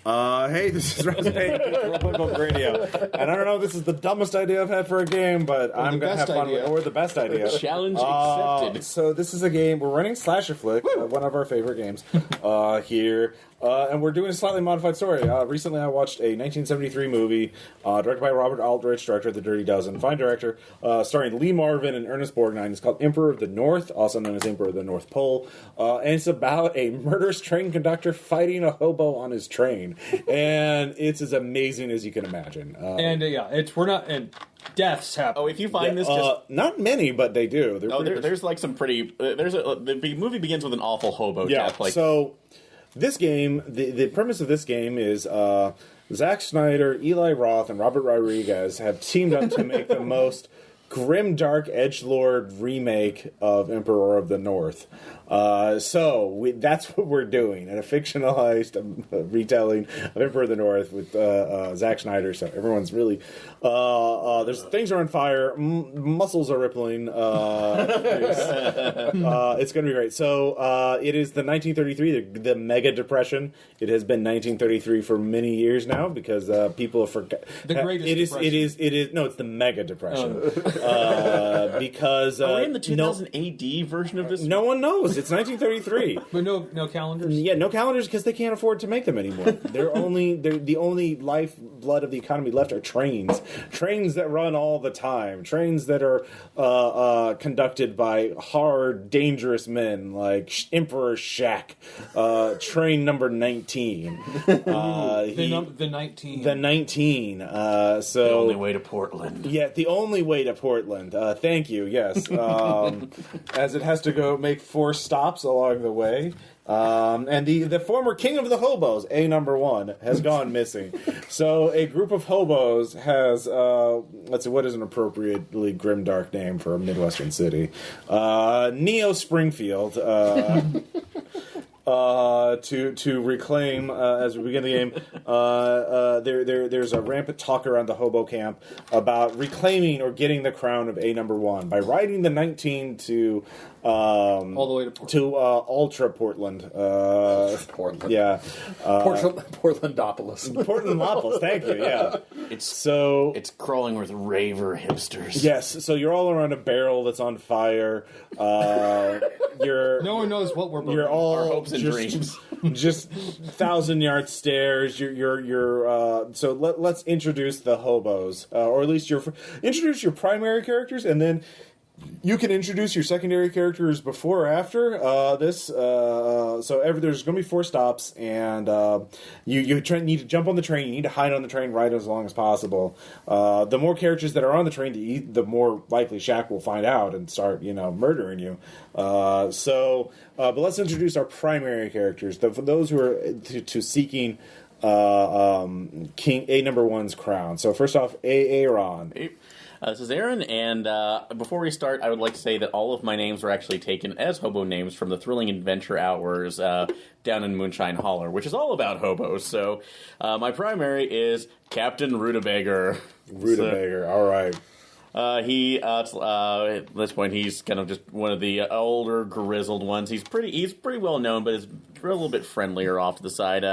Hey, this is Ross Payne, Role Radio. And I don't know if this is the dumbest idea I've had for a game, but I'm going to have fun with it. Or the best idea. Challenge accepted. So this is a game, we're running Slasher Flick, one of our favorite games here. And we're doing a slightly modified story. Recently I watched a 1973 movie directed by Robert Aldrich, director of The Dirty Dozen, fine director, starring Lee Marvin and Ernest Borgnine. It's called Emperor of the North, also known as Emperor of the North Pole. And it's about a murderous train conductor fighting a hobo on his train. And it's as amazing as you can imagine. Deaths happen. Oh, if you find this, not many, but they do. There's like some pretty. The movie begins with an awful hobo death. So this game, the premise of this game is Zack Snyder, Eli Roth, and Robert Rodriguez have teamed up to make the most grim, dark, edgelord remake of Emperor of the North. That's what we're doing, a fictionalized retelling of Emperor of the North with Zack Snyder. So everyone's really there's things are on fire, muscles are rippling. It's going to be great. So it is the 1933, the Mega Depression. It has been 1933 for many years now because people have forgotten. The greatest depression. It is. No, it's the Mega Depression. Because are we in the 2000 AD version of this? No one knows. It's 1933. But no calendars? Yeah, no calendars because they can't afford to make them anymore. They're the only lifeblood of the economy left are trains. Trains that run all the time. Trains that are conducted by hard, dangerous men like Emperor Shaq. Train number 19. The 19. The 19. The only way to Portland. Yeah, the only way to Portland. Thank you, yes. As it has to go make 4 stops along the way. And the former king of the hobos, A#1, has gone missing. So a group of hobos has, let's see, what is an appropriately grimdark name for a Midwestern city? Neo Springfield. To reclaim as we begin the game, there's a rampant talk around the hobo camp about reclaiming or getting the crown of A#1 by riding the 19 to all the way to Portland. To Ultra Portland. Portland. Yeah. Portlandopolis. Portlandopolis, thank you, yeah. It's crawling with raver hipsters. Yes, so you're all around a barrel that's on fire. No one knows what we're burning. You're all our hopes and dreams. Just 1,000-yard stares. So let's introduce the hobos, or at least introduce your primary characters, and then you can introduce your secondary characters before or after this. There's going to be 4 stops, and you need to jump on the train. You need to hide on the train, ride as long as possible. The more characters that are on the train, the more likely Shaq will find out and start, murdering you. But let's introduce our primary characters. For those who are to seeking King A#1's crown. So first off, Aaron. This is Aaron, and before we start, I would like to say that all of my names were actually taken as hobo names from the thrilling adventure hours down in Moonshine Holler, which is all about hobos. So my primary is Captain Rutabaga. All right. At this point, he's kind of just one of the older, grizzled ones. He's pretty well known, but is a little bit friendlier off to the side.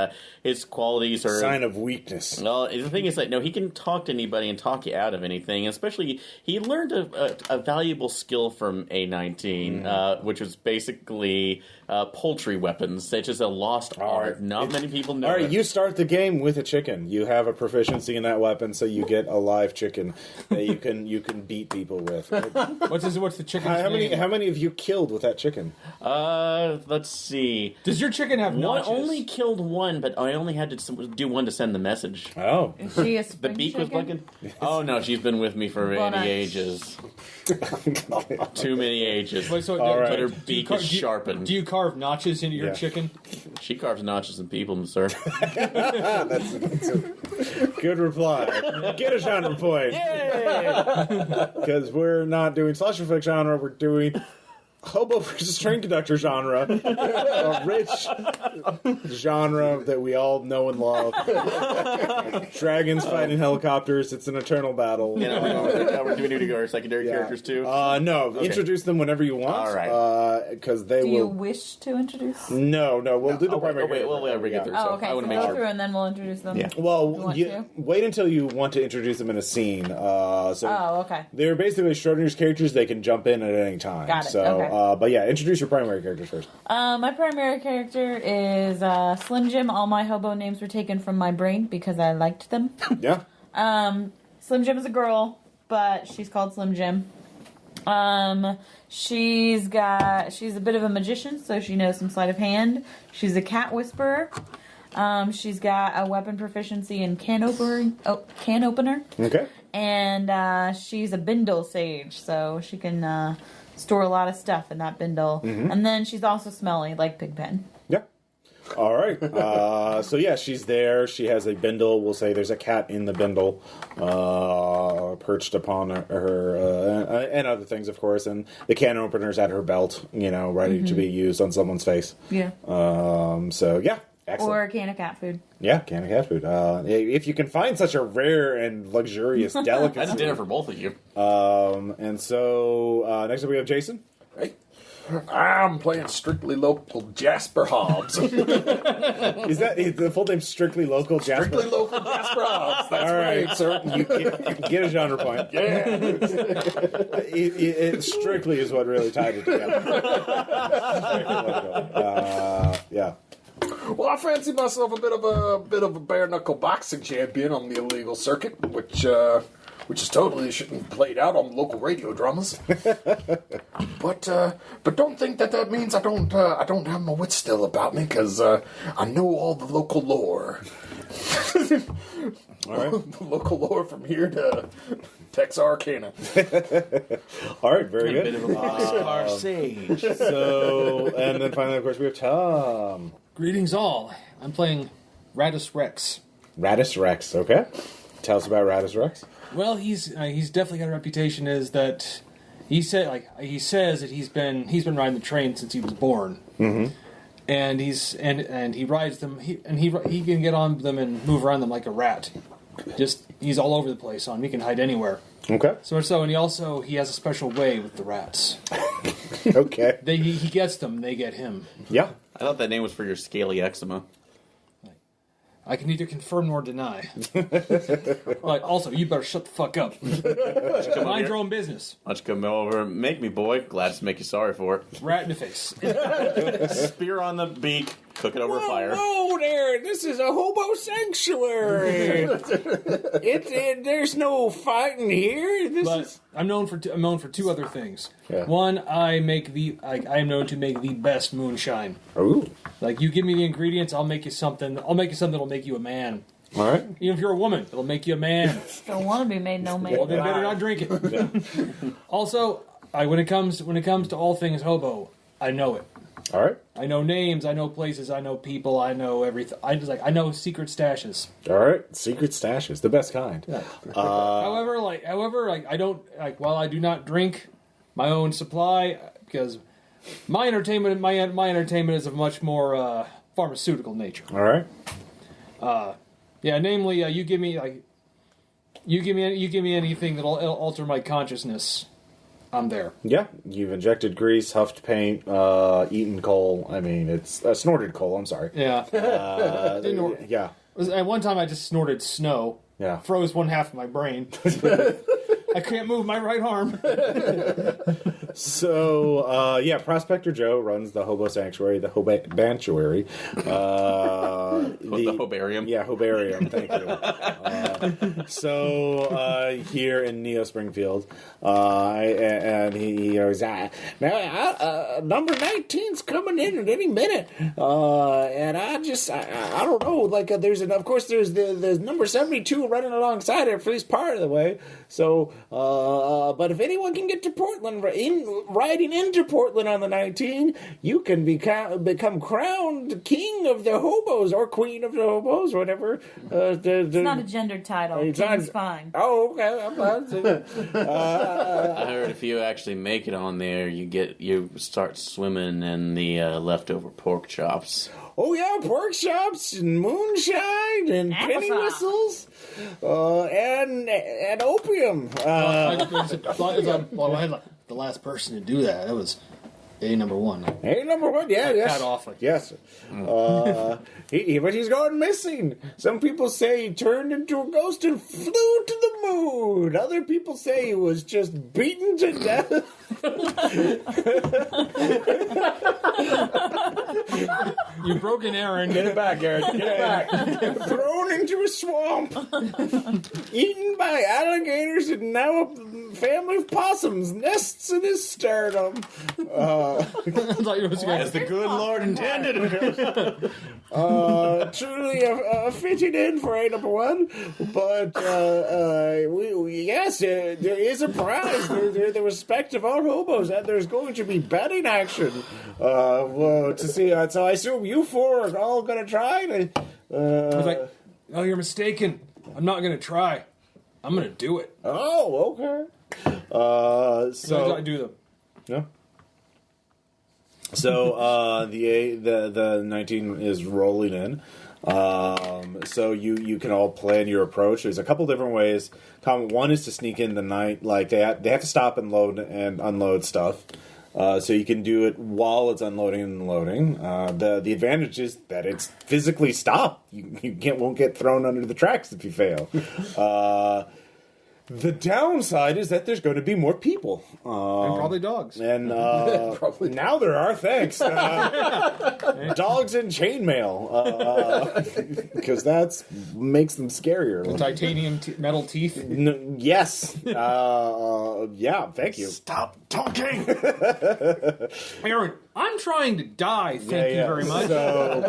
His qualities are sign of weakness. Well, the thing is that he can talk to anybody and talk you out of anything. Especially, he learned a valuable skill from A19, which was basically poultry weapons. It's just a lost art. Not many people know. All right, it. you start the game with a chicken. You have a proficiency in that weapon, so you get a live chicken that you can beat people with. What's the chicken's name? How many have you killed with that chicken? Let's see. Does your chicken have notches? I only killed one, but I only had to do one to send the message. Oh. Is she a spring The beak chicken? was bugging? Oh, no, she's been with me for many ages. Too many ages. Wait, so right. But her beak is sharpened. Do you carve notches into your chicken? She carves notches in people, sir. That's a good reply. Get a genre point. Yay! Because we're not doing slasher flick genre, we're doing hobo versus train conductor genre, a rich genre that we all know and love. Dragons fighting helicopters. It's an eternal battle. Do we need to go our secondary characters too? No. Okay. Introduce them whenever you want. All right. Because they will. Do you wish to introduce? No. We'll do the primary. Wait, we get through. Oh, okay. I want to So make go sure. through and then we'll introduce them. Yeah. Well, wait until you want to introduce them in a scene. Okay. They're basically Schrodinger's characters. They can jump in at any time. Got it. So, Okay. but yeah, introduce your primary characters first. My primary character is Slim Jim. All my hobo names were taken from my brain because I liked them. Yeah. Slim Jim is a girl, but she's called Slim Jim. She's a bit of a magician, so she knows some sleight of hand. She's a cat whisperer. She's got a weapon proficiency in can opener. Okay. And she's a bindle sage, so she can store a lot of stuff in that bindle. Mm-hmm. And then she's also smelly, like Pigpen. Yeah. All right. So yeah, she's there. She has a bindle. We'll say there's a cat in the bindle, perched upon her, and other things, of course. And the can opener's at her belt, ready to be used on someone's face. Yeah. So yeah. Excellent. Or a can of cat food. Yeah, can of cat food. If you can find such a rare and luxurious delicacy. That's dinner for both of you. And so next up we have Jason. Hey, I'm playing strictly local Jasper Hobbs. Is the full name Strictly Local Jasper? Strictly local Jasper Hobbs. That's All right, sir. You get a genre point. Yeah. It strictly is what really tied it together. Yeah. Well, I fancy myself a bit of a bare knuckle boxing champion on the illegal circuit, which is totally shouldn't be played out on local radio dramas. But don't think that means I don't have my wits still about me, because I know all the local lore. All right. The local lore from here to Texarkana. All right, very A good. bit of a sage. So, and then finally, of course, we have Tom. Greetings all. I'm playing Radus Rex. Radus Rex, okay. Tell us about Radus Rex. Well, he's definitely got a reputation as that he says that he's been riding the train since he was born. Mm-hmm. And he rides them. He can get on them and move around them like a rat. He's all over the place on. He can hide anywhere. Okay. So and he has a special way with the rats. Okay. He gets them. They get him. Yeah. I thought that name was for your scaly eczema. I can neither confirm nor deny. But also, you better shut the fuck up. Mind your own business. Why don't you come over and make me, boy? Glad to make you sorry for it. Rat in the face. Spear on the beak, cook it over fire. Whoa there! This is a hobo sanctuary. There's no fighting here. But I'm known for two other things. Yeah. One, I am known to make the best moonshine. Ooh. Like, you give me the ingredients, I'll make you something that'll make you a man. All right. Even if you're a woman, it'll make you a man. Don't want to be made no man. Well, then better not drink it. Also, when it comes to all things hobo, I know it. All right. I know names, I know places, I know people, I know everything. I know secret stashes. All right. Secret stashes, the best kind. Yeah. However, I don't while I do not drink my own supply, because my entertainment is of much more pharmaceutical nature. All right. Namely, you give me anything that'll alter my consciousness, I'm there. Yeah. You've injected grease, huffed paint, eaten coal. I mean, it's snorted coal. I'm sorry. Yeah. Yeah. At one time, I just snorted snow. Yeah. Froze one half of my brain. I can't move my right arm. So, Prospector Joe runs the Hobo Sanctuary, the Hobo Bantuary. The Hobarium. Yeah, Hobarium, thank you. Here in Neo Springfield, and he goes, now, number 19's coming in at any minute, and I don't know, there's the number 72 running alongside it for this part of the way, so But if anyone can get to Portland, riding into Portland on the 19th, you can become crowned king of the hobos or queen of the hobos, whatever. It's not a gendered title. It's fine. Oh, okay. I'm glad. I heard if you actually make it on there, you start swimming in the leftover pork chops. Oh yeah, pork chops and moonshine and penny whistles, and opium. The last person to do that was A number one. A number one, yeah, yes, Cat Offley. yes. But he's gone missing. Some people say he turned into a ghost and flew to the moon. Other people say he was just beaten to death. You broke an Aaron. Get it back, Aaron. Get it back. Thrown into a swamp. Eaten by alligators and now a family of possums nests in his sternum. I thought you were going As the good Lord intended. Truly a fitting in for A number one, but yes, there is a prize. They're the respect of all hobos, and there's going to be betting action to see. So I assume you four are all going to try. I was like, "No, you're mistaken. I'm not going to try. I'm going to do it." Oh, okay. So I do them. Yeah. So the 19 is rolling in. So you can all plan your approach. There's a couple different ways. One is to sneak in the night. Like they have to stop and load and unload stuff. So you can do it while it's unloading and loading. The advantage is that it's physically stopped. You won't get thrown under the tracks if you fail. The downside is that there's going to be more people. And probably dogs. And now there are, thanks. Dogs and chainmail. Because that makes them scarier. The titanium metal teeth. Yes. Yeah, thank you. Stop talking! Aaron, I'm trying to die. Thank you very much. So,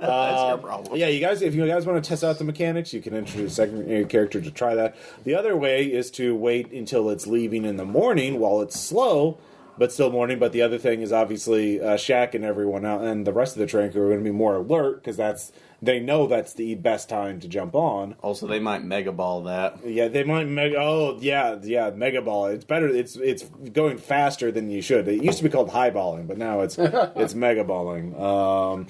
That's your problem. yeah, if you guys want to test out the mechanics, you can introduce a secondary character to try that. The other way is to wait until it's leaving in the morning while it's slow, but still morning. But the other thing is obviously Shaq and everyone out and the rest of the train crew are going to be more alert because they know that's the best time to jump on. Also, they might mega ball that. Yeah, they might mega ball. It's better. It's going faster than you should. It used to be called high balling, but now it's mega balling. Or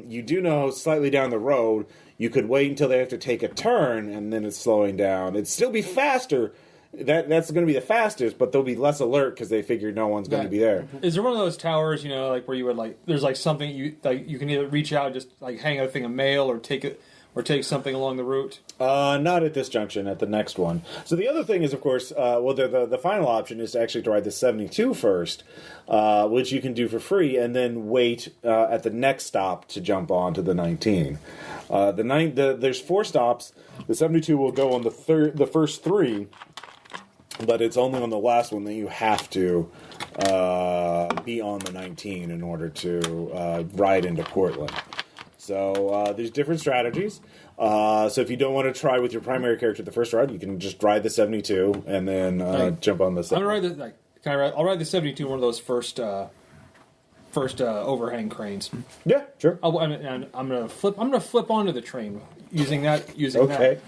you do know slightly down the road, you could wait until they have to take a turn and then it's slowing down. It'd still be faster. That's going to be the fastest, but they'll be less alert because they figure no one's going to be there. Is there one of those towers, like where you would there's something you can either reach out, just hang a thing of mail, or take something along the route? Not at this junction. At the next one. So the other thing is, of course, the final option is to actually ride the 72 first, which you can do for free, and then wait at the next stop to jump on to the 19. There's 4 stops. The 72 will go on the first 3. But it's only on the last one that you have to be on the 19 in order to ride into Portland. So there's different strategies. So if you don't want to try with your primary character the first ride, you can just ride the 72 and then jump on the 72. I'll ride the 72, one of those first overhang cranes. Yeah, sure. I'm gonna flip onto the train using that. Okay.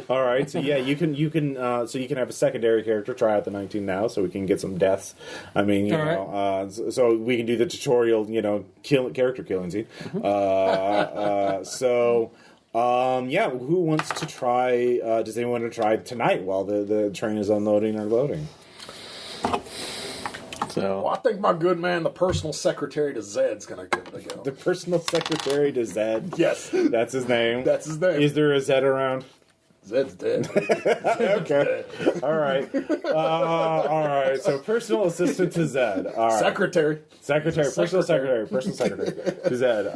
All right. So yeah, you can have a secondary character try out the 19 now, so we can get some deaths. I mean, so we can do the tutorial, character killing scene. Who wants to try? Does anyone want to try tonight while the train is unloading or loading? So I think my good man, the personal secretary to Zed's gonna give it a go. The personal secretary to Zed. Yes, that's his name. That's his name. Is there a Zed around? Zed's dead. Okay. All right. All right. So personal assistant to Zed. All right. Secretary. Personal secretary to Zed.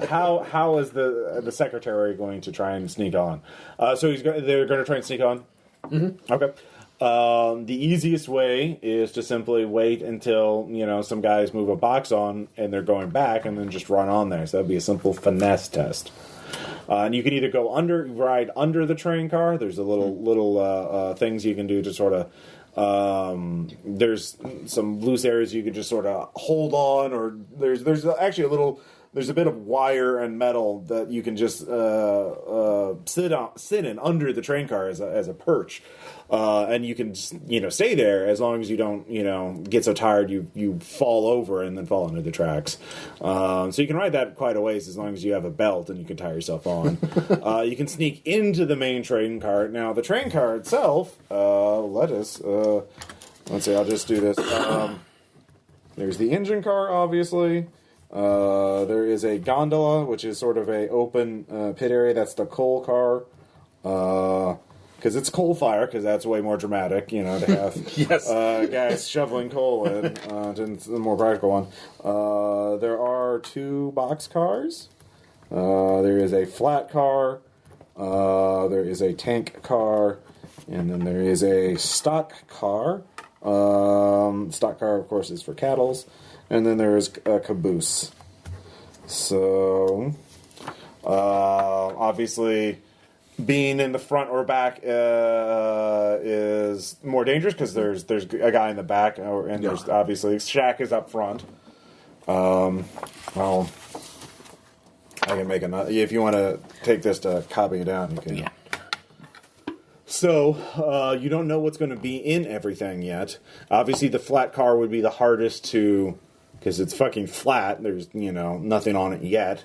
How is the secretary going to try and sneak on? They're going to try and sneak on. Mm-hmm. Okay. The easiest way is to simply wait until some guys move a box on and they're going back, and then just run on there. So that'd be a simple finesse test. And you can either ride under the train car. There's a little things you can do to sort of. There's some loose areas you can just sort of hold on, or there's actually there's a bit of wire and metal that you can just sit in under the train car as a perch, and you can stay there as long as you don't get so tired you fall over and then fall into the tracks. So you can ride that quite a ways as long as you have a belt and you can tie yourself on. You can sneak into the main train car. Now the train car itself, let's see, I'll just do this. There's the engine car, obviously. There is a gondola, which is sort of a open pit area. That's the coal car, because it's coal fire. Because that's way more dramatic, to have Yes. guys shoveling coal in. To the more practical one. There are 2 box cars. There is a flat car. There is a tank car, and then there is a stock car. Stock car, of course, is for cattles. And then there's a caboose. So, obviously, being in the front or back is more dangerous because there's a guy in the back, and there's obviously Shaq is up front. Well, I can make another. If you want to take this to copy it down, you can. Yeah. So, you don't know what's going to be in everything yet. Obviously, the flat car would be the hardest to... because it's fucking flat. There's, nothing on it yet.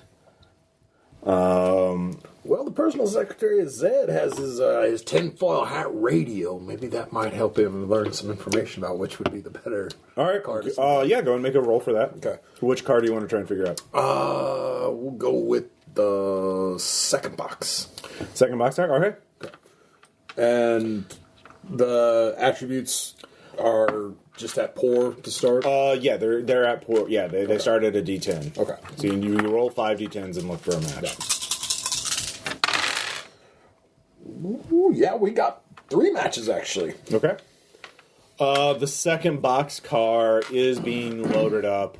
Well, the personal secretary of Zed has his tinfoil hat radio. Maybe that might help him learn some information about which would be the better All right. card. Yeah, go and make a roll for that. Okay. Which card do you want to try and figure out? We'll go with the second box. Second box card? Okay. And the attributes are just at poor to start? Yeah, they're at poor. Yeah, they start at a D10. Okay. So you roll 5 D10s and look for a match. Ooh, yeah, we got 3 matches, actually. Okay. The second box car is being loaded up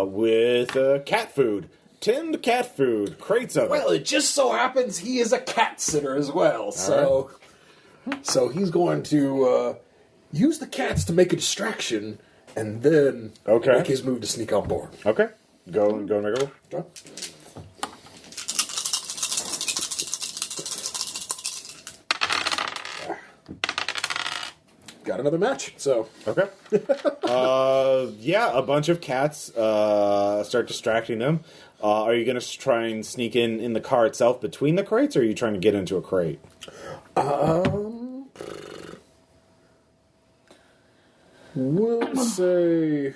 with cat food. Tinned cat food. Crates of it. Well, it just so happens he is a cat sitter as well. So he's going to use the cats to make a distraction and then make his move to sneak on board. Okay. Go and make a roll. Okay. Got another match, so... Okay. Yeah, a bunch of cats start distracting them. Are you going to try and sneak in the car itself between the crates, or are you trying to get into a crate? We'll say...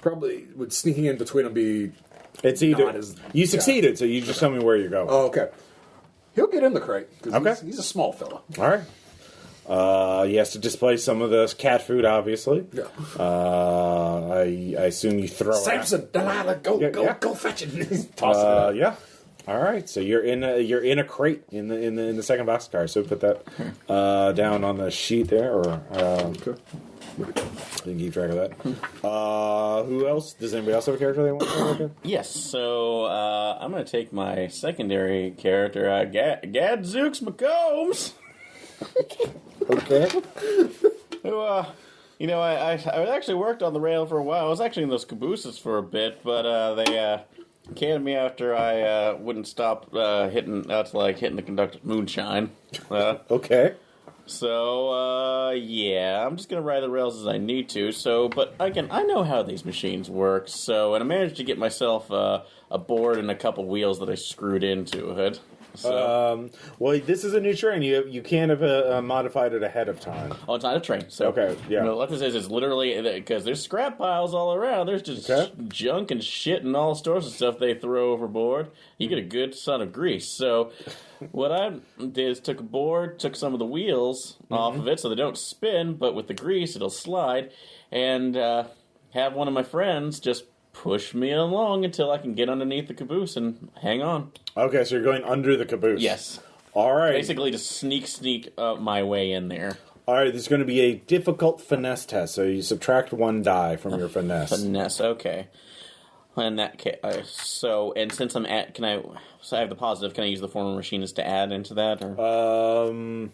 Probably would sneaking in between them be... It's either... You succeeded, so you just tell me where you're going. Oh, okay. He'll get in the crate, because he's a small fella. All right. He has to display some of the cat food, obviously. Yeah. I assume you throw Samson, Delilah, go fetch it. He's tossing it out. Yeah. All right. So you're in a crate in the second box car. So put that down on the sheet there, or Okay. you can keep track of that. Who else? Does anybody else have a character they want to look at? Yes, so I'm going to take my secondary character, Gadzooks McCombs. Okay. Who, I actually worked on the rail for a while. I was actually in those cabooses for a bit, but they canned me after I wouldn't stop hitting the conductor moonshine. Okay. So, yeah, I'm just going to ride the rails as I need to. So, but again, I know how these machines work. So, and I managed to get myself a board and a couple wheels that I screwed into it. So. Well, this is a new train. You can't have modified it ahead of time. Oh, it's not a train. So, okay, yeah. What this is literally, because there's scrap piles all around. There's just junk and shit and all sorts of stuff they throw overboard. You get a good son of grease. So, what I did is took a board, took some of the wheels off of it so they don't spin, but with the grease it'll slide, and have one of my friends just push me along until I can get underneath the caboose and hang on. Okay, so you're going under the caboose. Yes. All right. Basically to sneak my way in there. All right, this is going to be a difficult finesse test, so you subtract 1 die from your finesse. Finesse, okay. In that case, and since I'm at, so I have the positive. Can I use the former machinist to add into that? Or?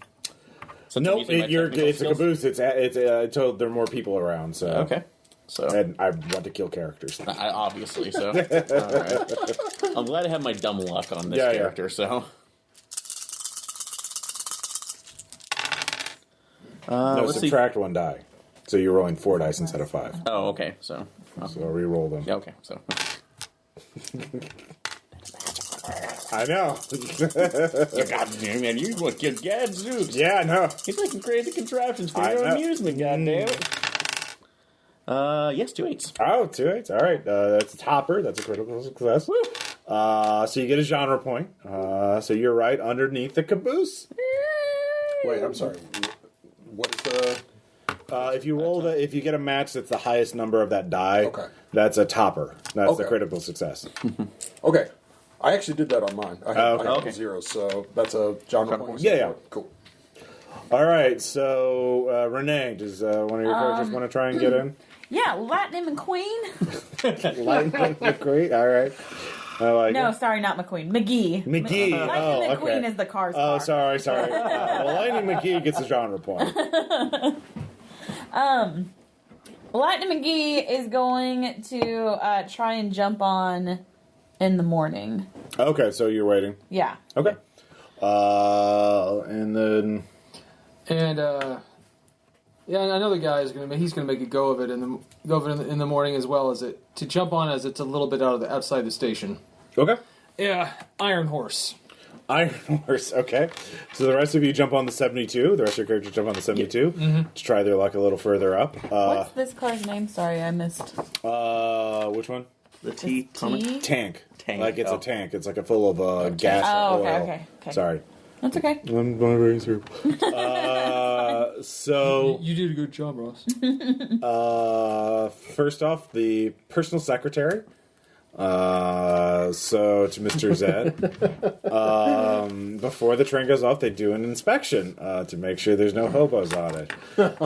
Since I'm Nope, using my technical it's a skills? caboose. It's told there are more people around. So Okay. So and I want to kill characters. obviously, so all right. I'm glad I have my dumb luck on this Yeah, yeah. character. So No, let's see. subtract 1 die. So you're rolling 4 dice instead of 5. Oh, okay. So So re-roll them. yeah, okay. So I know. man, you look good, gadzooks. Yeah, I know. He's making crazy contraptions for I your know. amusement. Goddammit. Yes, 2 8s. Oh, 2 8s. All right. That's a topper. That's a critical success. So you get a genre point. So you're right underneath the caboose. Wait, I'm sorry. What is the... If you get a match that's the highest number of that die, Okay. that's a topper. That's the Okay. critical success. Okay. I actually did that on mine. I have okay. 0, so that's a genre point. Yeah, yeah. Cool. All right. So Renee, does one of your characters want to try and get in? Yeah, Lightning McQueen. Lightning McQueen. All right. I like No, it. sorry, not McQueen. McGee. McGee. Lightning Oh, McQueen okay. is the car's Oh, car. sorry. Well, Lightning McGee gets a genre point. Lightning McGee is going to try and jump on in the morning. Okay, so you're waiting. Yeah. Okay. And then And yeah, I know the guy is he's gonna make a go of it in the morning as well as to jump on as it's a little bit outside the station. okay. Yeah, Iron Horse. Iron Horse. Okay. So the rest of you jump on the 72. The rest of your characters jump on the 72 to try their luck a little further up. What's this car's name? Sorry, I missed. Which one? The T. T? Tank. Tank, Like it's oh. a tank. It's like a full of gas. Oh, or oil. okay. Sorry. That's okay. I'm very cerebral. So You did a good job, Ross. first off, the personal secretary. So to Mr. Zed, before the train goes off, they do an inspection to make sure there's no hobos on it.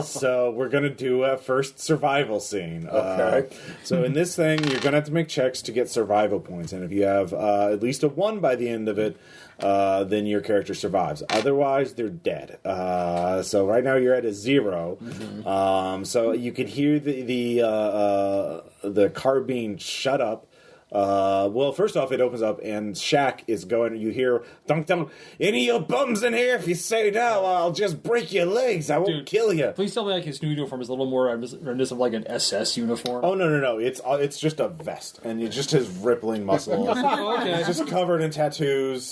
So we're gonna do a first survival scene. Okay. So in this thing, you're gonna have to make checks to get survival points, and if you have at least a 1 by the end of it, then your character survives. Otherwise, they're dead. So right now you're at a 0. So you can hear the car being shut up. Well, first off, it opens up and Shaq is going. You hear, "Dunk dunk! Any of you bums in here? If you say no, I'll just break your legs. I won't Dude. kill you." Please tell me like his new uniform is a little more reminiscent of like an SS uniform. Oh no! It's just a vest, and it just has rippling muscles. Okay. He's just covered in tattoos.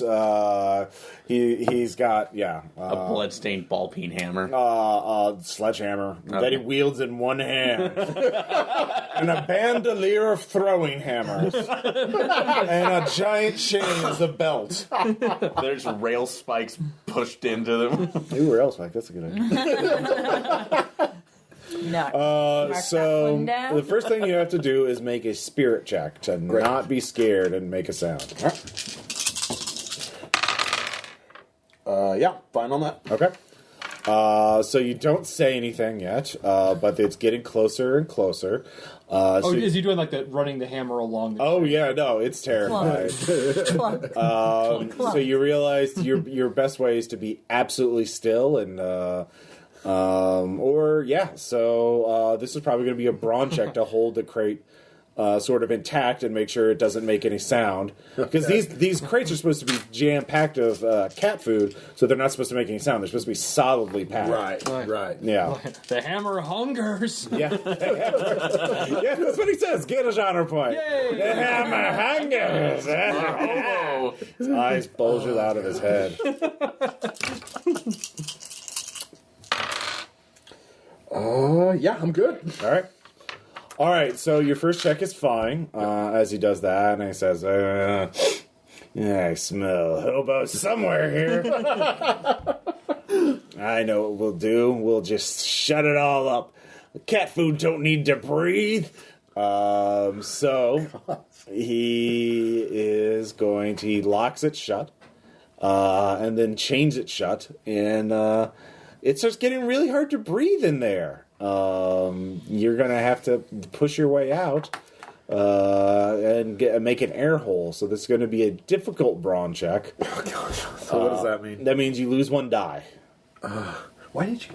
He's got A bloodstained ball peen hammer. a sledgehammer that he wields in one hand, and a bandolier of throwing hammers, and a giant chain as a belt. There's rail spikes pushed into them. Ooh, else, Mike? That's a good idea. No. Mark that So one down. the first thing you have to do is make a spirit check to not be scared and make a sound. Yeah, fine on that. Okay. So you don't say anything yet, but it's getting closer and closer. Oh, is he doing like that, running the hammer along? Oh yeah, no, it's terrifying. Clunk. So you realize your best way is to be absolutely still and So this is probably going to be a brawn check to hold the crate sort of intact and make sure it doesn't make any sound. Because these crates are supposed to be jam packed of cat food, so they're not supposed to make any sound. They're supposed to be solidly packed. Right. Yeah. The hammer hungers. Yeah. Yeah, that's what he says. Get a genre point. Yay! The hammer hangers. Oh, His eyes bulge out of his head. Yeah, I'm good. All right, so your first check is fine as he does that, and he says, I smell hobo somewhere here. I know what we'll do. We'll just shut it all up. Cat food don't need to breathe. So he locks it shut, and then chains it shut, and it starts getting really hard to breathe in there. You're gonna have to push your way out. and make an air hole. So this is going to be a difficult brawn check. Oh gosh. So what does that mean? That means you lose 1 die. Why did you?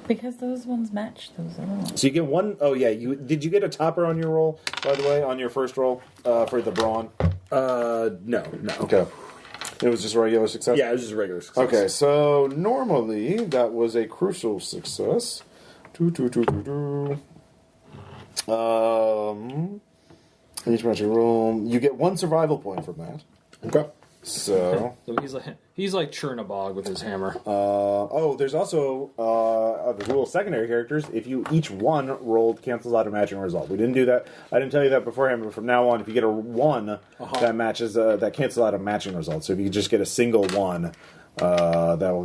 Because those ones match those other ones. So you get 1. Oh yeah, did you get a topper on your roll? By the way, on your first roll for the brawn. No. Okay. It was just a regular success? Yeah, it was just a regular success. Okay, so normally that was a crucial success. Each magic roll, you get 1 survival point from that. Okay. So, So he's like Chernobog with his hammer. there's also the little secondary characters. If you each 1 rolled, cancels out a matching result. We didn't do that. I didn't tell you that beforehand, but from now on, if you get a 1, that matches that cancels out a matching result. So if you just get a single 1. That'll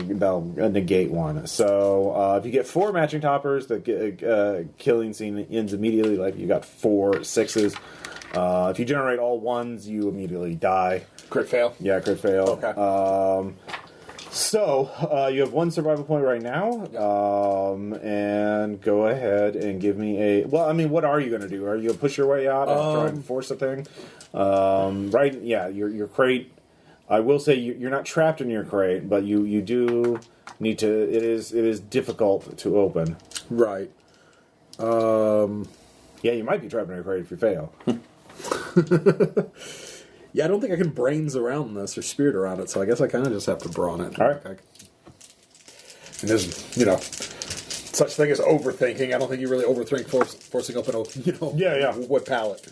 negate 1. So if you get 4 matching toppers, the killing scene ends immediately. Like you got 4 6s. If you generate all 1s, you immediately die. Crit fail. Yeah, crit fail. Okay. So you have 1 survival point right now, and go ahead and give me a. Well, I mean, what are you going to do? Are you going to push your way out and try and force a thing? Right? Yeah, your crate. I will say you're not trapped in your crate, but you do need to. It is difficult to open. Right. Yeah, you might be trapped in your crate if you fail. Yeah, I don't think I can brains around this or spirit around it, so I guess I kind of just have to brawn it. All right. And there's, such thing as overthinking. I don't think you really overthink forcing open a, Yeah. wood pallet.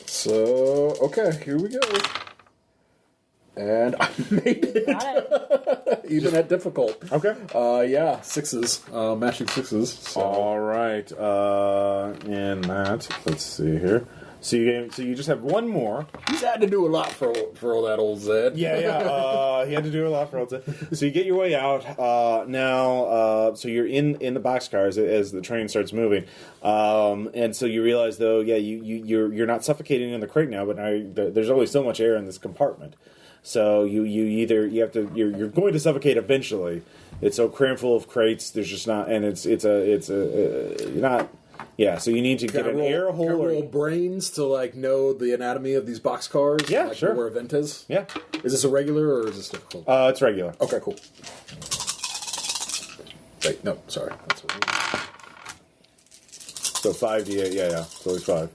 So, okay, here we go. And I made it. Got it. Even at difficult. Okay. Yeah, 6s. Matching 6s. So. All right. And that. Let's see here. So you just have 1 more. He's had to do a lot for all that old Zed. Yeah. He had to do a lot for Elsa. So you get your way out now. So you're in the boxcars as the train starts moving, and so you realize though, you're not suffocating in the crate now, but now there's only so much air in this compartment. So you're going to suffocate eventually. It's so crammed full of crates. There's just not, and you're not. Yeah, so you need to get an air hole. Can I roll brains to know the anatomy of these boxcars? Yeah, sure. Know where a vent is. Yeah. Is this a regular or is this difficult? It's regular. Okay, cool. Wait, no, sorry. That's what So 5d8. Yeah. So it's 5.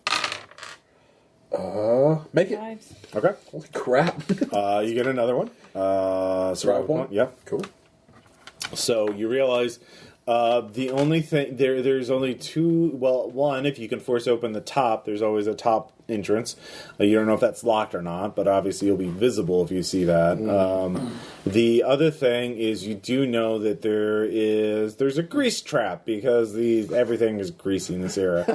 make it. 5s. Okay. Holy crap. You get another one. Survival point. Yeah. Cool. So you realize the only thing there's only 2. Well, one, if you can force open the top, there's always a top entrance. You don't know if that's locked or not, but obviously you'll be visible if you see that. The other thing is you do know that there's a grease trap because everything is greasy in this era.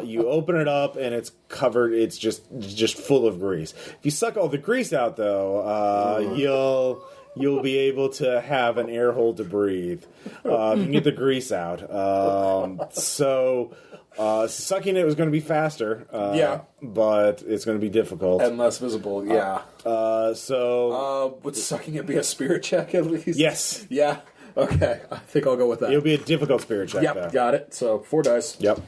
You open it up and it's covered. It's just full of grease. If you suck all the grease out, though, you'll be able to have an air hole to breathe. You can get the grease out. Sucking it was going to be faster. But it's going to be difficult. And less visible, yeah. Would Would sucking it be a spirit check at least? Yes. Yeah. Okay. I think I'll go with that. It'll be a difficult spirit check, Yep, though. got it. So 4 dice. Yep.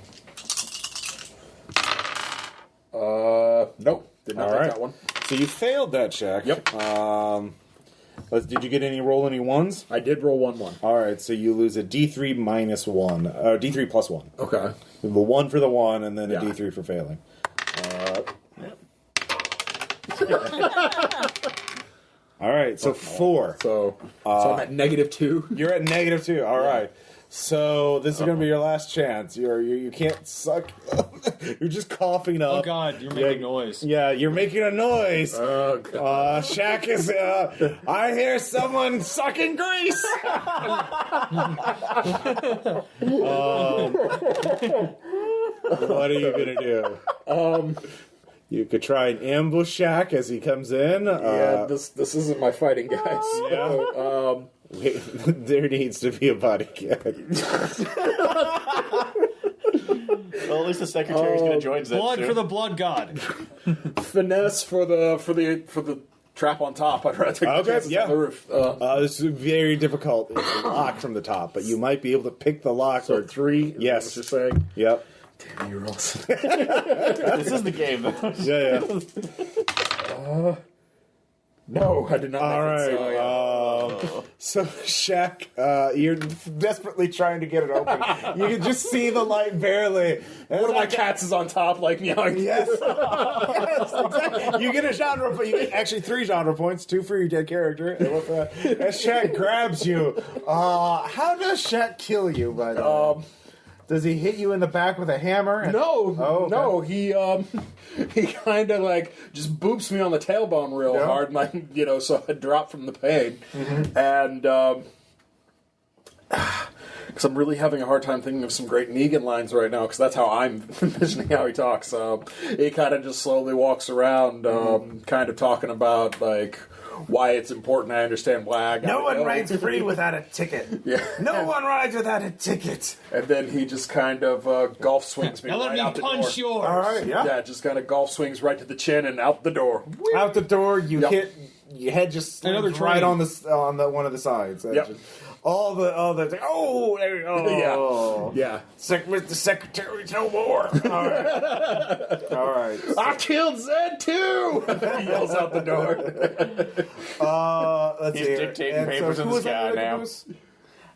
Nope. Did not All take right. that one. So you failed that check. Yep. Did you get any 1s? I did roll 1-1. All right, so you lose a D3 minus 1, or D3 plus 1. Okay. The 1 for the 1, and then a Yeah. D3 for failing. All right, so 4. So I'm at -2. You're at -2. All right. So this is going to be your last chance. You can't suck. You're just coughing up. Oh God, you're making noise. Yeah, you're making a noise. Oh, God. Shaq is. I hear someone sucking grease. What are you gonna do? You could try and ambush Shaq as he comes in. Yeah, this isn't my fighting guys. So, there needs to be a bodyguard. Well, at least the secretary's going to join Zed Blood soon. for the blood god. finesse for the trap on top. I'd rather take the chances on the roof. This is very difficult. It's locked from the top, but you might be able to pick the lock. So 3. Is Yes. what you're saying. Yep. Damn you, Ross. This is the game. Yeah. No, I did not. All make it, right. So Shaq, you're desperately trying to get it open. You can just see the light barely. One of my cats is on top, like meowing. Yes. Yes, exactly. You get a genre point. You get actually 3 genre points, 2 for your dead character. And as Shaq grabs you, how does Shaq kill you? By the way, does he hit you in the back with a hammer? No, okay. no. He kind of like just boops me on the tailbone real hard, like so I drop from the pain, and because I'm really having a hard time thinking of some great Negan lines right now, because that's how I'm envisioning how he talks. He kind of just slowly walks around, kind of talking about like why it's important. I understand why I got No one rides free without a ticket. Yeah. No one rides without a ticket. And then he just kind of golf swings me Now let right me out the punch door. yours. All right, yeah. Yeah, just kind of golf swings right to the chin and out the door. Out the door, you Yep. hit. Your head just Another slams right train. on the one of the sides. Yep. Just- all the there you go. Yeah. Mr. Secretary, no more. All right. All right. I killed Zed too! He yells out the door. Let's He's see. dictating papers in who the was sky under now. Goose?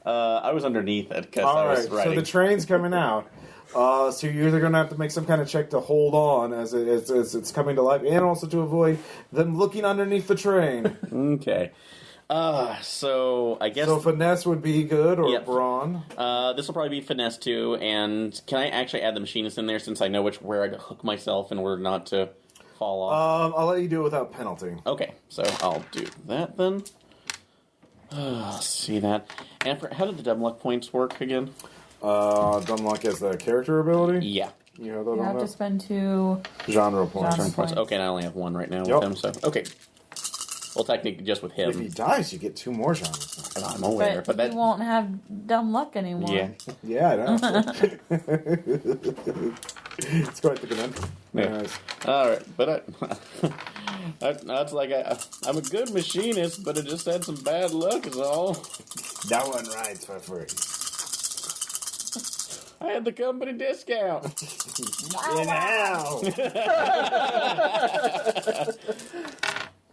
I was underneath it because All I right. was So writing. the train's coming out. So you're either going to have to make some kind of check to hold on as it's coming to life, and also to avoid them looking underneath the train. Okay. So I guess So finesse would be good, or Yep. brawn. this will probably be finesse too. And can I actually add the machinist in there since I know where I could hook myself in order not to fall off? I'll let you do it without penalty. Okay, so I'll do that then. See that. And how did the dumb luck points work again? Dumb luck as the character ability. Yeah. You know that You on have to that? spend 2 Genre points. Genre Points. points. Okay, and I only have 1 right now Yep. with him. So okay. Well, technically, just with If he him. dies, you get 2 more genre points. I'm aware, but that. you won't have dumb luck anymore. Yeah. Yeah, I know. It's quite the conundrum. Yeah. Anyways. All right, but that's like I'm a good machinist, but it just had some bad luck, is all. That one rides for free. I had the company discount. Now.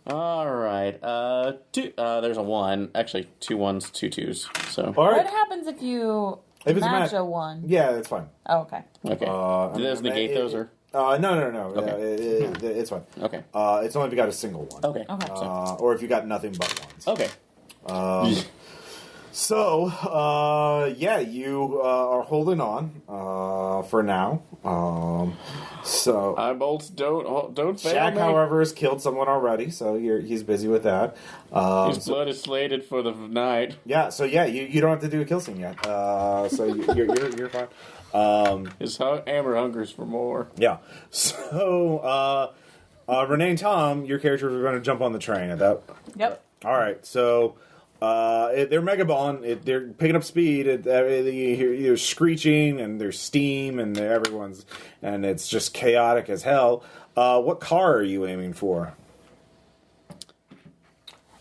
All right, there's a 1. Actually, 2 1s, 2 2s. So All What right. happens if you If it's a match match- a 1? Yeah, that's fine. Oh, okay. okay. Do those negate those or? No. Okay. It's fine. Okay. It's only if you got a single one. Okay. Okay. Or if you got nothing but ones. Okay. So, you are holding on for now. So, Eye bolts don't fail Shaq, me. however, has killed someone already, so he's busy with that. His blood is slated for the night. You don't have to do a kill scene yet. So you're fine. His hammer hungers for more. Yeah. So, Renee and Tom, your characters are going to jump on the train at that. Yep. All right. So, they're megaballing. They're picking up speed. You hear screeching and there's steam and and it's just chaotic as hell. What car are you aiming for?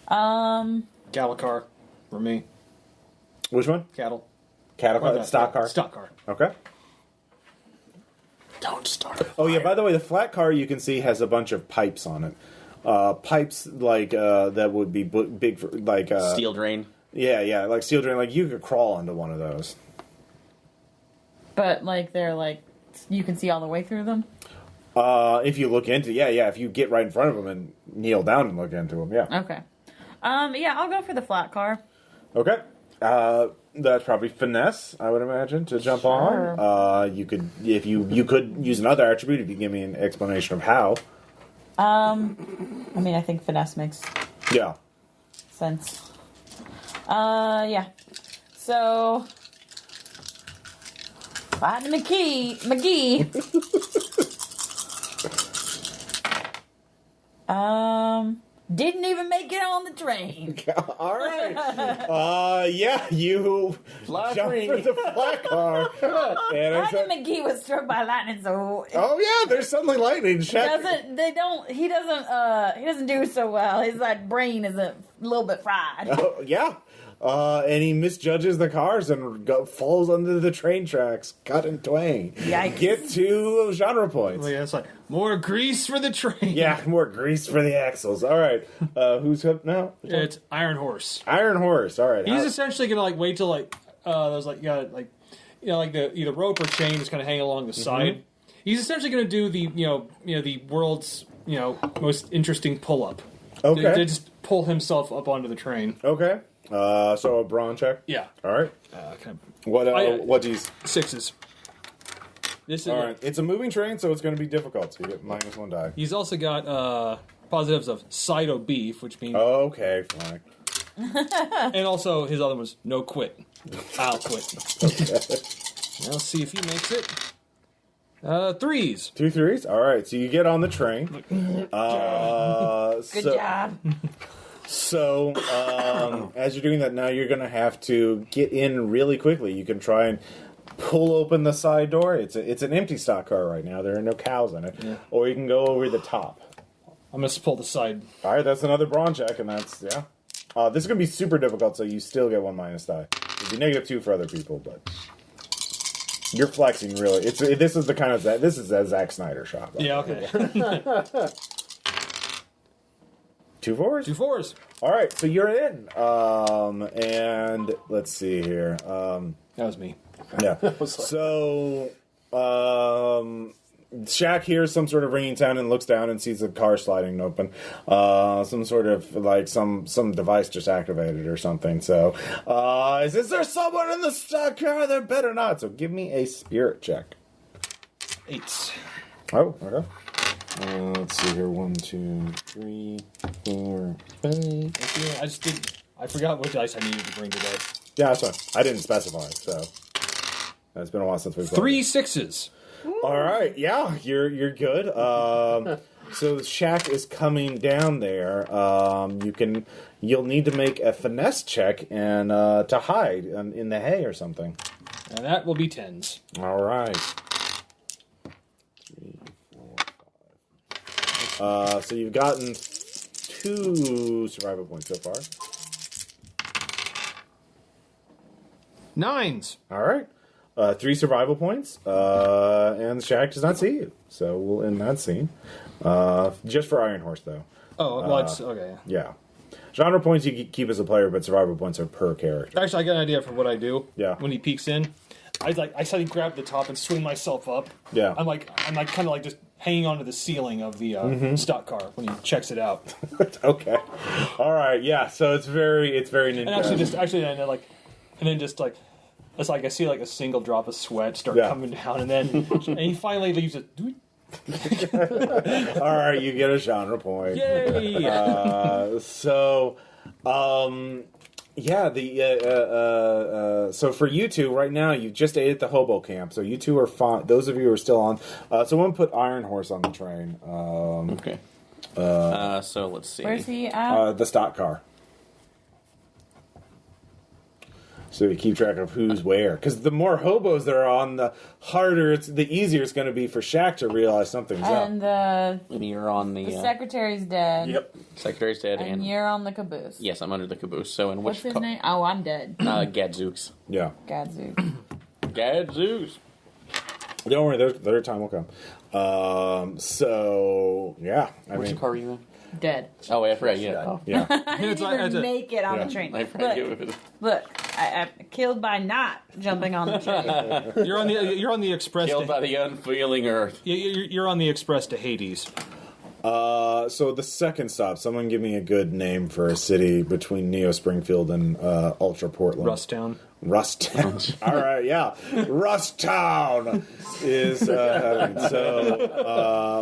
Cattle car for me. Which one? Cattle. Cattle car? Stock car? Stock car. Okay. Don't start. Oh, yeah, by the way, the flat car you can see has a bunch of pipes on it. Pipes like that would be big for like Steel drain. Yeah, like steel drain. Like you could crawl onto one of those. But they're you can see all the way through them. If you look into, if you get right in front of them and kneel down and look into them, yeah. Okay. I'll go for the flat car. Okay. That's probably finesse, I would imagine, to jump Sure. on. You could, if you could use another attribute if you give me an explanation of how. I think finesse makes Yeah. sense. Yeah. So, fighting McGee. Didn't even make it on the train. All right. You Fly jump free. for the flat car. And I said, Fighting McGee was struck by lightning, so oh yeah, there's suddenly lightning. he doesn't do so well. His brain is a little bit fried. Oh, yeah. and he misjudges the cars and falls under the train tracks, cut in twain. Yikes. Get 2 genre points. Well, yeah, it's like more grease for the train. Yeah, more grease for the axles. All right, who's up now? It's Iron Horse. Iron Horse. All right, He's essentially gonna like wait till like there's like like the either rope or chain is kind of hang along the side. He's essentially gonna do the the world's most interesting pull up. Okay. To just pull himself up onto the train. Okay. So a brawn check. Yeah. All right. Kind What do you? of 6s. This is All right. It's a moving train, so it's going to be difficult. So you get -1 die. He's also got positives of Cyto beef, which means Okay, fine. and also his other one's no quit. I'll quit. Now let's see if he makes it. 3s. 2 3s. All right. So you get on the train. Good job. So as you're doing that now, you're going to have to get in really quickly. You can try and pull open the side door. It's an empty stock car right now. There are no cows in it. Yeah. Or you can go over the top. I'm gonna pull the side. All right, that's another brawn check, and that's yeah. This is going to be super difficult, so you still get 1 minus die. It'd be -2 for other people, but you're flexing really. This is a Zack Snyder shot. Yeah. Okay. 2 4s. 2 4s. All right, so you're in. And let's see here. That was me. Yeah. So, Shaq hears some sort of ringing sound and looks down and sees the car sliding open. Some sort of like some device just activated or something. So, is there someone in the stock car? There better not. So, give me a spirit check. 8s. Oh, okay. Let's see here. 1, 2, 3, 4, 5. I forgot which dice I needed to bring today. Yeah, that's fine. I didn't specify, so it's been a while since we've played. 3 6s. All right, yeah, you're good. So the Shaq is coming down there. You'll need to make a finesse check and to hide in the hay or something. And that will be 10s. All right. 3, 4, 5. So you've gotten 2 survival points so far. 9s. All right. 3 survival points, and Shaq does not see you. So we'll end that scene. Just for Iron Horse, though. Oh, well, it's okay. Yeah. Genre points you keep as a player, but survival points are per character. Actually, I got an idea for what I do. Yeah. When he peeks in, I suddenly grab the top and swing myself up. Yeah. I'm like kind of like just hanging onto the ceiling of the stock car when he checks it out. Okay. All right. Yeah. So it's very Nintendo. And then just like. It's like I see like a single drop of sweat start coming down, and then and he finally leaves it. All right, you get a genre point. Yay! So for you two right now, you just ate at the hobo camp, so you two are fine. Those of you who are still on, someone put Iron Horse on the train. Okay. So let's see. Where's he at? The stock car. So we keep track of who's where, because the more hobos there are on, the easier it's going to be for Shaq to realize something's and up. And you're on the secretary's dead. Yep. Secretary's dead, And you're on the caboose. yes, I'm under the caboose. So in What's which his name? Oh, I'm dead. Gadzooks. Yeah. Gadzooks. Gadzooks. Don't worry, their time will come. So yeah, Which car are you in? Dead. Oh wait, I forgot. Yeah. Oh. Yeah. I didn't even make it on the train. I forgot you. Look, I'm killed by not jumping on the train. You're on the express. Killed by the unfeeling earth. You're on the express to Hades. So the second stop, someone give me a good name for a city between Neo Springfield and Ultra Portland. Rusttown. All right, yeah. Rusttown is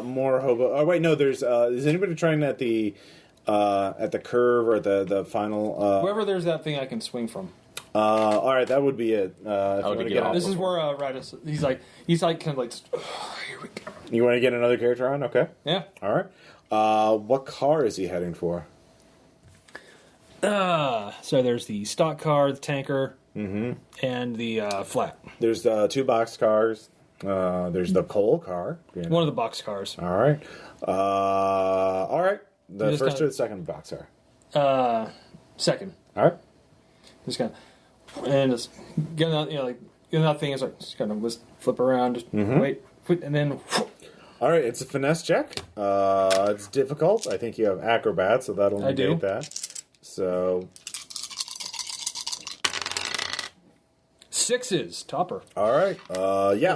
more hobo. Oh wait, no. There's is anybody trying at the curve or the final? Wherever there's that thing I can swing from. All right, that would be it. This is where Radis. He's like kind of like. Here we go. You want to get another character on? Okay. Yeah. All right. What car is he heading for? So there's the stock car, the tanker, and the flat. There's 2 box cars. There's the coal car. One of the box cars. All right. The just first kinda- or the second box car? Second. All right. Just kind of, and just getting out, like getting that thing is like just kind of just flip around, just wait, and then. All right, it's a finesse check. It's difficult. I think you have acrobat, so that'll negate that. So 6s, topper. all right,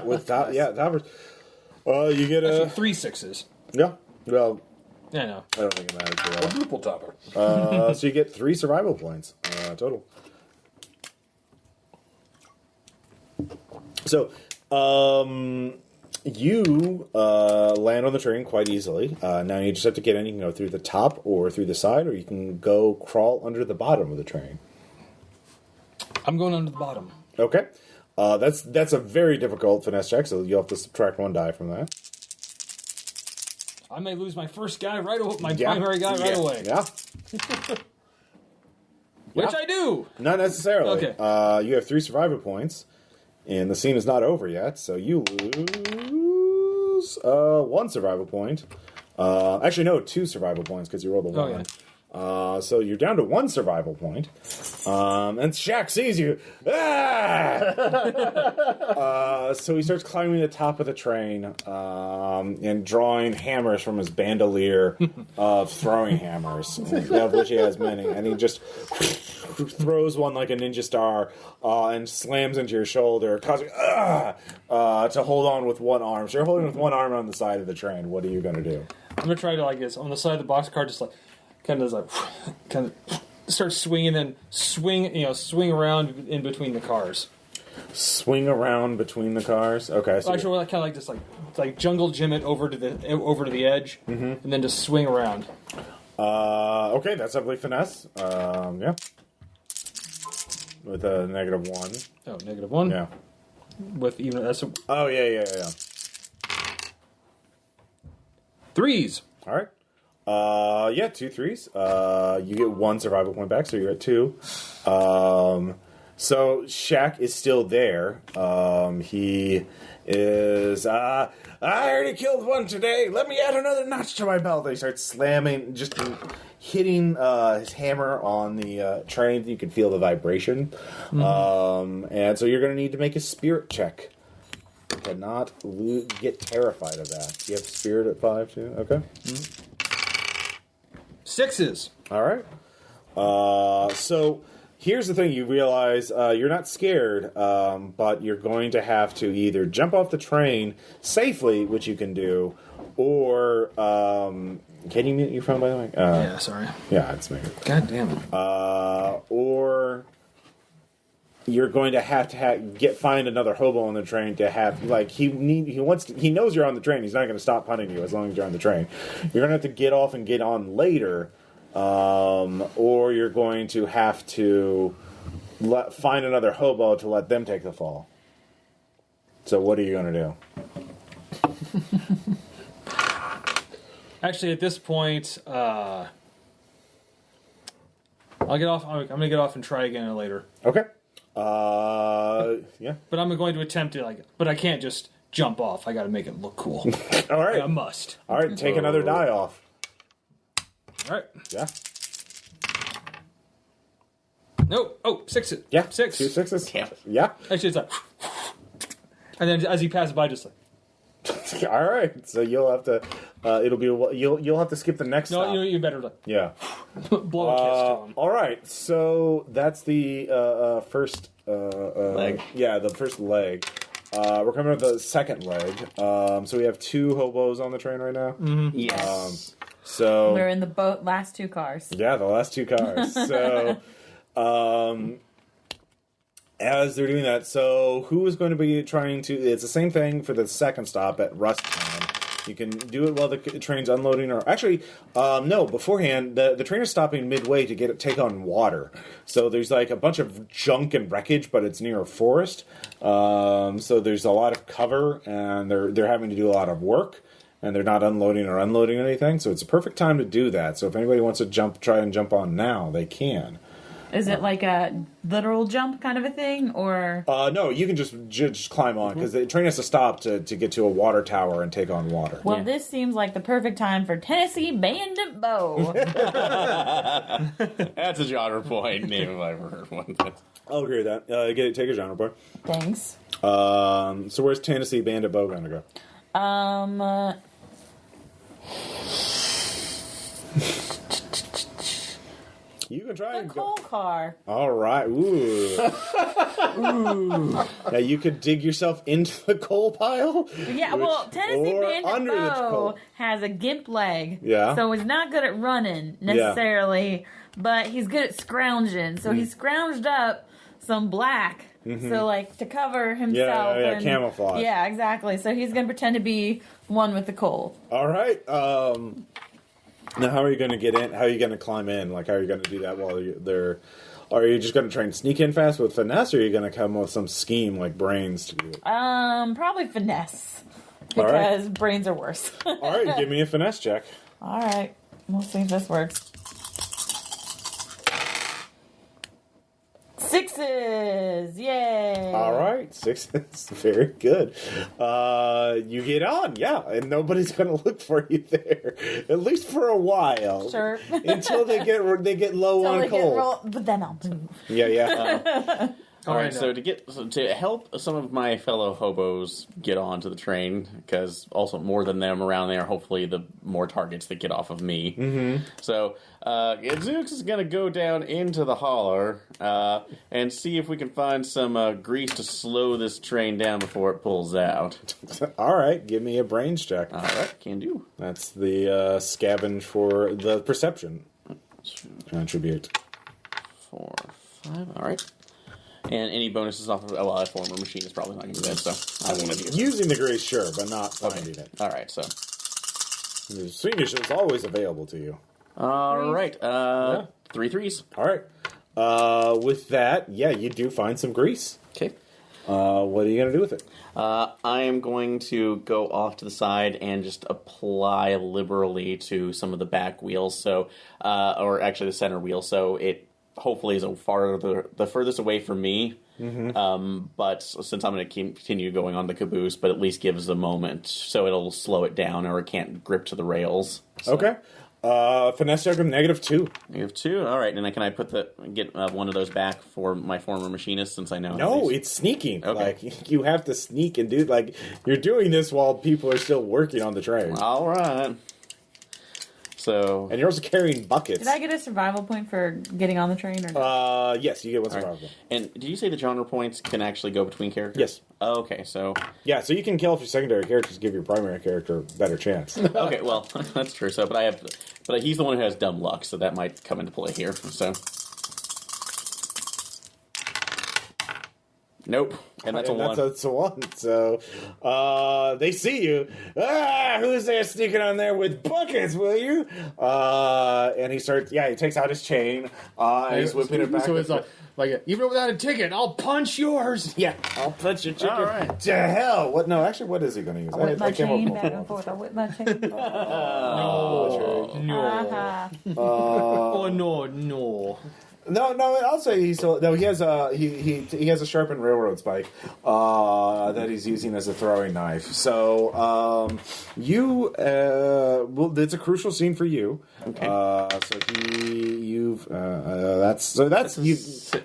with toppers. You get Actually, a 3 6s. yeah. Well, Yeah, I know. I don't think it matters. For that. Quadruple topper. So you get 3 survival points total. So, you land on the train quite easily. Now you just have to get in. You can go through the top or through the side, or you can go crawl under the bottom of the train. I'm going under the bottom. Okay. That's a very difficult finesse check, so you'll have to subtract 1 die from that. I may lose my first guy right away, my primary guy right away. Yeah. Which I do. Not necessarily. Okay. You have 3 survivor points, and the scene is not over yet, so you lose 1 survival point. Actually, no, 2 survival points because you rolled a 1. Oh, yeah. So you're down to 1 survival point. And Shaq sees you. Ah! So he starts climbing the top of the train and drawing hammers from his bandolier of throwing hammers, of which he has many. And he just throws one like a ninja star and slams into your shoulder, causing to hold on with 1 arm. So you're holding with 1 arm on the side of the train. What are you going to do? I'm going to try to, like this, on the side of the boxcar, just like, kind of start swinging and swing around in between the cars. Swing around between the cars. Okay, so Actually, kind of like just like jungle gym it over to the edge, and then just swing around. okay, that's definitely finesse. Yeah, with a -1. Oh, -1. Yeah. With even that's Oh yeah. 3s. All right. 2 3s. You get 1 survival point back, so you're at 2. So Shaq is still there. He is. I already killed 1 today. Let me add another notch to my belt. He starts slamming, just hitting his hammer on the train. You can feel the vibration, and so you're going to need to make a spirit check. You cannot get terrified of that. You have spirit at 5 too. Okay. 6s. All right. So here's the thing. You realize you're not scared, but you're going to have to either jump off the train safely, which you can do, or can you mute your phone, by the way? Yeah, sorry. Yeah, it's me. God damn it. Or you're going to have to find another hobo on the train to have he knows you're on the train. He's not going to stop hunting you as long as you're on the train. You're going to have to get off and get on later, or you're going to have to find another hobo to let them take the fall. So what are you going to do? Actually, at this point, I'll get off. I'm going to get off and try again later. Okay. Yeah. But I'm going to attempt it. But I can't just jump off. I got to make it look cool. All right. I must. All right. Take another die off. All right. Yeah. Nope. Oh, 6. Yeah. 6. 2 6s. Damn. Yeah. Actually, it's like, and then as he passes by, just like. All right. So you'll have to. It'll be. You'll have to skip the next. No, stop. you better like Yeah. blow a kiss to him. All right. So that's the first leg. Yeah, the first leg. We're coming to the second leg. So we have 2 hobos on the train right now. Yes. So We're in the last 2 cars. yeah, the last 2 cars. So, as they're doing that, so who is going to be trying to? It's the same thing for the second stop at Rust Town. You can do it while the train's unloading, or actually, no. Beforehand, the train is stopping midway to take on water. So there's like a bunch of junk and wreckage, but it's near a forest. So there's a lot of cover, and they're having to do a lot of work. And they're not unloading or unloading anything, so it's a perfect time to do that. So if anybody wants to try and jump on now, they can. Is it like a literal jump kind of a thing, or? No, you can just climb on because the train has to stop to get to a water tower and take on water. Well, this seems like the perfect time for Tennessee Bandit Bow. That's a genre point name if I ever heard one. I'll agree with that. Take a genre point. Thanks. So where's Tennessee Bandit Bow gonna go? You can try The and coal go. car. All right. Ooh. Ooh. Now you could dig yourself into the coal pile. Yeah, well, Tennessee or Bandit under the Bow coal. has a gimp leg. Yeah. So he's not good at running necessarily, but he's good at scrounging. So he scrounged up some black. So, like, to cover himself. Yeah, and, camouflage. Yeah, exactly. So he's going to pretend to be one with the coal. All right. Now, how are you going to get in? How are you going to climb in? Like, how are you going to do that while you're there? Are you just going to try and sneak in fast with finesse, or are you going to come with some scheme like brains to do it? Probably finesse. All right. Because brains are worse. All right, give me a finesse check. All right. We'll see if this works. 6s! Yay! All right, 6s. Very good. You get on, yeah, and nobody's going to look for you there, at least for a while. Sure. Until they get low on coal. But then I'll move. Yeah. All right, so to help some of my fellow hobos get onto the train, because also more than them around there, hopefully the more targets that get off of me. Mm-hmm. So Zooks is going to go down into the holler and see if we can find some grease to slow this train down before it pulls out. All right, give me a brains check. All right, can do. That's the scavenge for the perception attribute. 4, 5. All right. And any bonuses off of a former machine is probably not going to be bad, so I won't abuse it. Using the grease, sure, but not finding it. All right, so. The Swedish is always available to you. All right, 3 3s. All right. With that, yeah, you do find some grease. Okay. What are you going to do with it? I am going to go off to the side and just apply liberally to some of the back wheels, so, or actually the center wheel, so it hopefully is the furthest away from me. Mm-hmm. But since I'm going to continue going on the caboose, but at least gives a moment, so it'll slow it down or it can't grip to the rails. So. Okay. Finesse check of -2. -2. All right, and can I get one of those back for my former machinist since I know? No, it's sneaking. Okay. Like you have to sneak and do you're doing this while people are still working on the train. All right. So, and you're also carrying buckets. Did I get a survival point for getting on the train? Or no? Yes, you get one survival point. And did you say the genre points can actually go between characters? Yes. Oh, okay, so... Yeah, so you can kill off your secondary characters to give your primary character a better chance. Okay, well, that's true. So, but he's the one who has dumb luck, so that might come into play here. So... Nope. And that's a 1. That's a 1. So, they see you. Who's there sneaking on there with buckets, will you? And he takes out his chain. He's whipping it back. So it's like, even without a ticket, I'll punch yours. Yeah, I'll punch your chicken. All right. To hell. What? No, actually, what is he going to use? I whip my chain up back with and forth. I whip my chain. No. Oh, no. No, I'll say he has a sharpened railroad spike that he's using as a throwing knife. So it's a crucial scene for you. Okay. That's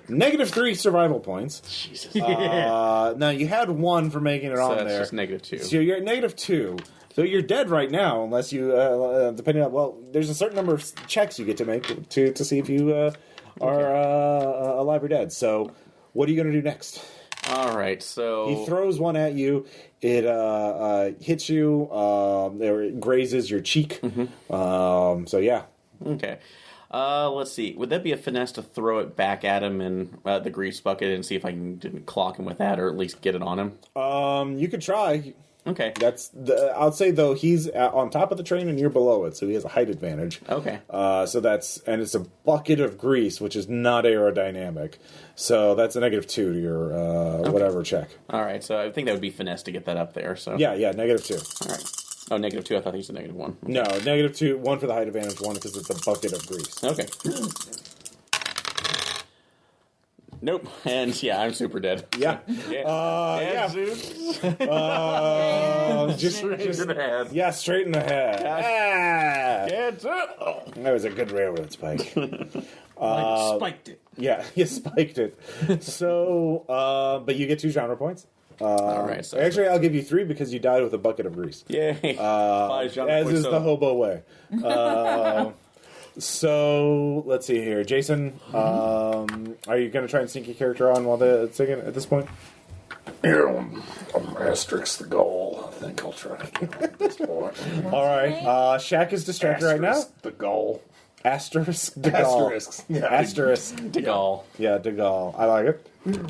-3 survival points. Jesus. Now you had 1 for making it on That's there. just -2. So you're at -2. So you're dead right now, unless you depending on there's a certain number of checks you get to make to see if you. Are alive or dead. So, what are you going to do next? All right, so... He throws one at you. It hits you. It grazes your cheek. Mm-hmm. So, yeah. Okay. Let's see. Would that be a finesse to throw it back at him in the grease bucket and see if I can clock him with that or at least get it on him? You could try. Okay. I'll say though he's on top of the train and you're below it, so he has a height advantage. Okay. And it's a bucket of grease, which is not aerodynamic. So that's a -2 to your whatever check. All right. So I think that would be finesse to get that up there. So Yeah, -2. All right. Oh, -2. I thought he said -1. No, -2. 1 for the height advantage. 1 because it's a bucket of grease. Okay. Nope. And yeah, I'm super dead. Yeah. Yeah. Just Straight in the head. yeah, straight in the head. Get up. That was a good railroad spike. Spiked it. Yeah, you spiked it. So, but you get 2 genre points. All right. So Actually, I'll give you 3 because you died with a bucket of grease. yay. As is the hobo way. So let's see here, Jason. Are you going to try and sneak your character on while they're singing at this point? Here, I'm asterisk the goal. I think I'll try to get at this point. All right. Shaq is distracted right now. Asterisk the goal. Asterisk de Gaulle. Asterisks. Yeah. Asterisk. De Gaulle. Yeah, de Gaulle. I like it.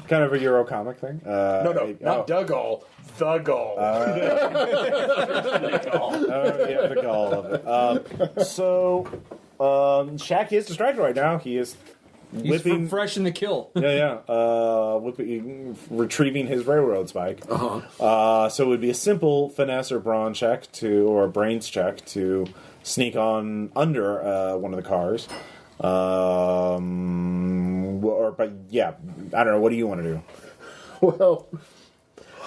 Kind of a Euro comic thing. No, not the goal. The goal. Yeah, de Gaulle. Love it. So, Shaq is distracted right now. He is He's whipping. fresh in the kill. Retrieving his railroad spike. So it would be a simple finesse or brawn check or a brains check to sneak on under one of the cars. But yeah, I don't know. What do you want to do? Well,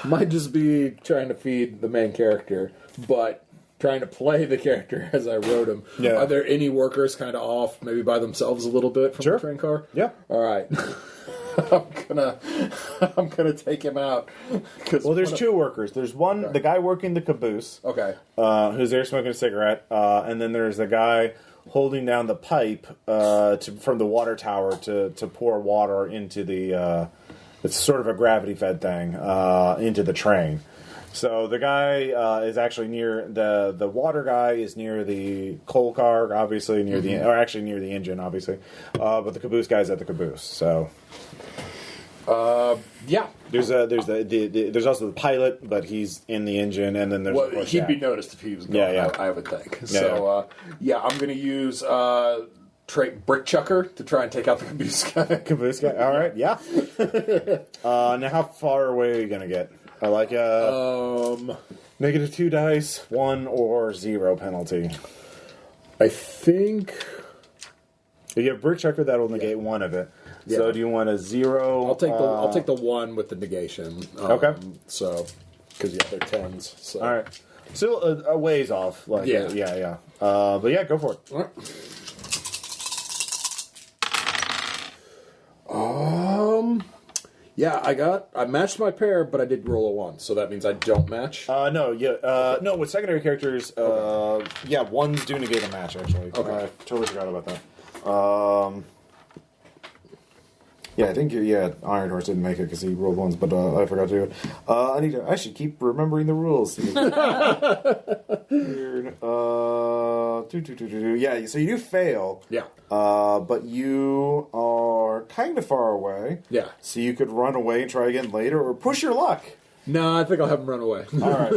might just be trying to feed the main character, but trying to play the character as I wrote him. Yeah. Are there any workers kind of off, maybe by themselves a little bit from Sure. the train car? Yeah. All right. I'm gonna take him out. Well, there's 2 workers. There's one, Okay. the guy working the caboose, Okay. who's there smoking a cigarette, and then there's the guy holding down the pipe from the water tower to pour water into the. It's sort of a gravity-fed thing into the train. So the guy is actually near the water guy is near the coal car, obviously near the engine, obviously. But the caboose guy's at the caboose. So Yeah. there's also the pilot, but he's in the engine, and then there's of Well, course, he'd be Shaq. noticed if he was gone, Yeah. I would think. Yeah, So, I'm going to use trait Brick Chucker to try and take out the caboose guy. Caboose guy. All right, yeah. Now, how far away are you gonna get? I like -2 dice, 1 or 0 penalty. I think If you have brick checker, that'll negate 1 of it. So Yeah. do you want a 0? I'll take the 1 with the negation. Okay. So, because they're 10s. So. All right. Still a ways off. Like Yeah. yeah. But yeah, go for it. All right. Yeah, I matched my pair, but I did roll a 1, so that means I don't match. No, with secondary characters, ones do negate a match, actually. Okay. I totally forgot about that. I think Iron Horse didn't make it because he rolled 1s, but I forgot to do it. I should keep remembering the rules. Weird. Yeah, so you do fail. Yeah. But you are kind of far away. Yeah. So you could run away and try again later, or push your luck. No, I think I'll have him run away. All right.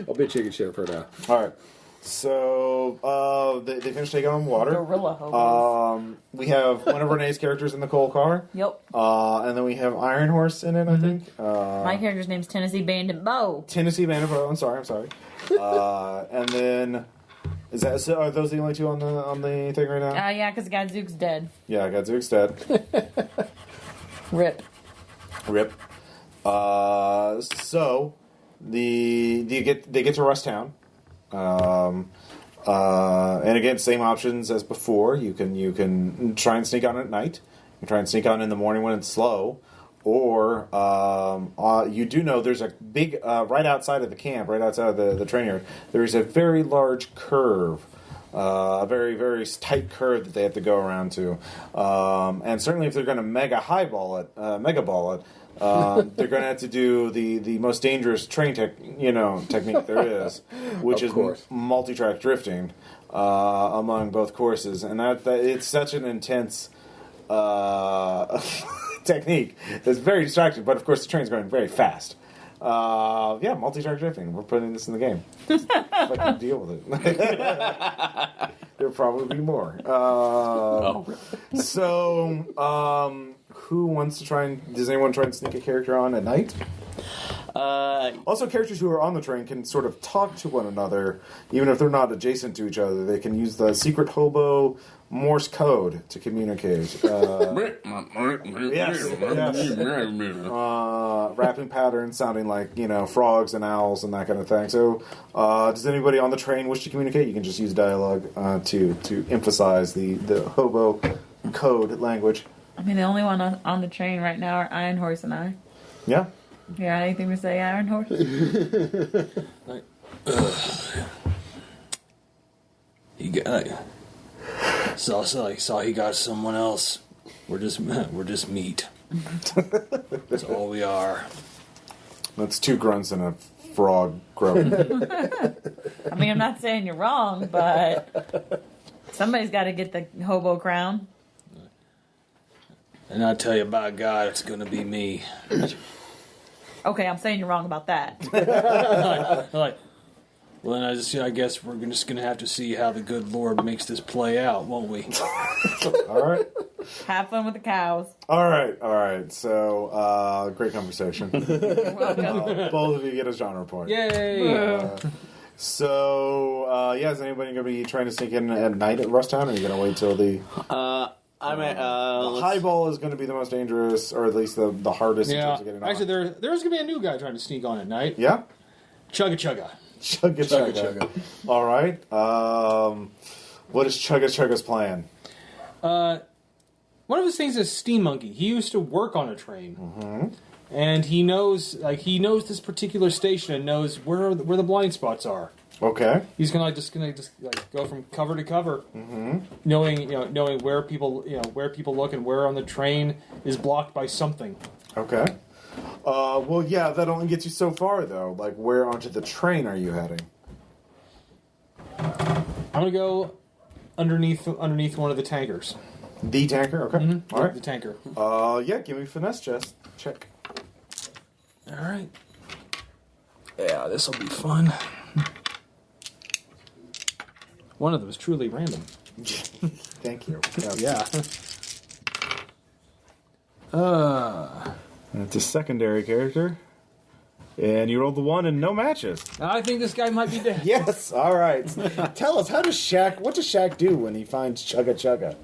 I'll be a chicken shit for now. All right. So they finished taking on water. Gorilla hobos. We have one of Renee's characters in the coal car. Yep. And then we have Iron Horse in it, I think. My character's name's Tennessee Bandit Bo. Tennessee Bandit. I'm sorry. And then are those the only 2 on the thing right now? Yeah, because Gadzook's dead. Yeah, I got Zook's dead. Rip. Rip. So they get to Rust Town. And again, same options as before. You can try and sneak on at night. You can try and sneak on in the morning when it's slow, or you do know there's a big right outside of the camp, right outside of the train yard. There is a very large curve, a very very tight curve that they have to go around to, and certainly if they're going to mega ball it, they're going to have to do the most dangerous train technique there is, which is multi-track drifting among both courses, and that it's such an intense technique that's very distracting. But of course, the train's going very fast. Multi-track drifting. We're putting this in the game. Fucking deal with it. There'll probably be more. Who wants to try and... Does anyone try and sneak a character on at night? Also, characters who are on the train can sort of talk to one another, even if they're not adjacent to each other. They can use the secret hobo Morse code to communicate. Yes. Rapping patterns sounding like, frogs and owls and that kind of thing. So, does anybody on the train wish to communicate? You can just use dialogue to emphasize the hobo code language. I mean, the only one on the train right now are Iron Horse and I. Yeah. You got anything to say, Iron Horse? He got. Saw he got someone else. We're just meat. That's all we are. That's 2 grunts and a frog croak. I mean, I'm not saying you're wrong, but somebody's got to get the hobo crown. And I tell you, by God, it's going to be me. Okay, I'm saying you're wrong about that. Well, then I guess we're just going to have to see how the good Lord makes this play out, won't we? All right. Have fun with the cows. All right. So, great conversation. You're welcome. Both of you get a genre point. Yay! Is anybody going to be trying to sneak in at night at Rusttown, or are you going to wait till the... the highball is going to be the most dangerous, or at least the hardest in terms of getting on. Actually, there's going to be a new guy trying to sneak on at night. Yeah? Chugga Chugga. Chugga Chugga. All right. What is Chugga Chugga's plan? One of his things is Steam Monkey. He used to work on a train, and he knows this particular station and knows where the blind spots are. Okay. He's gonna go from cover to cover, knowing where people look and where on the train is blocked by something. Okay. That only gets you so far, though. Like, where onto the train are you heading? I'm gonna go underneath one of the tankers. The tanker? Okay. Mm-hmm. All right. The tanker. Give me finesse chest. Check. All right. Yeah, this will be fun. One of them is truly random. Thank you. Yeah. It's a secondary character. And you rolled the 1 and no matches. I think this guy might be dead. Yes, all right. Tell us, what does Shaq do when he finds Chugga Chugga?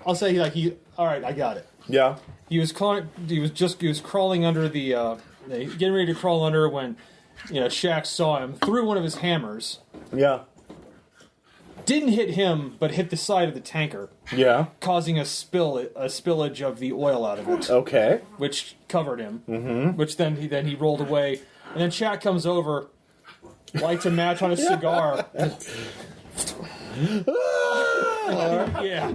I'll say all right, I got it. Yeah. He was crawling under the getting ready to crawl under when Shaq saw him, threw one of his hammers. Yeah. Didn't hit him, but hit the side of the tanker. Yeah. Causing a spillage of the oil out of it. Okay. Which covered him. Mm-hmm. Which then he rolled away. And then Shaq comes over, lights a match on a cigar. Yeah.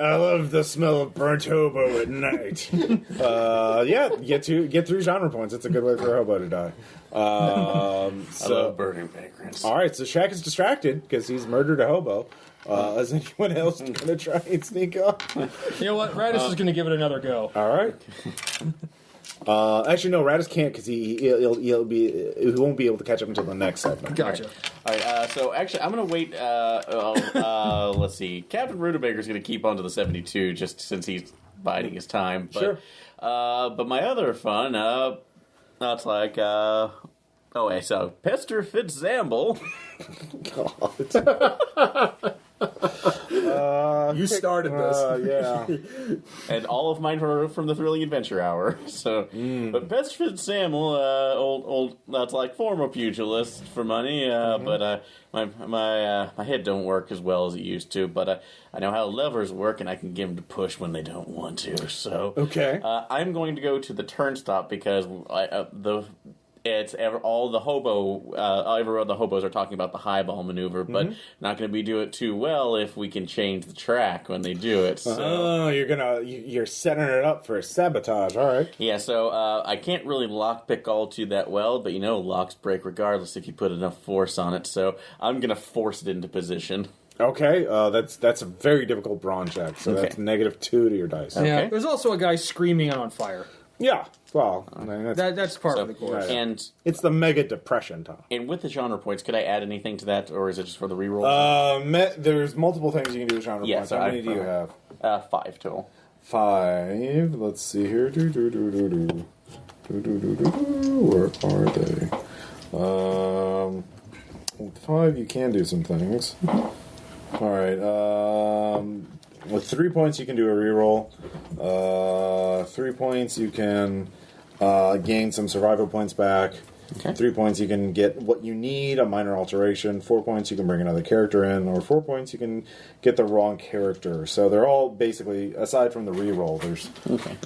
I love the smell of burnt hobo at night. Get through genre points. It's a good way for a hobo to die. I love burning vagrants. All right, so Shaq is distracted because he's murdered a hobo. Is anyone else going to try and sneak up? You know what? Radis is going to give it another go. All right. Actually, no, Radis can't because he won't be able to catch up until the next segment. Gotcha. All right, so actually, I'm going to wait. Let's see. Captain Rutabaker's going to keep on to the 72 just since he's biding his time. But, sure. But my other fun, that's like, so Pester Fitzamble. You started this. Yeah. And all of mine were from the Thrilling Adventure Hour. So, But Pester Fitzamble, old, that's like former pugilist for money. But my head don't work as well as it used to. But I know how levers work, and I can get them to push when they don't want to. So, Okay. I'm going to go to the turnstop because all the hobos are talking about the highball maneuver, but not going to be do it too well if we can change the track when they do it. So. Oh, you're setting it up for a sabotage. All right. Yeah, so I can't really lockpick all too that well, but locks break regardless if you put enough force on it. So I'm going to force it into position. Okay, that's a very difficult brawn check. So that's -2 to your dice. Okay. Yeah. There's also a guy screaming and on fire. Yeah. Well, I mean, That's part of the course. Right. And it's the mega depression time. And with the genre points, could I add anything to that, or is it just for the reroll? There's multiple things you can do with genre points. So How many do you have? 5 total. 5. Let's see here. Where are they? With 5, you can do some things. All right. With 3 points, you can do a reroll. 3 points, you can gain some survival points back. Okay. 3 points, you can get what you need, a minor alteration. 4 points, you can bring another character in. Or 4 points, you can get the wrong character. So they're all basically, aside from the reroll, there's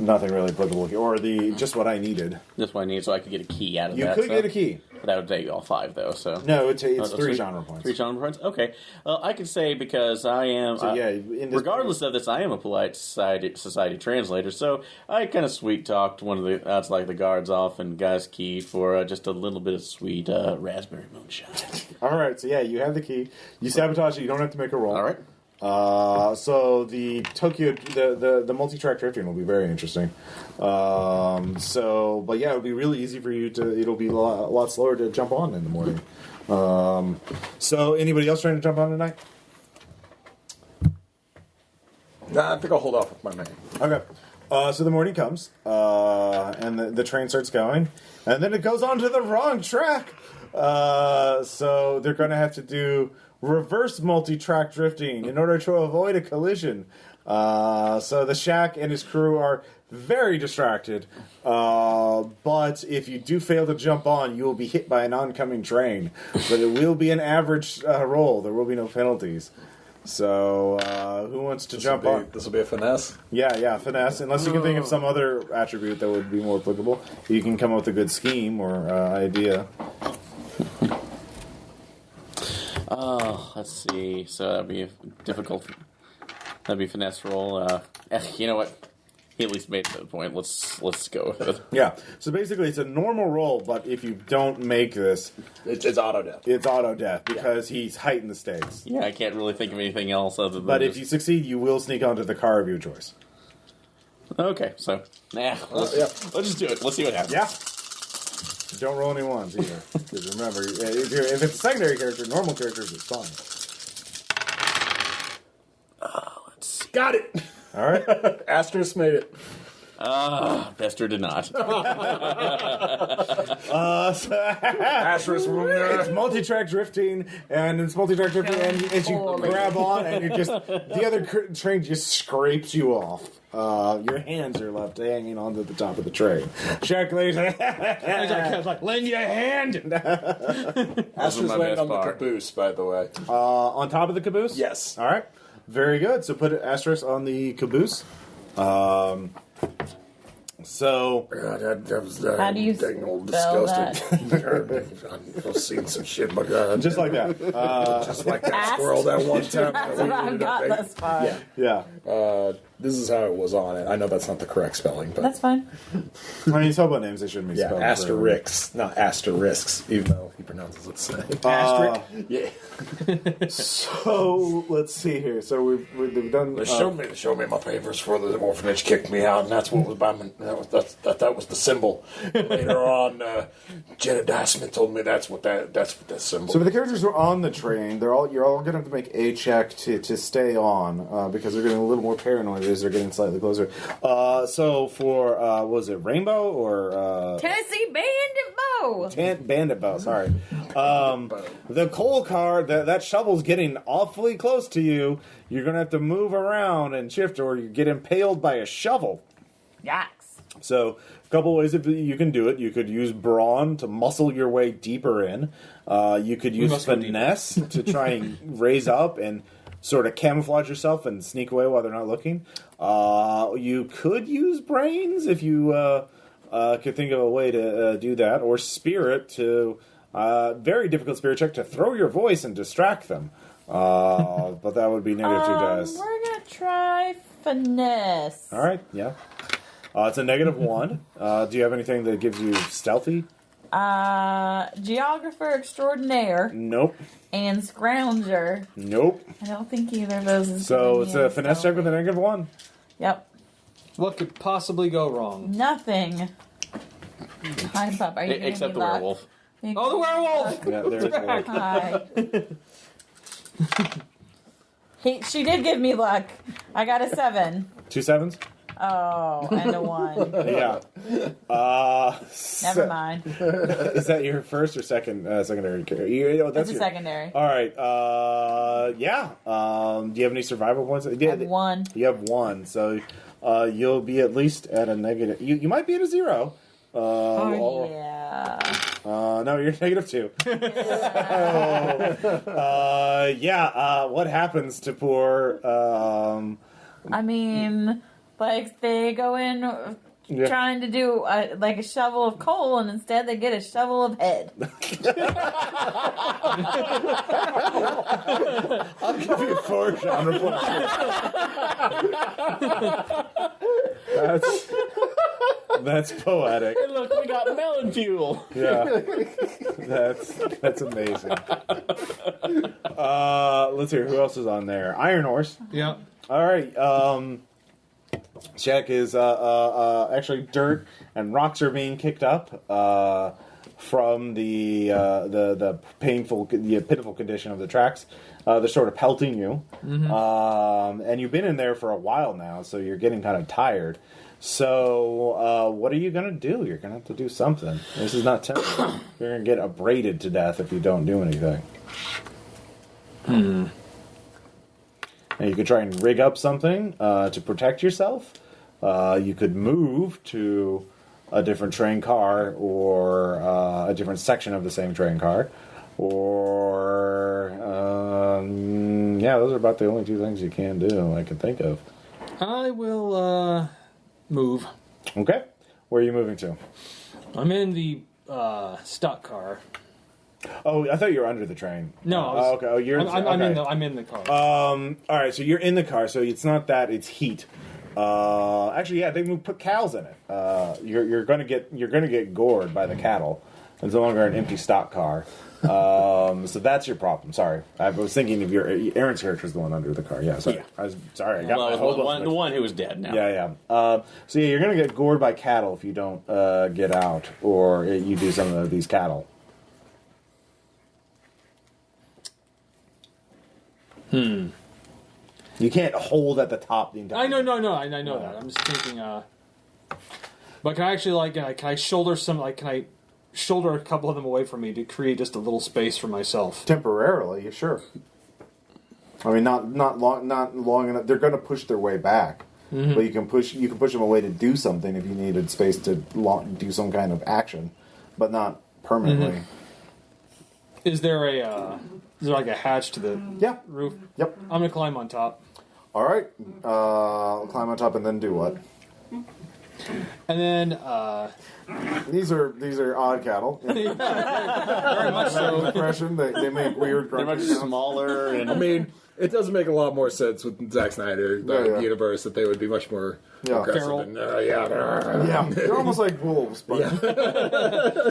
nothing really applicable here. Or just what I needed. Just what I need, so I could get a key out of You that. could get a key. But that would take all 5, though, so... No, it's Oh, 3 genre points. 3 genre points? Okay. Well, I can say because I am... So, yeah, in this regardless of this, I am a polite society translator, so I kind of sweet-talked one of the guards off and got his key for just a little bit of sweet raspberry moonshine. All right, so yeah, you have the key. You sabotage it. You don't have to make a roll. All right. So the Tokyo, the multi-track drifting will be very interesting. But yeah, it'll be really easy for you to. It'll be a lot slower to jump on in the morning. So anybody else trying to jump on tonight? Nah, I think I'll hold off with my name. Okay. So the morning comes, and the train starts going, and then it goes on to the wrong track. So they're going to have to do reverse multi-track drifting in order to avoid a collision. So the Shack and his crew are very distracted. But if you do fail to jump on, you will be hit by an oncoming train. But it will be an average roll. There will be no penalties. So, who wants to jump on? This will be a finesse. Yeah, finesse. Unless you can think of some other attribute that would be more applicable. You can come up with a good scheme or idea. Let's see. So that'd be difficult. That'd be finesse roll. You know what? He at least made it to the point. Let's go with it. Yeah. So basically, it's a normal roll, but if you don't make this, It's auto death. it's auto death because he's heightened the stakes. Yeah, I can't really think of anything else other than. But if you succeed, you will sneak onto the car of your choice. Okay, so let's just do it. Let's see what happens. Yeah. Don't roll any ones either. Because remember, if it's a secondary character, normal characters, it's fine. Let's see. Got it. All right. Asterisk made it. Bester did not. Asterisk. It's multi-track drifting, and it's multi-track drifting, and as you grab on, and the other train just scrapes you off. Your hands are left hanging onto the top of the train. Shack lays like, lend you a hand. Asterisk my landed best on the part. caboose, by the way. on top of the caboose? Yes. All right. Very good. So put an asterisk on the caboose. So That was How do you dang old spell disgusting. I've seen some shit, but just like that. just like that squirrel that one time. That's what I've got thus far. Yeah. Yeah. This is how it was on it. I know that's not the correct spelling, but That's fine. I mean, it's hobo names. They shouldn't be yeah, spelled. asterisks, not asterisks, even though he pronounces it the same. Asterisk. Yeah. So let's see here. So we've done. They showed me my papers for the orphanage, kicked me out, and that's what was by my, that was the symbol. Later on, Jedediah Smith told me that's what that symbol. So if the characters are on the train, you're all going to have to make a check to stay on because they're getting a little more paranoid as they're getting slightly closer. So for was it Rainbow or Tennessee Bandit Bow. Bandit Bow? Sorry, the coal car that shovel's getting awfully close to you. You're going to have to move around and shift, or you get impaled by a shovel. Yikes. So, a couple ways that you can do it. You could use brawn to muscle your way deeper in. You could use finesse to try and raise up and sort of camouflage yourself and sneak away while they're not looking. You could use brains if you could think of a way to do that, or spirit to very difficult spirit check to throw your voice and distract them. But that would be negative 2 dice. We're gonna try finesse. All right, yeah. It's a negative 1. Do you have anything that gives you stealthy? Geographer extraordinaire Nope. and scrounger. Nope. I don't think either of those is. So giving it's me a finesse check with a negative 1. Yep. What could possibly go wrong? Nothing. Hi, Pup. Are you giving Except me the luck? werewolf. Oh, the werewolf! Yeah, there's one. Hi. She did give me luck. I got a 7. 2 sevens? Oh, and a 1. Yeah. Never mind. Is that your first or secondary character? That's It's a secondary. All right. Yeah. Do you have any survival points? I have 1. You have 1, so you'll be at least at a negative. You might be at a 0. Yeah. No, you're -2. What happens to poor? I mean, like, they go in trying to do like a shovel of coal, and instead they get a shovel of head. I'll give you 4 genre points. That's poetic. Hey, look, we got melon fuel. Yeah, that's amazing. Let's hear who else is on there. Iron Horse. Yeah. All right. Check is actually dirt and rocks are being kicked up from the painful, pitiful condition of the tracks. They're sort of pelting you, and you've been in there for a while now, so you're getting kind of tired. So, what are you going to do? You're going to have to do something. This is not temporary. You're going to get abraded to death if you don't do anything. And you could try and rig up something to protect yourself. You could move to a different train car or a different section of the same train car. Or, those are about the only 2 things you can do I can think of. I will move. Okay. Where are you moving to? I'm in the stock car. Oh, I thought you were under the train. No, I was, okay. Oh, you're. I'm in the car. All right. So you're in the car. So it's not that; it's heat. Actually, yeah, they put cows in it. You're gonna get gored by the cattle. It's no longer an empty stock car. So that's your problem. Sorry, I was thinking of Aaron's character is the one under the car. Yeah, sorry. Yeah. I was sorry. I got my the one who was dead now. Yeah. So yeah, you're gonna get gored by cattle if you don't get out or you do some of these cattle. You can't hold at the top the entire. I know that. I'm just thinking. But can I actually can I shoulder can I shoulder a couple of them away from me to create just a little space for myself? Temporarily, sure. I mean, not long enough. They're going to push their way back, but you can push them away to do something if you needed space to do some kind of action, but not permanently. Is there a hatch to the roof? Yep. I'm gonna climb on top. All right. Climb on top and then do what? And then these are odd cattle. very much so. Impression they make weird. They're much sounds. smaller, and I mean, it does make a lot more sense with Zack Snyder, universe, that they would be much more aggressive. Feral. And, Yeah, they're almost like wolves, but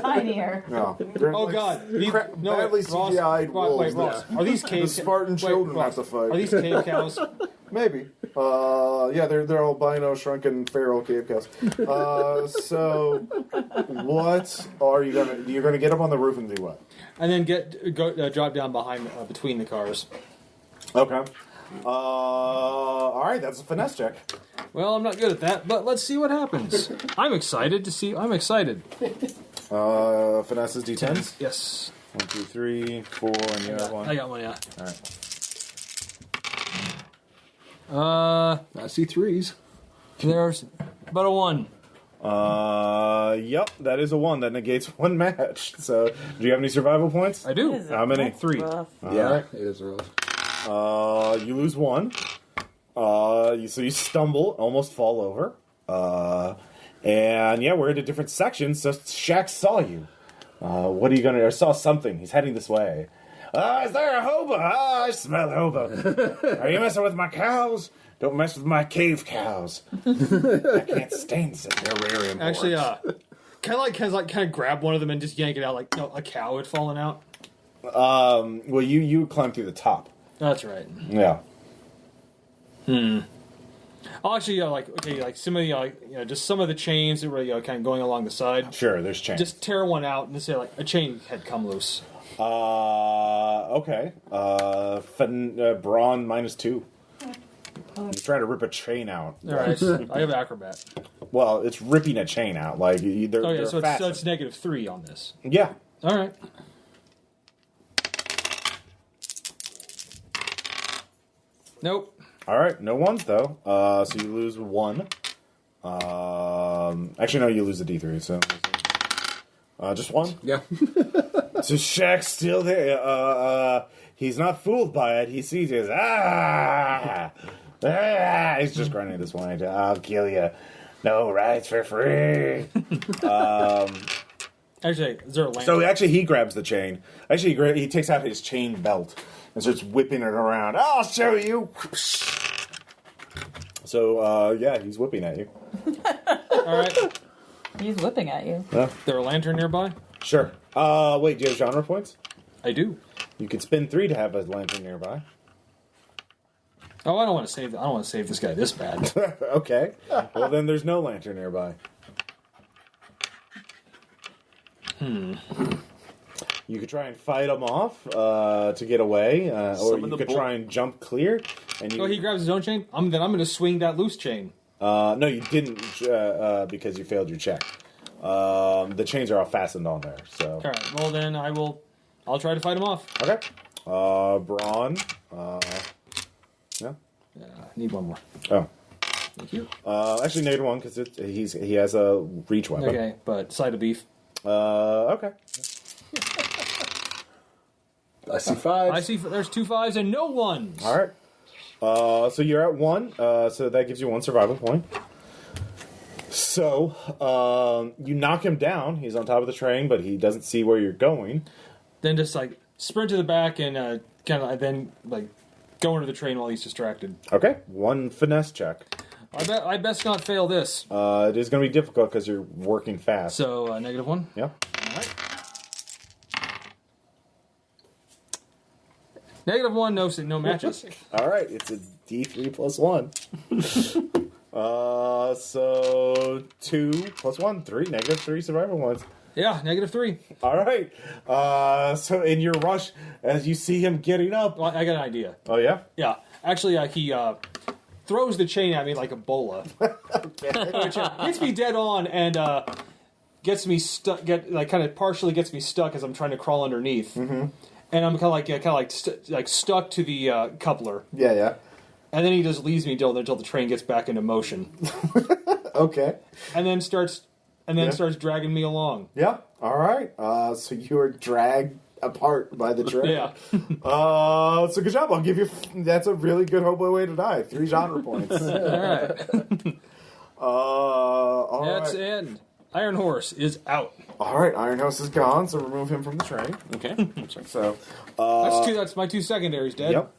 Tinier. no. Oh God! Badly CGI'd wolves. Wait, Ross. Are these cave? The Spartan children Ross, have to fight. Are these cave cows? Maybe. They're albino, shrunken, feral cave cows. So, what are you gonna? You're gonna get up on the roof and do what? And then drop down behind between the cars. Okay. All right. That's a finesse check. Well, I'm not good at that, but let's see what happens. I'm excited. Finesse is D10s. Yes. 1, 2, 3, 4, and you have one. I got one. Yeah. All right. I see 3s. There's about a 1. Yep, that is a 1. That negates 1 match. So, do you have any survival points? I do. How many? That's 3. rough. It is rough. You lose 1. So you stumble, almost fall over. And yeah, we're in a different section, so Shaq saw you. What are you gonna... I saw something. He's heading this way. Is there a hobo? I smell hobo. Are you messing with my cows? Don't mess with my cave cows. I can't stand it. They're rare imports. Actually, kind of grab one of them and just yank it out like a cow had fallen out. Well, you climb through the top. That's right. Yeah. I'll actually some of the just some of the chains that were kind of going along the side. Sure, there's chains. Just tear one out and say a chain had come loose. Okay. Brawn -2. You're trying to rip a chain out. All right, I have acrobat. Well, it's ripping a chain out. Like they're, Oh yeah, they're so fastened. it's -3 on this. Yeah. All right. Nope. All right, no ones though. So you lose 1. Actually, no, you lose a D3. So just 1. Yeah. So Shaq's still there. He's not fooled by it. He sees it. He's just grunting at this point. I'll kill you. No rights for free. Actually, is there a lantern? So actually, he grabs the chain. Actually, he takes out his chain belt and starts whipping it around. I'll show you. So yeah, he's whipping at you. All right. He's whipping at you. There a lantern nearby? Sure. Wait, do you have genre points? I do. You could spend 3 to have a lantern nearby. Oh, I don't want to save. I don't want to save this guy this bad. Okay. Well, then there's no lantern nearby. You could try and fight him off to get away, or Summon you the could try and jump clear. And you, Oh, he grabs his own chain. I'm going to swing that loose chain. no, you didn't because you failed your check. The chains are all fastened on there. So All right. Well, then I'll try to fight him off. okay. Braun. Yeah. I need one more. Oh. Thank you. Actually, -1 because he has a reach weapon. Okay, but side of beef. Okay. I see 5. I see. There's 2 5s and no 1s. All right. So you're at 1. So that gives you 1 survival point. So you knock him down. He's on top of the train, but he doesn't see where you're going. Then just like sprint to the back and kind of then like go into the train while he's distracted. Okay. 1 finesse check. I best not fail this. It is going to be difficult because you're working fast. So -1. Yeah. All right. -1, no matches. All right. It's a D3 plus 1. So 2 plus 1, 3. -3 survival points. Yeah, -3. All right. So in your rush, as you see him getting up. Well, I got an idea. Oh yeah. Yeah, actually, he throws the chain at me like a bola, which hits me dead on and gets me stuck. Kind of partially gets me stuck as I'm trying to crawl underneath, and I'm kind of like stuck to the coupler. Yeah. Yeah. And then he just leaves me until the train gets back into motion, Okay. and then starts dragging me along. Yeah. All right. So you are dragged apart by the train. Yeah. So good job. I'll give you. That's a really good hobo way to die. 3 genre points. All right. All That's right. it. Iron Horse is out. All right. Iron House is gone. So remove him from the train. Okay. I'm sorry. So. That's my 2 secondaries dead. Yep.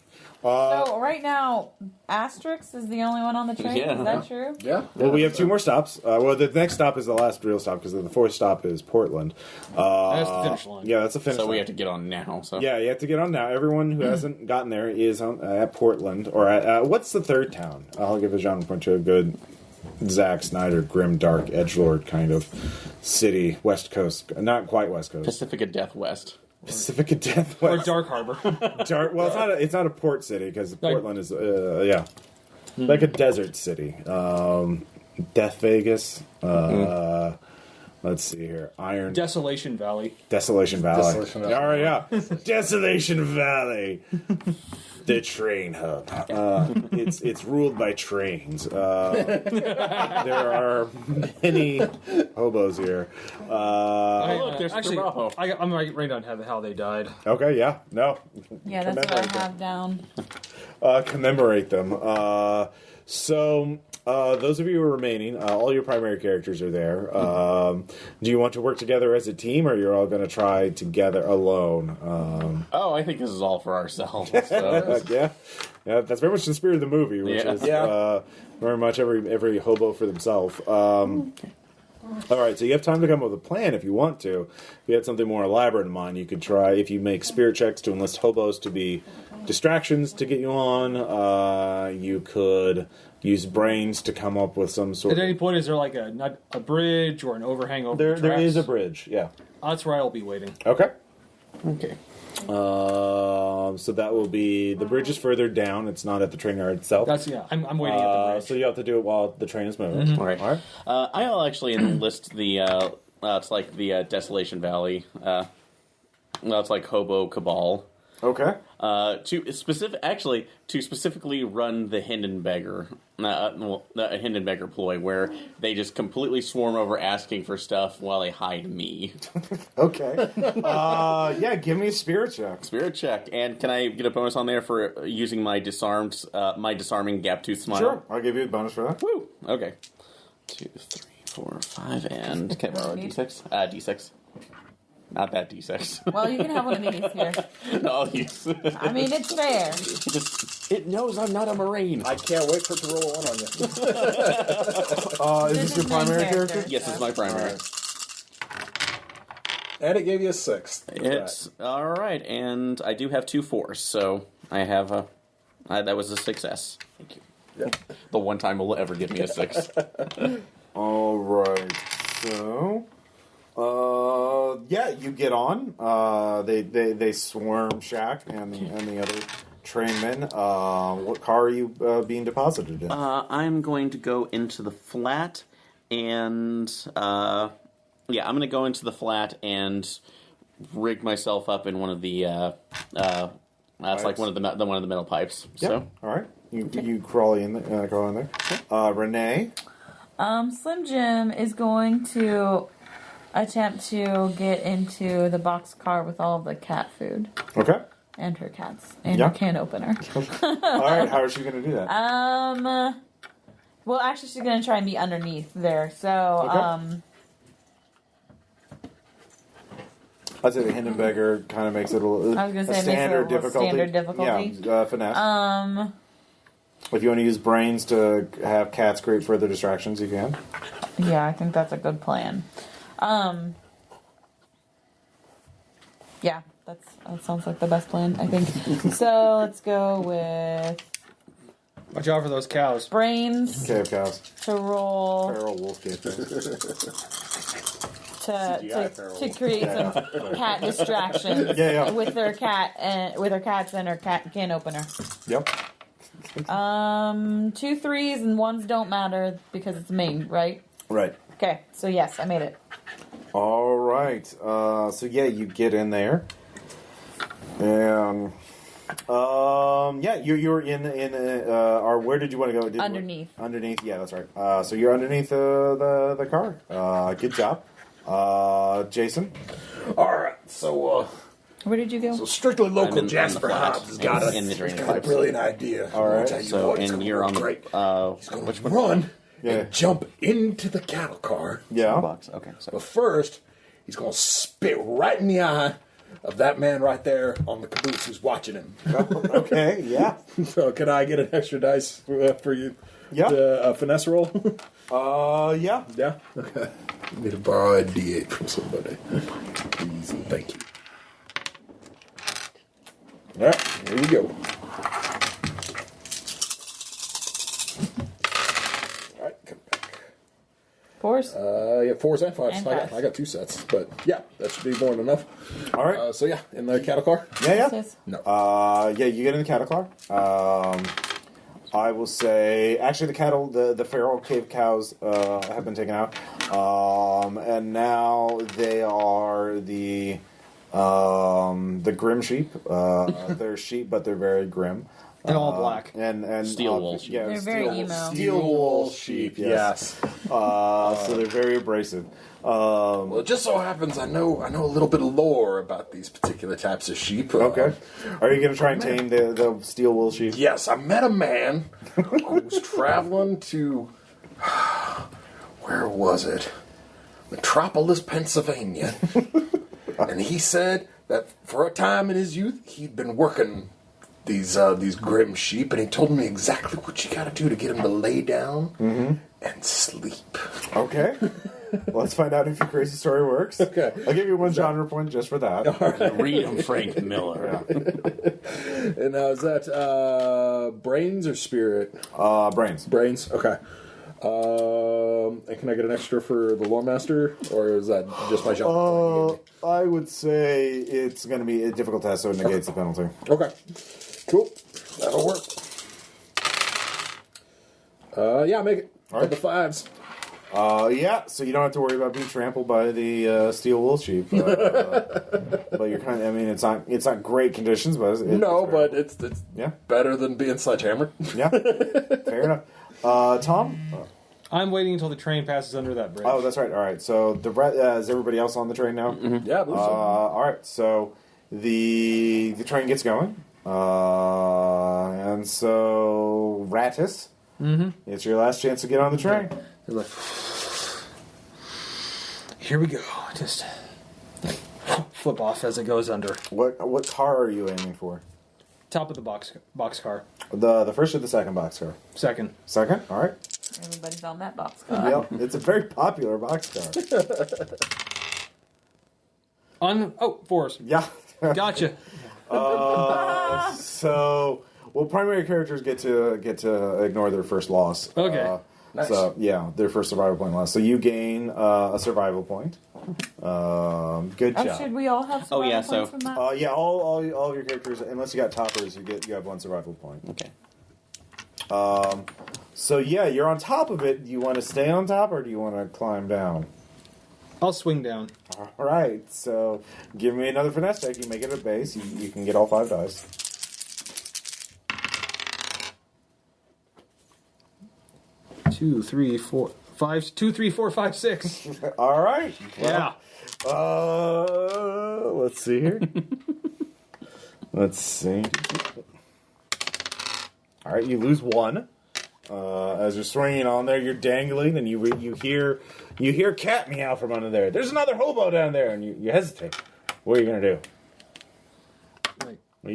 So right now, Asterix is the only one on the train. Yeah. Is that true? Yeah. Well, we have 2 more stops. Well, the next stop is the last real stop because the 4th stop is Portland. That's the finish line. Yeah, that's the finish So line. we have to get on now. So Yeah, you have to get on now. Everyone who hasn't gotten there is at Portland or at what's the 3rd town? I'll give a genre point to a good Zack Snyder, grim, dark, edgelord kind of city, West Coast, not quite West Coast, Pacific Death West. Pacific of Death, Or West. Dark Harbor. Dark. Well, it's not a port city because Portland is like a desert city. Death Vegas. Let's see here. Iron Desolation Valley. Desolation Valley. Desolation Valley. All right, yeah. Desolation Valley. The train hub. It's ruled by trains. There are many hobos here. look, there's actually, Trabajo. I'm writing down how they died. Okay, yeah, no. Yeah, that's what Commemorate I have down. Commemorate them. So, those of you who are remaining, all your primary characters are there. Do you want to work together as a team, or you're all going to try together alone? Oh, I think this is all for ourselves. So. Yeah, that's very much the spirit of the movie, which is very much every hobo for themselves. All right, so you have time to come up with a plan if you want to. If you had something more elaborate in mind, you could try, if you make spirit checks to enlist hobos to be distractions to get you on, you could use brains to come up with some sort At of... any point, is there like a bridge or an overhang over the There is a tracks? bridge, yeah. That's where I'll be waiting. Okay. Okay. So that will be the bridge is further down. It's not at the train yard itself. That's I'm waiting at the bridge. So you have to do it while the train is moving. All right. I'll actually enlist the. It's like the Desolation Valley. It's like Hobo Cabal. Okay. To specifically run the Hindenburger, the Hindenburger ploy, where they just completely swarm over asking for stuff while they hide me. Okay. Yeah, give me a spirit check. Spirit check, and can I get a bonus on there for using my disarming gap tooth smile? Sure, I'll give you a bonus for that. Woo. Okay. 2, 3, 4, 5, and can I borrow a d6? D6. Not that d6. Well, you can have one of these here. No, I'll use. I mean, it's fair. It knows I'm not a Marine. I can't wait for it to roll a 1 on you. Is this your primary character? Yes, it's my primary. And it gave you a 6. It's all right, and I do have 2 4s, so I have a. That was a success. Thank you. Yeah. The one time will ever give me a 6. All right. So, yeah, you get on. They swarm Shaq and the other trainmen. What car are you being deposited in? I'm going to go into the flat, and I'm going to go into the flat and rig myself up in one of the. That's like one of the metal pipes. Yeah. So All right. You crawl in there. Renee. Slim Jim is going to attempt to get into the box car with all the cat food Okay. and her cats and Yeah. her can opener. All right. How is she going to do that? Well, actually, she's going to try and be underneath there. So, Okay. I'd say the Hindenburger kind of makes it a little. I was gonna say it makes it a standard little difficulty. standard difficulty. Yeah, finesse. If you want to use brains to have cats create further distractions, you can. yeah, I think that's a good plan. Yeah, that sounds like the best plan, I think. So let's go with Watch out for those cows. brains Cave cows. to roll Feral wolf cave cows. to create some cat distractions. Yeah. With their cat and with her cats and her can opener. Yep. 2 3s and 1s don't matter because it's me, right? Right. Okay, so yes, I made it. All right. So yeah, you get in there, and yeah, you're in or where did you want to go? Underneath. Underneath. Yeah, that's right. So you're underneath the car. Good job, Jason. Alright, so Where did you go? so strictly I'm local in the Jasper flat, Hobbs has got in the a drainage got a pipes. brilliant idea. All right. I'll tell you So what, it's and gonna you're work on the great. which one? Run Yeah. and jump into the cattle car. Yeah. Box. Okay. So But first, he's going to spit right in the eye of that man right there on the caboose who's watching him. Okay. Yeah. So can I get an extra dice for you? Yeah. A finesse roll? Yeah. Yeah? Okay. I need to borrow a D8 from somebody. Easy. Thank you. Alright, here we go. Alright, come back. 4s? Yeah, 4s and 5s. And I fives. got 2 sets, but yeah, that should be more than enough. All right. So yeah, in the cattle car? Yeah. Sis? No. Yeah, you get in the cattle car. I will say, actually, the feral cave cows have been taken out, and now they are the grim sheep. They're sheep, but they're very grim. And all black. And Steel wool sheep. Yeah, They're very emo. Steel wool sheep. Yes. So they're very abrasive. Well, it just so happens I know a little bit of lore about these particular types of sheep. Okay. Are you going to try and tame the steel wool sheep? Yes, I met a man who was traveling to where was it? Metropolis, Pennsylvania, and he said that for a time in his youth he'd been working these grim sheep, and he told me exactly what you got to do to get him to lay down and sleep. Okay. Let's find out if your crazy story works. Okay. I'll give you 1 genre point just for that. read him, Frank Miller. And now is that brains or spirit? Brains. Brains. Okay. And can I get an extra for the lore master, or is that just my genre? I would say it's going to be a difficult test, so it negates the penalty. Okay. Cool. That'll work. Yeah, make it. All right. The 5s. Yeah, so you don't have to worry about being trampled by the steel wool sheep. But you're kind of, I mean, it's not great conditions, but it's yeah, better than being sledgehammered. Yeah, fair enough. Tom? I'm waiting until the train passes under that bridge. Oh, that's right. All right, so is everybody else on the train now? Mm-hmm. Yeah, I believe so. All right, so the train gets going, and so Rattus, it's your last chance to get on the train. They're like, here we go. Just flip off as it goes under. What car are you aiming for? Top of the box car. The first or the second boxcar? Second. Second? All right. Everybody's on that boxcar. Yep, it's a very popular boxcar. Force. Yeah. Gotcha. So, primary characters get to ignore their first loss. Okay. Nice. So yeah, their first survival point loss. So you gain a survival point. Good job. Should we all have survival yeah, points so- from that? Yeah, all of your characters, unless you got toppers, you have one survival point. Okay. So yeah, you're on top of it. Do you want to stay on top or do you want to climb down? I'll swing down. All right. So give me another finesse check. You make it a base. You can get all 5 dice. 2, 3, 4, 5. 2, 3, 4, 5, 6. All right. Yeah. Let's see here. Let's see. All right, you lose 1. As you're swinging on there, you're dangling, and you hear cat meow from under there. There's another hobo down there, and you hesitate. What are you gonna do?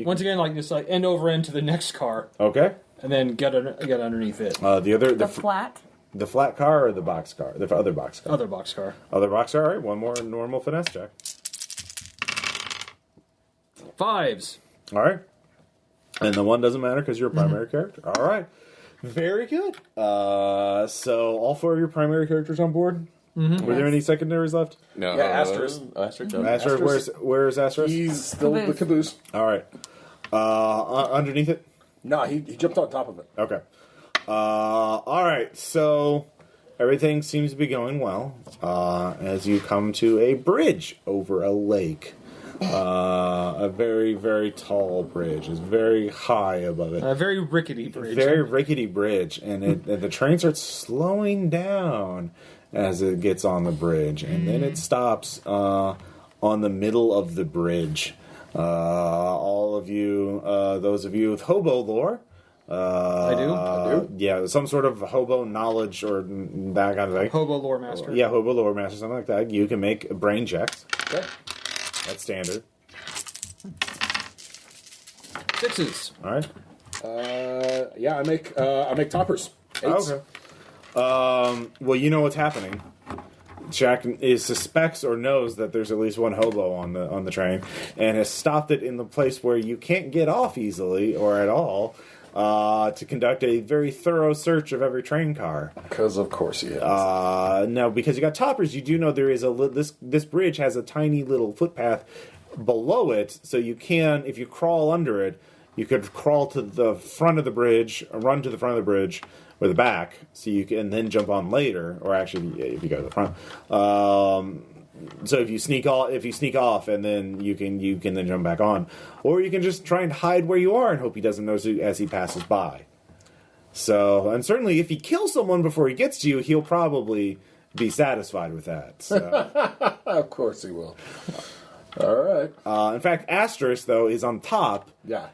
Once again, just end over end to the next car, Okay. and then get underneath it. The flat. The flat car or the box car? The other box car. Other box car. Other box car. All right, one more normal finesse check. 5s. All right. And the 1 doesn't matter because you're a primary character. All right. Very good. So all 4 of your primary characters on board? Were there any secondaries left? No. Yeah, Asterisk. Asterisk. Asterisk, where's Asterisk? He's still the caboose. All right. Underneath it? No, he jumped on top of it. Okay. All right. So everything seems to be going well as you come to a bridge over a lake. A very, very tall bridge. It's very high above it. A very rickety bridge. Very rickety bridge, and the train starts slowing down as it gets on the bridge, and then it stops on the middle of the bridge. All of you, those of you with hobo lore, I do. Yeah, some sort of hobo knowledge or that kind of thing. Hobo lore master. Yeah, hobo lore master, something like that. You can make brain checks. Okay. That's standard. 6s. All right. Yeah, I make toppers. 8s. Okay. Well, you know what's happening. Jack suspects or knows that there's at least one hobo on the train, and has stopped it in the place where you can't get off easily or at all to conduct a very thorough search of every train car. Because of course he has. Now, because you got toppers, you do know there is this bridge has a tiny little footpath below it, so you can, if you crawl under it, you could crawl to the front of the bridge, run to the front of the bridge, or the back, so you can then jump on later, or actually, if you go to the front. So if you sneak off, and then you can then jump back on, or you can just try and hide where you are and hope he doesn't notice you as he passes by. So, and certainly if he kills someone before he gets to you, he'll probably be satisfied with that. So. Of course he will. All right. In fact, Asterisk though is on top. Yeah.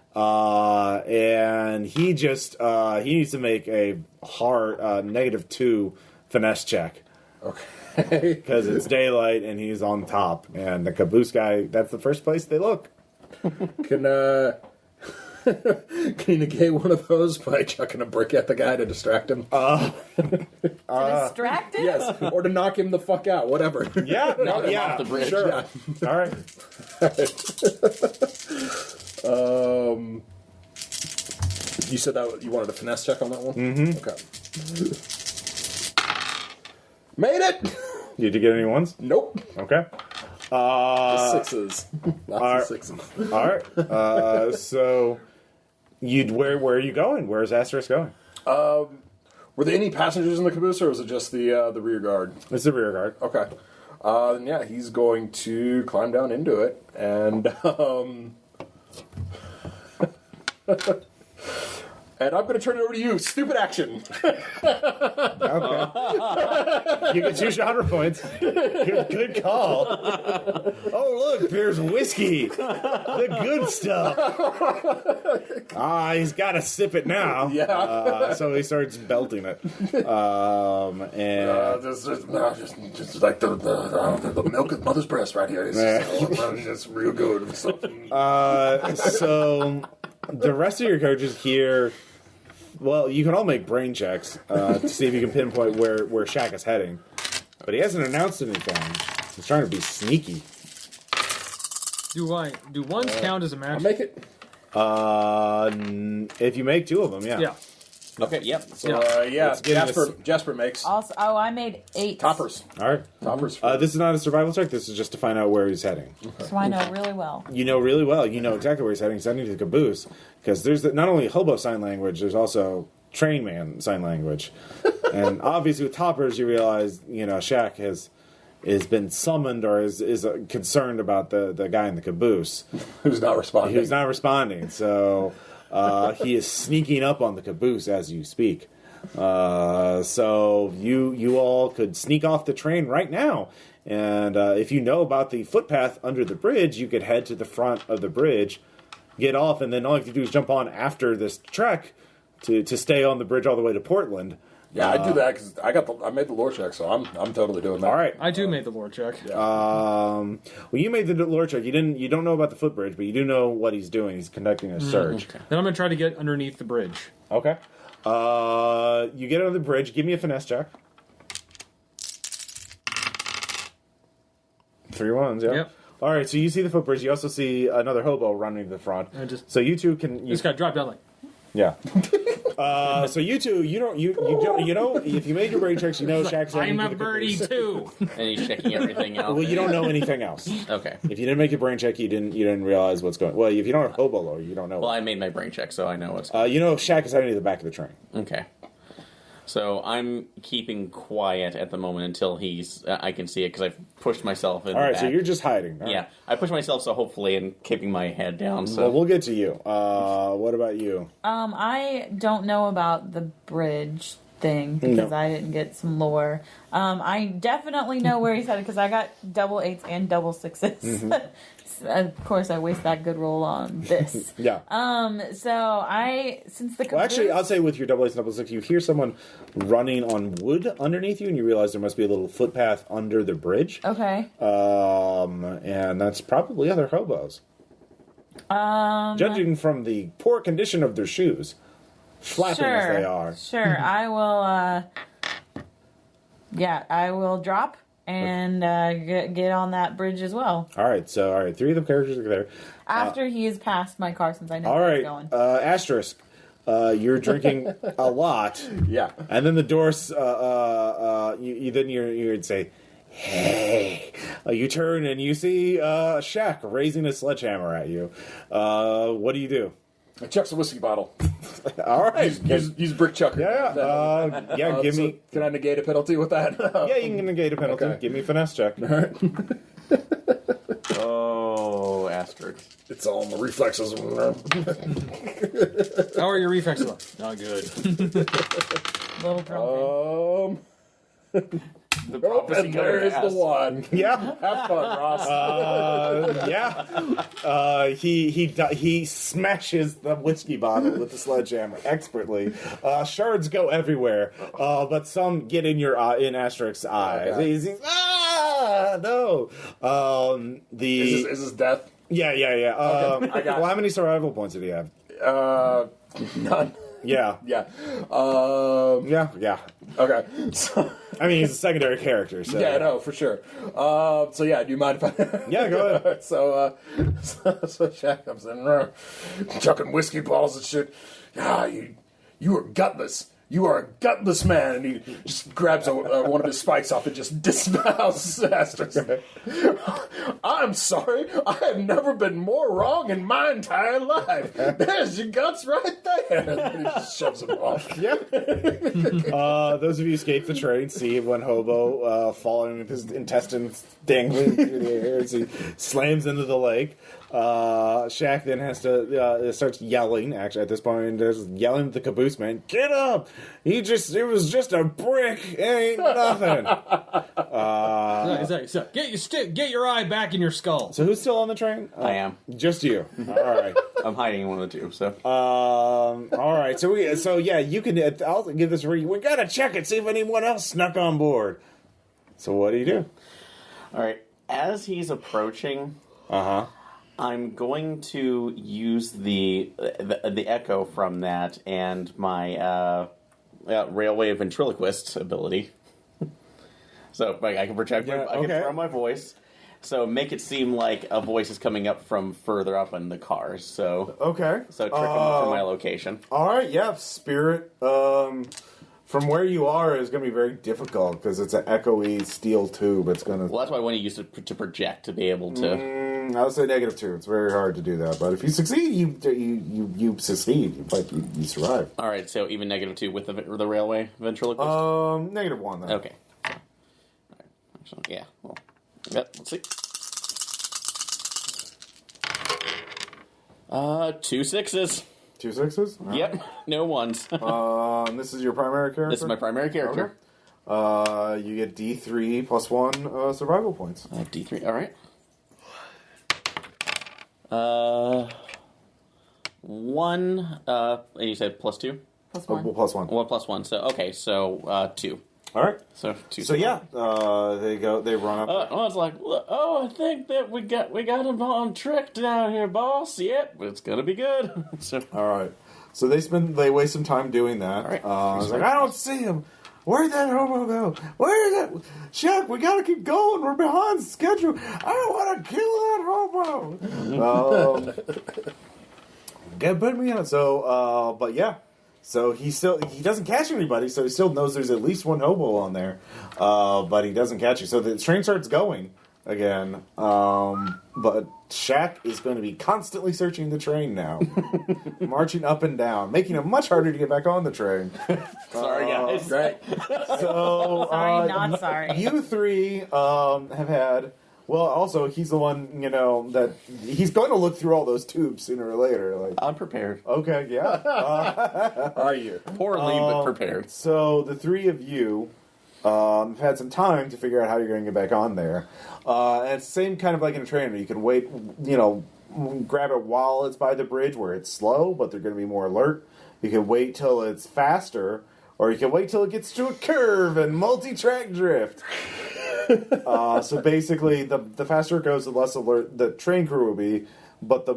And he just he needs to make a hard -2 finesse check. Okay. Because it's daylight and he's on top, and the caboose guy, that's the first place they look. Can you negate one of those by chucking a brick at the guy to distract him? Distract him? Yes, or to knock him the fuck out, whatever. Yeah, Knock him off the bridge. Sure. Yeah. All right. You said that you wanted a finesse check on that one? Mm-hmm. Okay. Made it! Did you get any ones? Nope. Okay. Sixes. Lots of sixes. All right. So, where are you going? Where's Asterisk going? Were there any passengers in the caboose, or was it just the rear guard? It's the rear guard. Okay. Then yeah, he's going to climb down into it, and and I'm going to turn it over to you. Stupid action. Okay. You get 2 genre points. Good call. Oh, look, there's whiskey. The good stuff. He's got to sip it now. Yeah. So he starts belting it. Just like the milk of mother's breast right here. It's real good. So the rest of your coaches here, well, you can all make brain checks to see if you can pinpoint where Shaq is heading. But he hasn't announced anything. He's trying to be sneaky. Do ones count as a match? I'll make it. If you make 2 of them, yeah. Yeah. Okay, yep. So, It's getting Jasper makes. Also, I made 8. Toppers. All right. Toppers. This is not a survival check. This is just to find out where he's heading. So I know really well. You know really well. You know exactly where he's heading. He's heading to the caboose. Because there's not only hobo sign language, there's also train man sign language. And obviously with Toppers, you realize, Shaq has been summoned or is concerned about the guy in the caboose. Who's not responding. So he is sneaking up on the caboose as you speak. So you all could sneak off the train right now. And if you know about the footpath under the bridge, you could head to the front of the bridge, get off, and then all you have to do is jump on after this trek to stay on the bridge all the way to Portland. Yeah, I do that because I made the lore check, so I'm totally doing that. All right. I too made the lore check. Yeah. Well, you made the lore check. You don't know about the footbridge, but you do know what he's doing. He's conducting a search. Okay. Then I'm going to try to get underneath the bridge. Okay. You get on the bridge. Give me a finesse check. 3 ones, yeah. Yep. All right, so you see the footbridge. You also see another hobo running to the front. So you two can... Just got to drop down like... Yeah. So you two, you know, if you made your brain checks, you know Shaq's... I'm a birdie too. And he's checking everything out. Well, you don't know anything else. Okay. If you didn't make your brain check, you didn't realize what's going... Well, if you don't have hobo lore, you don't know. Well, I made my brain check, so I know what's you know Shaq is heading to the back of the train. Okay. So I'm keeping quiet at the moment until I can see it because I've pushed myself in. All right, the so back. you're just hiding. All Yeah, right. I pushed myself so hopefully and keeping my head down. So Well, we'll get to you. What about you? I don't know about the bridge thing because I didn't get some lore. I definitely know where he's headed because I got double 8s and double 6s. Of course, I waste that good roll on this. Yeah. So since the Well, actually, I'll say with your double 8s and double 6, you hear someone running on wood underneath you, and you realize there must be a little footpath under the bridge. Okay. And that's probably other hobos. Judging from the poor condition of their shoes, flapping as they are. Sure, I will. I will drop and get on that bridge as well. All right, 3 of the characters are there. After he is past my car, since I know All where right, he's going. Asterisk. You're drinking a lot. Yeah. And then the doors. You'd say, "Hey!" You turn and you see Shaq raising a sledgehammer at you. What do you do? I chucks a whiskey bottle. All right. Use brick chucker. Yeah. Give me. Can I negate a penalty with that? Yeah, you can negate a penalty. Okay. Give me a finesse check. Oh, asterisk. It's all in the reflexes. How are your reflexes? Not good. Little drunk. The Oh, and there is the one. Yeah. Have fun, Ross. He smashes the whiskey bottle with the sledgehammer expertly. Shards go everywhere, but some get in in Asterisk's eyes. Okay. He's no. Is this death? Yeah. Okay, I got Well, how many survival points did he have? None. Yeah. Yeah. Yeah. Okay. So, I mean, he's a secondary character, so yeah, no, for sure. So yeah, do you mind if I? Yeah, go ahead. So Shaq comes in, chucking whiskey bottles and shit. Yeah, you are gutless. You are a gutless man. And he just grabs one of his spikes off and just disembowels Astros. I'm sorry. I have never been more wrong in my entire life. There's your guts right there. And then he just shoves him off. Yep. Those of you who escape the train see one hobo falling with his intestines dangling through the air as he slams into the lake. Shaq then has to starts yelling. Actually, at this point, just yelling at the caboose man, "Get up! It was just a brick. It ain't nothing." So get your eye back in your skull. So who's still on the train? I am. Just you. All right. I'm hiding one of the two. So. All right. So yeah, you can. I'll give this a read. We gotta check it, see if anyone else snuck on board. So what do you do? All right. As he's approaching, I'm going to use the echo from that and my railway ventriloquist ability. So I can project. I can throw my voice. So make it seem like a voice is coming up from further up in the car. So Okay. So trick them up from my location. All right. Yeah. Spirit. From where you are is going to be very difficult because it's an echoey steel tube. It's going to. Well, that's why I want to use it to project to be able to. I would say -2. It's very hhard to do that, but if you succeed, you succeed. You survive. All right, so even -2 with the railway ventriloquist. -1 then. Okay. All right. Actually, yeah. Well, let's see. 2 6s. 2 6s. Yep. No 1s. This is your primary character. This is my primary character. Okay. You get D3 +1 survival points. D3. All right. 1. And you said +2. +1. Well, +1. 1 +1. So okay. So 2. All right. So 2. So yeah, they run up. I was like, I think that we got him on trick down here, boss. Yep, it's gonna be good. So All right. So they waste some time doing that. All right. I was like, I don't see him. Where'd that hobo go? Where's that? Chuck, we gotta keep going. We're behind schedule. I don't want to kill that hobo. Put me on. So, but yeah. So he doesn't catch anybody. So he still knows there's at least one hobo on there, but he doesn't catch you. So the train starts going again. But Shaq is going to be constantly searching the train now, marching up and down, making it much harder to get back on the train. sorry, guys. Right. So Sorry, not sorry. You three have had. Well, also he's the one that he's going to look through all those tubes sooner or later. Like, I'm prepared. okay, yeah. Are you? Poorly, but prepared. So the three of you have had some time to figure out how you're going to get back on there. And it's the same kind of like in a train. You can wait, grab it while it's by the bridge where it's slow, but they're going to be more alert. You can wait till it's faster, or you can wait till it gets to a curve and multi-track drift. So basically, the faster it goes, the less alert the train crew will be, but the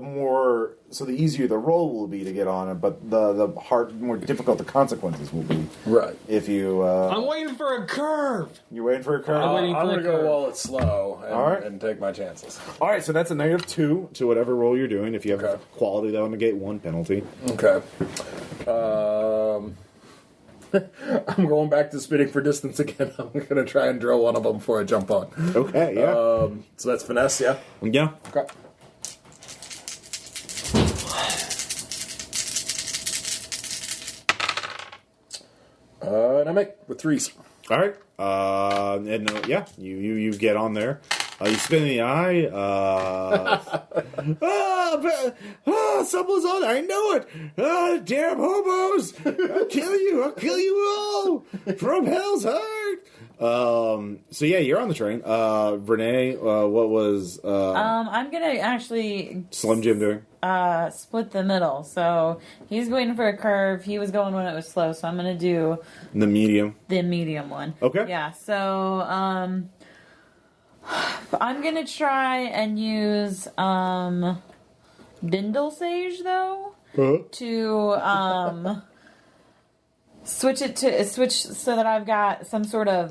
easier the roll will be to get on it, but the more difficult the consequences will be. Right. If you... I'm waiting for a curve. You're waiting for a curve? waiting I'm for going to the go curve. while it's slow and, All right. and take my chances. All right, so that's a -2 to whatever roll you're doing. If you have Okay. quality, that'll negate 1 penalty. Okay. I'm going back to spinning for distance again. I'm going to try and drill one of them before I jump on. Okay, yeah. So that's finesse, yeah? Yeah. Okay. And I make with 3s. All right. You get on there. You spin in the eye. Someone's on there. I know it. Damn hobos. I'll kill you all. From hell's heart. So yeah, you're on the train. Renee, what was I'm gonna actually Slim Jim doing? split the middle. So he's going for a curve. He was going when it was slow. So I'm gonna do The medium. the medium one. Okay. Yeah. So I'm gonna try and use Bindle Sage though to switch so that I've got some sort of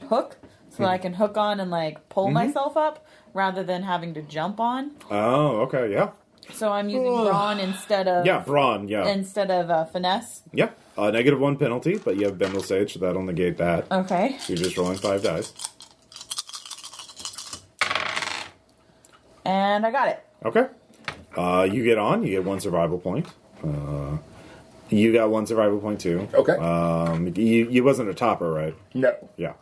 hook so that I can hook on and like pull myself up rather than having to jump on. Oh, okay, yeah. So I'm using brawn instead of brawn. Yeah, instead of finesse. yeah. -1 penalty, but you have Bendel Sage, so that'll negate that. Okay. So you're just rolling 5 dice. And I got it. Okay. You get on. You get 1 survival point. You got 1 survival point too. Okay. You wasn't a topper, right? No. Yeah.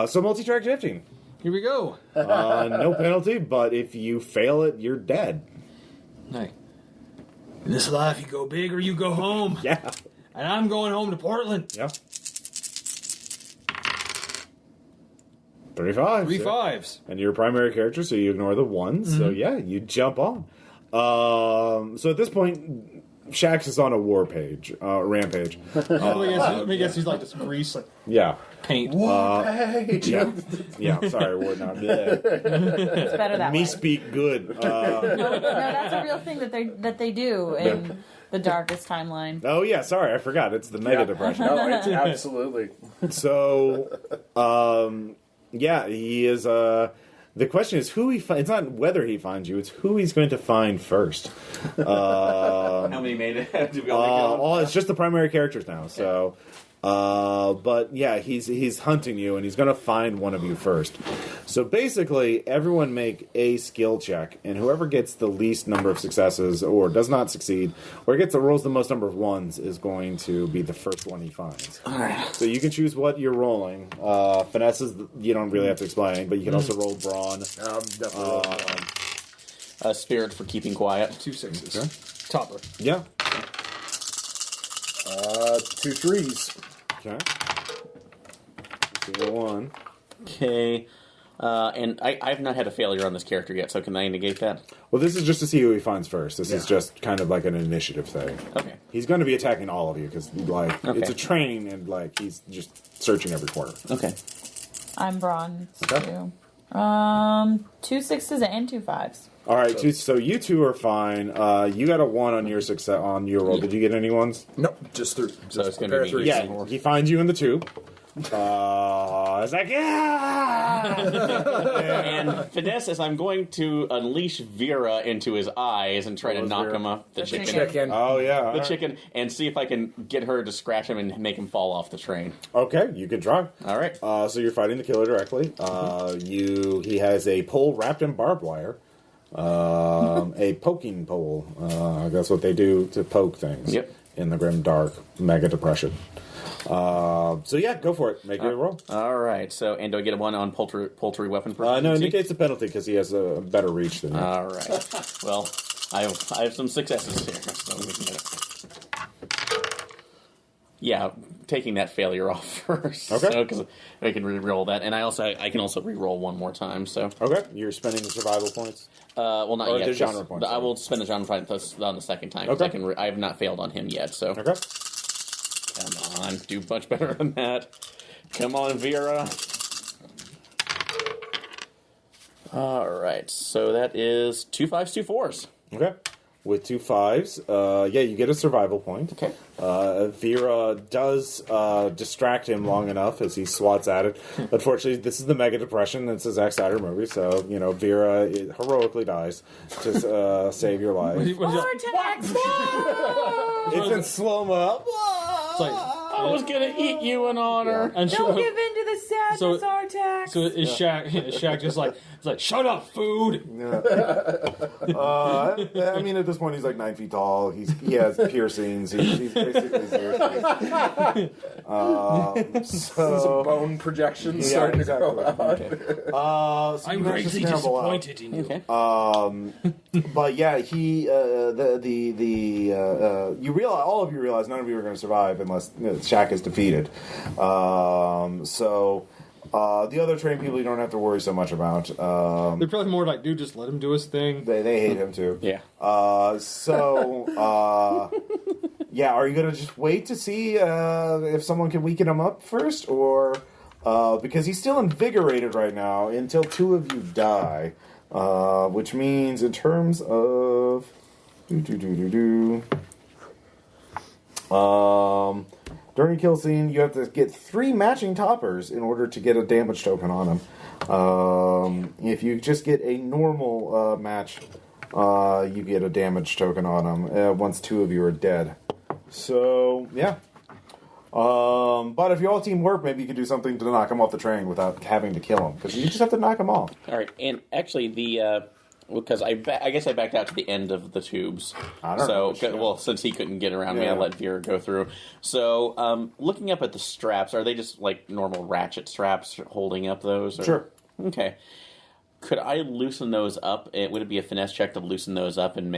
So multi-track shifting. Here we go. No penalty, but if you fail it, you're dead. Hey. In this life, you go big or you go home. Yeah. And I'm going home to Portland. Yeah. 35. 3 yeah. 5s. And you're a primary character, so you ignore the 1s. So yeah, you jump on. So at this point, Shax is on a rampage. Let me guess he's like this grease, like Yeah. paint. Page. Yeah. Yeah. Sorry, we're not. Bleh. It's better that Me way. speak good. No, that's a real thing that they do in the darkest timeline. Oh yeah, sorry, I forgot. It's the mega depression. No, it's absolutely. So, yeah, he is. The question is who he finds. It's not whether he finds you; it's who he's going to find first. How many made it? Did we all make it? It's just the primary characters now. So, but yeah, he's hunting you, and he's going to find one of you first. So basically, everyone make a skill check, and whoever gets the least number of successes, or does not succeed, or rolls the most number of 1s, is going to be the first one he finds. All right. So you can choose what you're rolling. Finesse is you don't really have to explain, but you can also roll brawn. Definitely. Spirit for keeping quiet. 2 6s. Okay. Topper. Yeah. 2 3s. Okay. 2 1. Okay. And I've not had a failure on this character yet, so can I negate that? Well, this is just to see who he finds first. This is just kind of like an initiative thing. Okay. He's going to be attacking all of you because, Okay. it's a train and, he's just searching every corner. Okay. I'm brawn Okay. too. 2 6s and 2 5s. All right, so you two are fine. You got a 1 on your success on your roll. Did you get any 1s? Nope, just 3. So it's gonna pair be- of 3s. Yeah, he finds you in the 2. It's like, yeah! And finesse is I'm going to unleash Vera into his eyes and try to was knock Vera? him up. The chicken. Chicken. Oh, yeah. all The right. chicken, and see if I can get her to scratch him and make him fall off the train. Okay, you can try. All right. So you're fighting the killer directly. He has a pole wrapped in barbed wire. A poking pole. That's what they do to poke things. Yep. In the grim dark mega depression. So yeah, go for it. Make your roll. All right. So, and do I get a 1 on poultry weapon? No, proficiency? indicates a penalty because he has a better reach than you. All right. Well, I have some successes here. So we can get it. Yeah, taking that failure off first. Okay. Because I can re-roll that, and I can also re-roll one more time. So, Okay, you're spending the survival points. well, not Or yet. the just- genre points, I will spend the genre point on the second time. 'Cause Okay. I have not failed on him yet. So, Okay. come on, do much better than that. Come on, Vera. All right. So that is 2 5s, 2 4s. Okay. With 2 5s, yeah, you get a survival point. Okay. Vera does distract him long enough as he swats at it. Unfortunately, this is the Mega Depression. It's a Zack Snyder movie, so, Vera heroically dies to save your life. Vortex! It's in slow-mo. It's like, I was gonna eat you in honor. and Don't give in to the sadness, So- Artax! so is Shaq just like, it's like, shut up, food. I mean, at this point, he's like 9 feet tall. He has piercings. He's basically Xerxes. Some bone projections Yeah, starting exactly. to grow out. So I'm you managed to greatly scramble out. disappointed in you. Okay. But yeah, he you realize, all of you realize none of you are going to survive unless Shaq is defeated. The other trained people you don't have to worry so much about. They're probably more like, dude, just let him do his thing. They hate him too. Yeah. Yeah, are you going to just wait to see if someone can weaken him up first, or because he's still invigorated right now until 2 of you die, which means in terms of during a kill scene, you have to get 3 matching toppers in order to get a damage token on him. If you just get a normal match, you get a damage token on them once 2 of you are dead. So, yeah. But if you all teamwork, maybe you could do something to knock him off the train without having to kill him. Because you just have to knock him off. All right, and actually because I guess I backed out to the end of the tubes. I don't know. Well, since he couldn't get around me, I Yeah. let Vera go through. So, looking up at the straps, are they just like normal ratchet straps holding up those? Or? Sure. Okay. Could I loosen those up? Would it be a finesse check to loosen those up and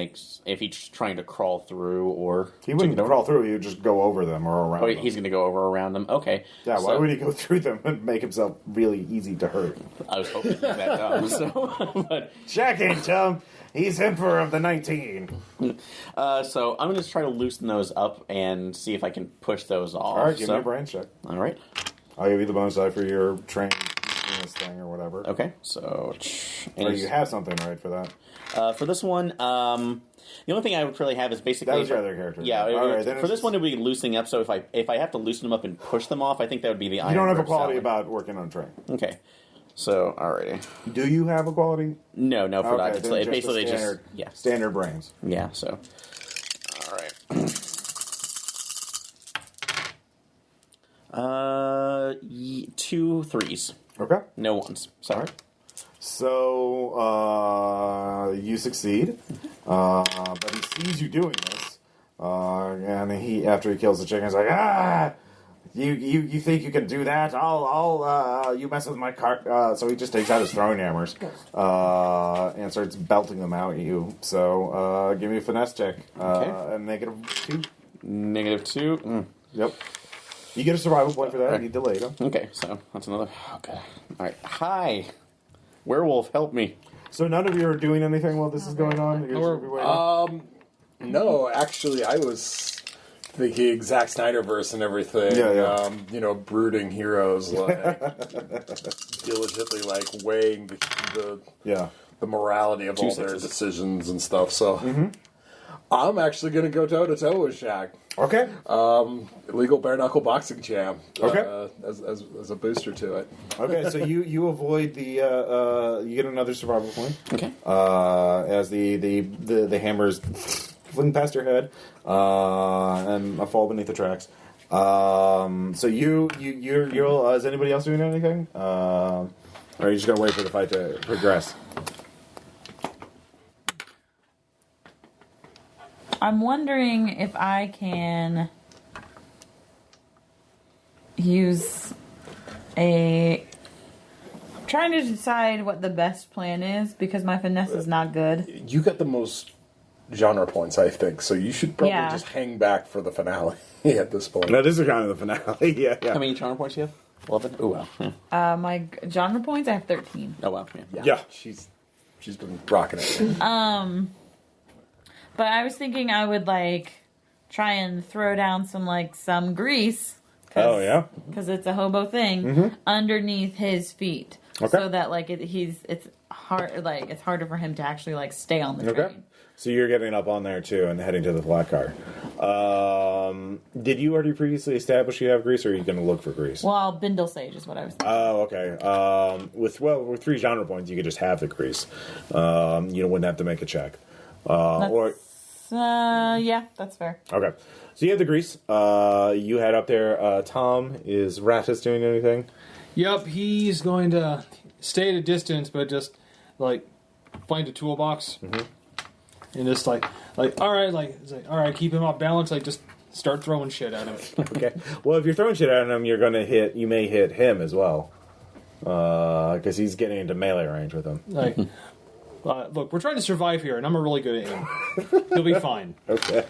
if he's trying to crawl through or... He wouldn't crawl through, he would just go over them or around them. He's going to go around them. Okay. Yeah, why would he go through them and make himself really easy to hurt? I was hoping he's that dumb, so... But, Jack ain't dumb. He's Emperor of the 19. so I'm going to try to loosen those up and see if I can push those off. All right, give me a brain check. All right. I'll give you the bonus die for your train this thing or whatever. Okay, so... Or you have something right for that. For this one, the only thing I would really have is basically... That was your other character. Yeah, All right, for this one it would be loosening up, so if I have to loosen them up and push them off, I think that would be the iron You don't have a grip quality salad. about working on a train. Okay. So, alrighty. Do you have a quality? No, for that. Okay, It's then like, just basically the standard, just... Yeah. standard brains. Yeah, so... Alright. 2 3s. Okay. No 1s. Sorry. So, you succeed. But he sees you doing this. And after he kills the chicken, he's like, you think you can do that? I'll you mess with my cart. So he just takes out his throwing hammers, and starts belting them out at you. So, give me a finesse check. Okay. And -2. -2. Yep. You get a survival point for that. You delayed him. Okay, so that's another... Okay. Alright. Hi! Werewolf, help me. So none of you are doing anything while this is going on? You're just gonna be waiting? No, actually, I was thinking Zack Snyderverse and everything. Yeah. Brooding heroes, like diligently, like weighing the morality of all their decisions and stuff. So, I'm actually going to go toe to toe with Shaq. Okay. Illegal bare knuckle boxing champ. Okay. As a booster to it. Okay, so you avoid the you get another survival point. Okay. As the hammers fling past your head and fall beneath the tracks. So you'll is anybody else doing anything? Or are you just gonna wait for the fight to progress? I'm wondering if I can use I'm trying to decide what the best plan is because my finesse is not good. You got the most genre points, I think, so you should probably just hang back for the finale at this point. No, this is kind of the finale. Yeah. How many charm points do you have? 11? Oh, wow. Yeah. My genre points, I have 13. Oh, wow. Yeah. Yeah. She's been rocking it. But I was thinking I would try and throw down some grease. Oh yeah. Because it's a hobo thing underneath his feet, so that it's harder for him to actually stay on the train. Okay. So you're getting up on there too and heading to the flat car. Did you already previously establish you have grease, or are you going to look for grease? Well, Bindle Sage is what I was thinking. Oh, okay. With 3 genre points, you could just have the grease. You wouldn't have to make a check. Yeah, that's fair. Okay. So you have the grease. You head up there. Tom, is Rattus doing anything? Yep, he's going to stay at a distance, but just find a toolbox and just all right, keep him off balance. Just start throwing shit at him. Okay. Well, if you're throwing shit at him, you may hit him as well, because he's getting into melee range with him. Look, we're trying to survive here, and I'm really good at aim. He'll be fine. Okay.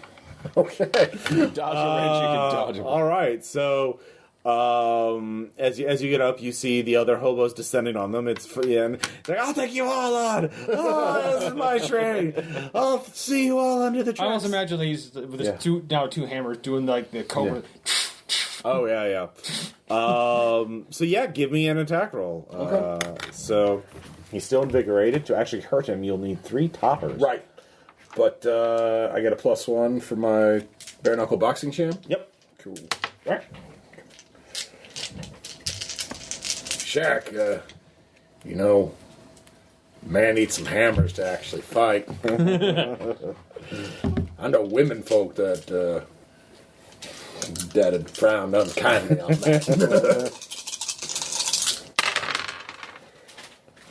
You dodge a range, you can dodge him. All right. So, as you get up, you see the other hobos descending on them. It's like, I'll take you all on. Oh, this is my train. I'll see you all under the tracks. I also imagine he's with his two hammers doing the cobra. Yeah. Oh yeah. So give me an attack roll. Okay. So he's still invigorated. To actually hurt him, you'll need 3 toppers. Right. But I get a +1 for my bare knuckle boxing champ. Yep. Cool. Right. Shaq, Man needs some hammers to actually fight. I know women folk that had frowned unkindly on that.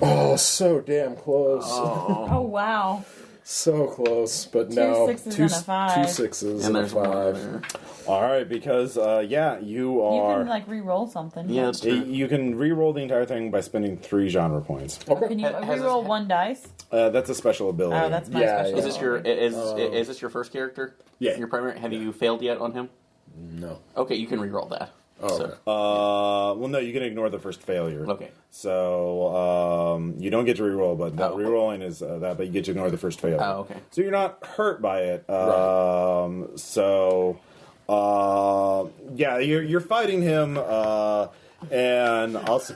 Oh, so damn close. Oh wow. So close, but Two no. sixes and a five. 2 sixes And and a there's one 5. there. All right, because you You are. can like re-roll something. Yeah, that's true. You can re-roll the entire thing by spending 3 genre points. Can you Has re-roll this- one dice? That's a special ability. Oh, that's my Yeah, special. Is this your is this your first character? Yeah. Your primary. Have you failed yet on him? No. Okay, you can re-roll that. Oh, So- okay. well, no, you can ignore the first failure. Okay. So you don't get to re-roll, but that Oh. re-rolling is that, but you get to ignore the first failure. Oh, okay. So you're not hurt by it. Right. So yeah, you're fighting him, and also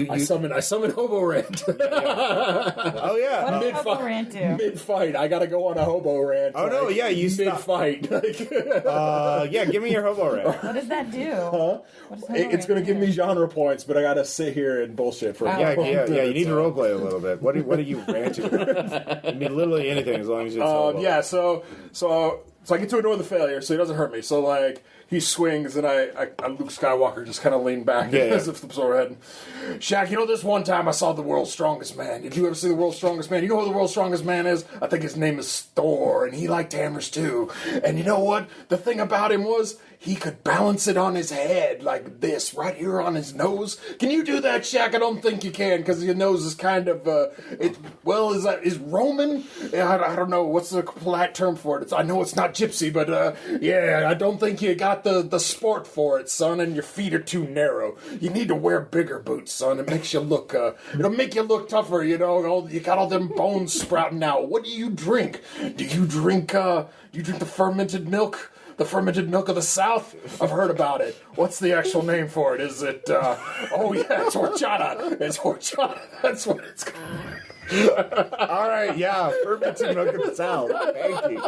I summon Hobo Rant. oh yeah. What does Mid-fight. Hobo Rant do? Mid-fight, I gotta go on a Hobo Rant. Oh, no, yeah, you stop. mid-fight. Yeah, give me your hobo ray. What does that do? What does Hobo It's Rant gonna give do? me genre points, but I gotta sit here and bullshit for Yeah, a you need to roleplay a little bit. What are you ranting about? I mean, literally anything as long as it's hobo. Yeah, so I get to ignore the failure, so he doesn't hurt me. So like he swings, and I Luke Skywalker just kind of leaned back as if flips overhead. Shaq, this one time I saw the world's strongest man. Did you ever see the world's strongest man? You know who the world's strongest man is? I think his name is Thor, and he liked hammers too. And you know what? The thing about him was he could balance it on his head like this, right here on his nose. Can you do that, Shaq? I don't think you can, because your nose is kind of is Roman? I don't know what's the polite term for it. I know it's not gypsy, but yeah, I don't think you got the sport for it, son. And your feet are too narrow. You need to wear bigger boots, son. It makes you look it'll make you look tougher. You got all them bones sprouting out. What do you drink? Do you drink the fermented milk? The fermented milk of the South? I've heard about it. What's the actual name for it? Is it, oh yeah, it's horchata. It's horchata. That's what it's called. All right, yeah, fermented milk of the South. Thank you.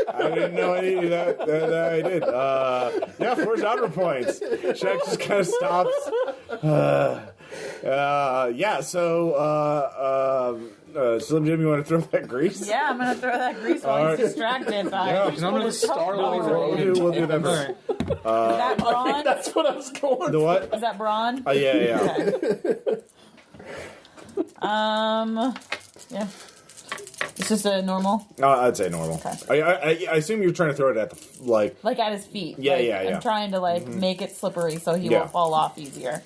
I didn't know any of that. I did. Yeah, 4 genre points. Shaq just kind of stops. Yeah, so Slim Jim, you want to throw that grease? Yeah, I'm gonna throw that grease while All he's right. distracted by. Yeah, Because I'm going to Starlight Road. We'll do that All first. right. Is that brawn? That's what I was going The what? Is that brawn? Yeah. Okay. Yeah. It's just a normal, I'd say normal. Okay. I assume you're trying to throw it at the like. like at his feet. Yeah, Like, yeah. I'm trying to make it slippery so he Yeah. won't fall off easier.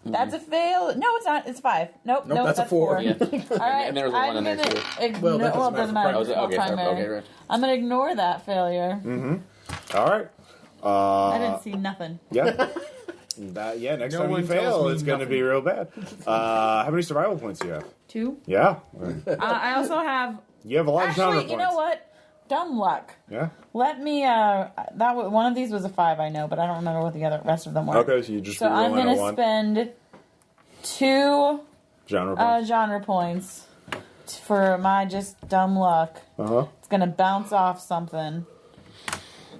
That's a fail. No, it's not. It's 5. Nope, that's a 4. Yeah. All right, And there was a 1 in there too. Well, that doesn't it doesn't matter. matter. It's not Okay, primary. okay, right. I'm gonna ignore that failure. All right. I didn't see nothing. Yeah. Next No time you one tells fail, me it's going to be real bad. How many survival points do you have? 2. Yeah. I also have. You have a lot of genre Actually, points. you know what? Dumb luck. Yeah. Let me. One of these was a 5, I know, but I don't remember what the rest of them were. Okay, so you just So I'm re-roll in gonna a 1. spend 2 Genre points. genre points for my just dumb luck. Uh-huh. It's gonna bounce off something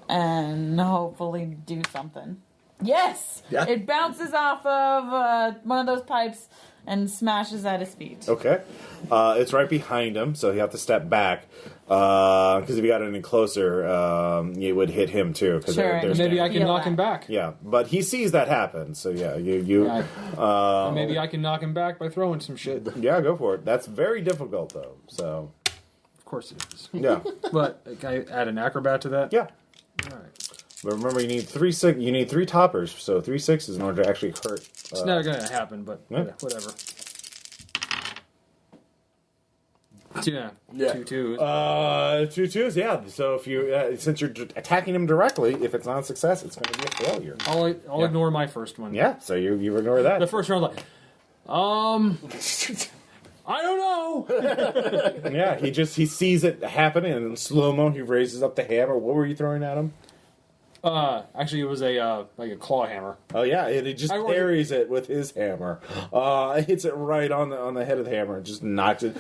and hopefully do something. Yes, Yeah. it bounces off of one of those pipes and smashes at his feet. Okay. It's right behind him, so you have to step back. Because if you got any closer, you would hit him too. Cause Sure. they're Maybe I standing. can knock him back. Yeah, but he sees that happen, so yeah, you Maybe I can knock him back by throwing some shit. Of yeah, go for it. That's very difficult though. So course it is. yeah, But can I add an acrobat to that? yeah. All right. But remember, you need 3 toppers, so 3 6s in order to actually hurt. It's not going to happen, but Yeah. whatever. Yeah. Yeah. 2 twos. 2 2s, yeah. So if you since you're attacking him directly, if it's not a success, it's going to be a failure. I'll ignore my first one. Yeah, so you ignore The that. first round, like, I don't know. Yeah, he sees it happen, and in slow mo, he raises up the hammer. What were you throwing at him? Actually, it was a like a claw hammer. Oh yeah, and he just I rolled parries it with his hammer. Hits it right on the head of the hammer, and just knocks it.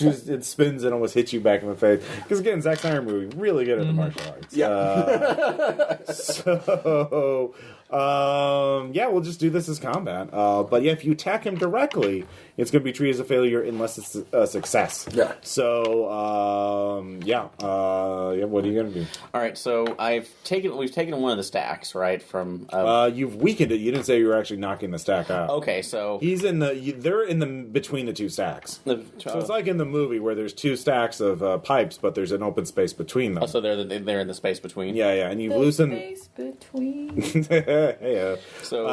It spins and almost hits you back in the face. Because again, Zack Snyder movie, really good at the martial arts. Yeah. So Yeah, we'll just do this as combat. But yeah, if you attack him directly, it's going to be treated as a failure unless it's a success. Yeah. So, yeah, what are you going to do? All right, so we've taken one of the stacks, right? From You've weakened it. You didn't say you were actually knocking the stack out. okay, so They're in the between the two stacks. So it's like in the movie where there's two stacks of pipes, but there's an open space between them. so they're in the space between. Yeah, and you've The loosened. space between. Hey, So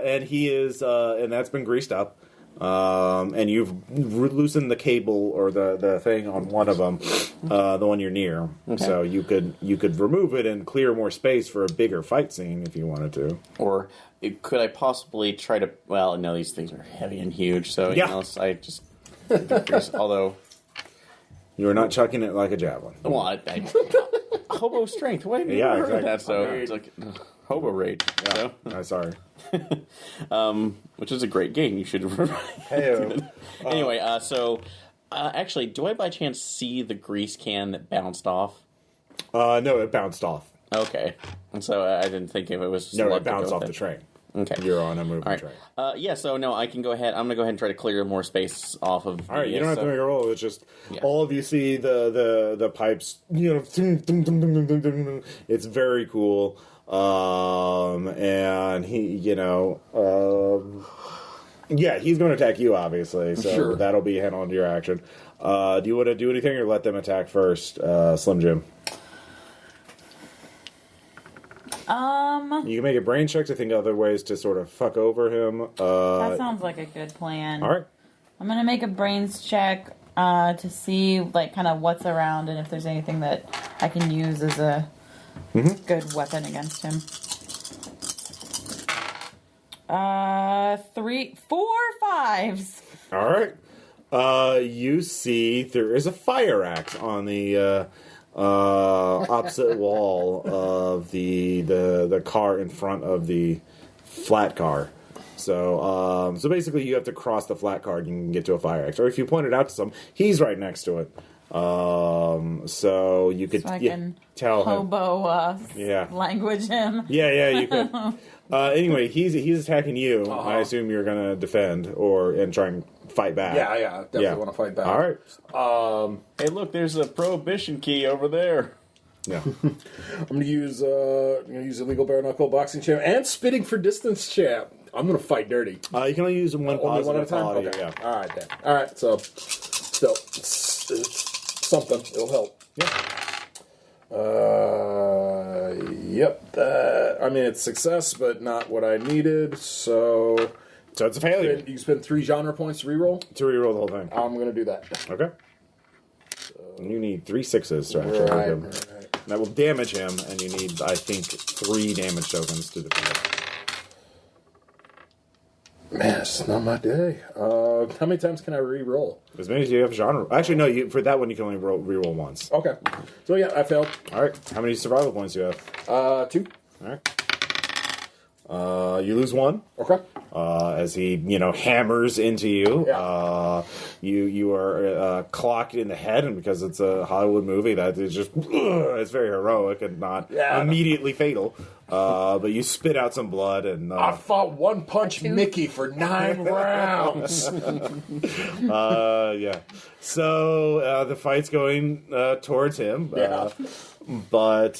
and he is, and that's been greased up. And you've loosened the cable or the thing on one of them, the one you're near. Okay. So you could remove it and clear more space for a bigger fight scene if you wanted to. or could I possibly try to? Well, no, these things are heavy and huge, so Yeah. you know, I just. Although, You are not chucking it like a javelin. well, hobo strength. Wait, Yeah, never heard exactly. that. So it's like hobo rate. So, I'm sorry. which is a great game. You should. Hey, Anyway, so actually, do I by chance see the grease can that bounced off? no, it bounced off. Okay, and so I didn't think if it was No, luck it to bounced go off with the it. train. Okay, You're on a moving all right. train. Yeah, so no, I can go ahead. I'm gonna go ahead and try to clear more space off of. All right, you don't have to make a roll. It's just Yeah. all of you see the pipes. You know, it's very cool. And he, yeah, he's going to attack you, obviously. So Sure. that'll be hand on to your action. Do you want to do anything or let them attack first, Slim Jim? You can make a brain check to think of other ways to sort of fuck over him. That sounds like a good plan. All right. I'm gonna make a brains check to see like kind of what's around and if there's anything that I can use as a good weapon against him. 3, 4 5s. All right. You see there is a fire axe on the opposite wall of the car in front of the flat car. So basically you have to cross the flat car and you can get to a fire axe. Or if you point it out to some, he's right next to it. So you could So I can tell him. hobo Yeah. language him. Yeah, you could. Anyway, he's attacking you. I assume you're gonna defend and try and fight back. Yeah, definitely want to fight back. All right. Hey, look, there's a prohibition key over there. Yeah. I'm going to use illegal bare knuckle boxing champ and spitting for distance champ. I'm going to fight dirty. You can only use one Only one at a positive time. quality. Okay. Yeah. All right then. All right. So, still, it's something. It'll help. Yep. I mean, it's success, but not what I needed. So it's a failure. you spend 3 genre points to reroll. To reroll the whole thing. I'm going to do that. Okay. You need 3 6s to actually hit him. Right. That will damage him, and you need, I think, 3 damage tokens to defeat him. Man, it's not my day. How many times can I re-roll? As many as you have genre. Actually, no. For that one, you can only reroll once. Okay. So yeah, I failed. All right. How many survival points do you have? 2. All right. You lose 1. Okay. As he, hammers into you. Yeah. You are clocked in the head, and because it's a Hollywood movie, that is just it's very heroic and not immediately fatal. But you spit out some blood, and I fought One Punch Mickey for 9 rounds. yeah. So the fight's going towards him. But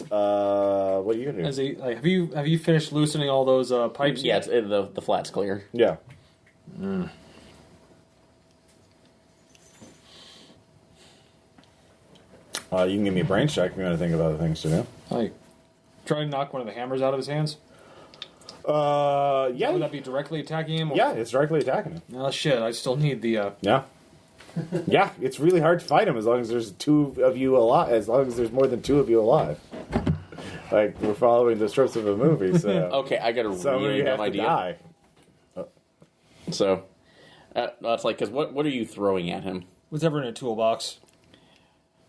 what are you gonna do? As have you finished loosening all those pipes? Yeah, yet? the flat's clear. Yeah. You can give me a brain check if you want to think of other things to do. Like, try to knock one of the hammers out of his hands. Yeah. Would that be directly attacking him? Or? Yeah, it's directly attacking him. Oh shit! I still need the. Yeah. Yeah, it's really hard to fight him as long as there's 2 of you alive. As long as there's more than 2 of you alive. Like, we're following the strips of a movie, so... Okay, I got a Some of really you dumb have to idea. die. So, that's like, because what are you throwing at him? Whatever in a toolbox.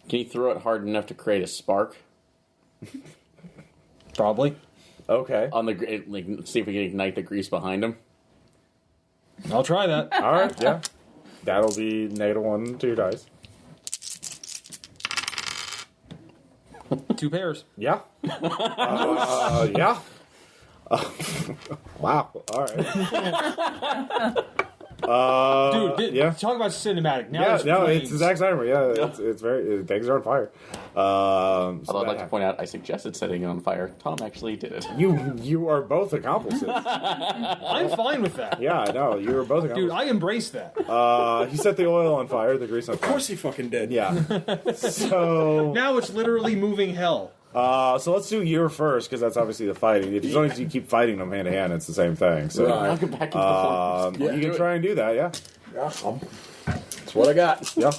Can you throw it hard enough to create a spark Probably. Okay. on the like? See if we can ignite the grease behind him. I'll try that. All right, yeah. That'll be -1 to your dice. 2 pairs. Yeah. Yeah. Wow. All right. Dude, yeah. talk about cinematic. Now Yeah, there's no, flames. it's Zack Snyder. Yeah, it's very things are on fire. Although I'd like to point out, I suggested setting it on fire. Tom actually did it. you are both accomplices. I'm fine with that. Yeah, I know you were both accomplices. Dude, I embrace that. He set the oil on fire, the grease on fire. Of course he fucking did. Yeah. So Now it's literally moving hell. so let's do your first because that's obviously the fighting. If as long as you keep fighting them hand to hand, it's the same thing. So Right. I'll get back into the form. you can try and do that. Yeah. Yeah, that's what I got. Yeah.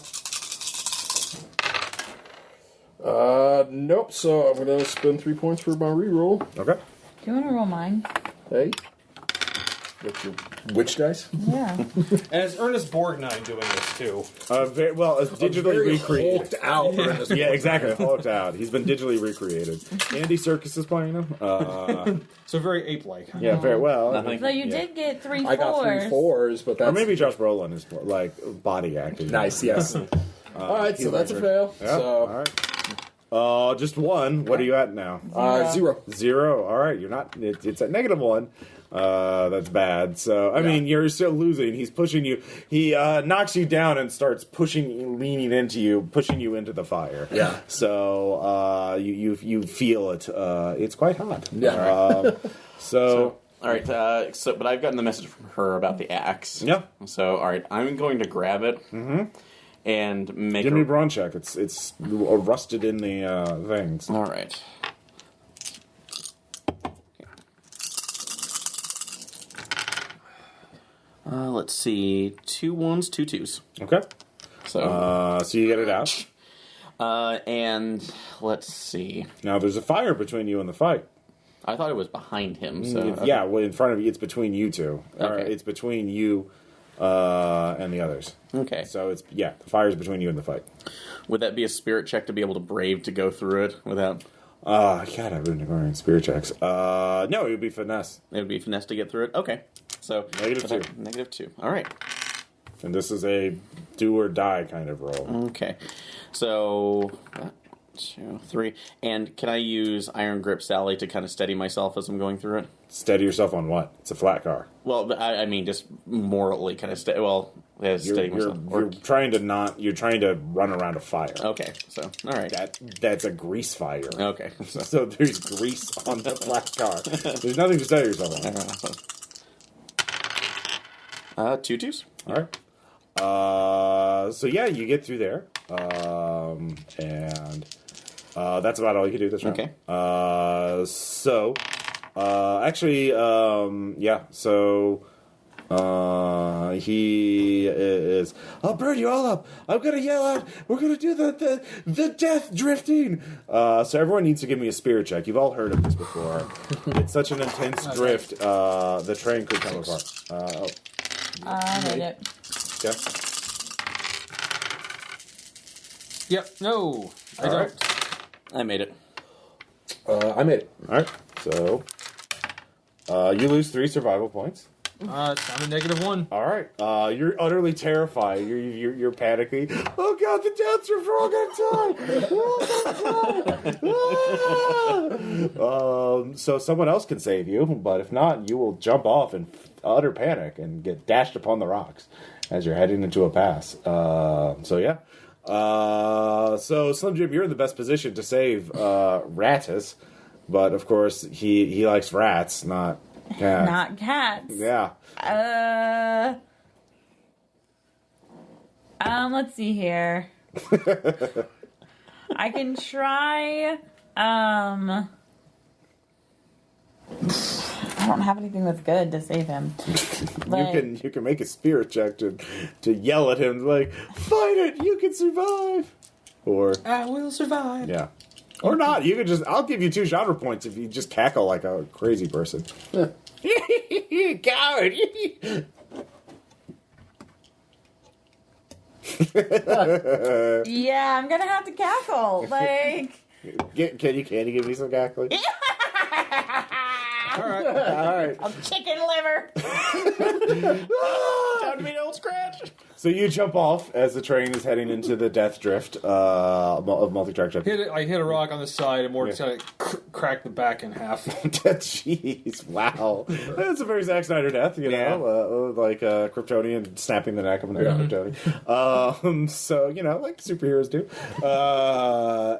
Nope. So I'm gonna spend 3 points for my reroll. Okay. Do you want to roll mine? Hey, what's your witch dice? Yeah. And it's Ernest Borgnine doing this too. Very, well, it's digitally Very recreated. hulked out. Yeah, exactly. Hulked out. He's been digitally recreated. Andy Serkis is playing him. So very ape-like. Yeah, very well. Nothing. So you did get 3 I got 3 4s, but that's Or maybe Josh Brolin is more like body acting. nice. Yes. All right, so that's a fail. Yeah. All right. Just one. What are you at now? 0. 0. All right. You're not. It's at -1. That's bad. So I mean, you're still losing. He's pushing you. He knocks you down and starts leaning into you, pushing you into the fire. Yeah. So you feel it. It's quite hot. Yeah. So All right, but I've gotten the message from her about the axe. Yeah. So, all right, I'm going to grab it and make give her... me a brawn check. It's rusted in the things. All right. Let's see. 2 1s, 2 2s. Okay. So, So you get it out. and let's see. Now there's a fire between you and the fight. I thought it was behind him. So Yeah, well, in front of you, it's between you two. Or Okay. it's between you and the others. Okay. So it's the fire's between you and the fight. Would that be a spirit check to be able to brave to go through it without? God, I've been ignoring spirit checks. No, it would be finesse. It would be finesse to get through it. Okay. So -2. -2. All right. And this is a do or die kind of roll. Okay. So 1, 2, 3. And can I use Iron Grip Sally to kind of steady myself as I'm going through it? Steady yourself on what? It's a flat car. Well, I mean, just morally kind of steady You're, myself. you're trying to not. You're trying to run around a fire. Okay. So all right. That's a grease fire. Okay. So, So there's grease on the flat car. There's nothing to steady yourself on. 2 2s. All right. So yeah, you get through there, and that's about all you can do this round. Okay. Actually, yeah. So he is. I'll burn you all up. I'm gonna yell out. We're gonna do the death drifting. So everyone needs to give me a spirit check. You've all heard of this before. It's such an intense drift. The train could come apart. I made it. Okay. Yep. No, I All don't. right. I made it. I made it. All right. So you lose 3 survival points. So I'm a -1. All right. You're utterly terrified. You're panicking. Oh God, the death drift. We're all gonna die. So someone else can save you, but if not, you will jump off in utter panic and get dashed upon the rocks as you're heading into a pass. So yeah. So Slim Jim, you're in the best position to save Rattus, but of course he likes rats, not cats. Not cats. Yeah. Let's see here. I can try. I don't have anything that's good to save him. Like, You can make a spirit check to yell at him like, fight it, you can survive. Or I will survive. yeah. Or not. You can just I'll give you 2 genre points if you just cackle like a crazy person. Coward. yeah, I'm gonna have to cackle. Like, Can you give me some cackling? All right. All right. chicken liver. Time to meet old Scratch. So you jump off as the train is heading into the death drift of multi-track drift. I hit a rock on the side and more kind of cracked the back in half. Jeez, wow. That's a very Zack Snyder death, like Kryptonian snapping the neck of another Kryptonian. So, like superheroes do.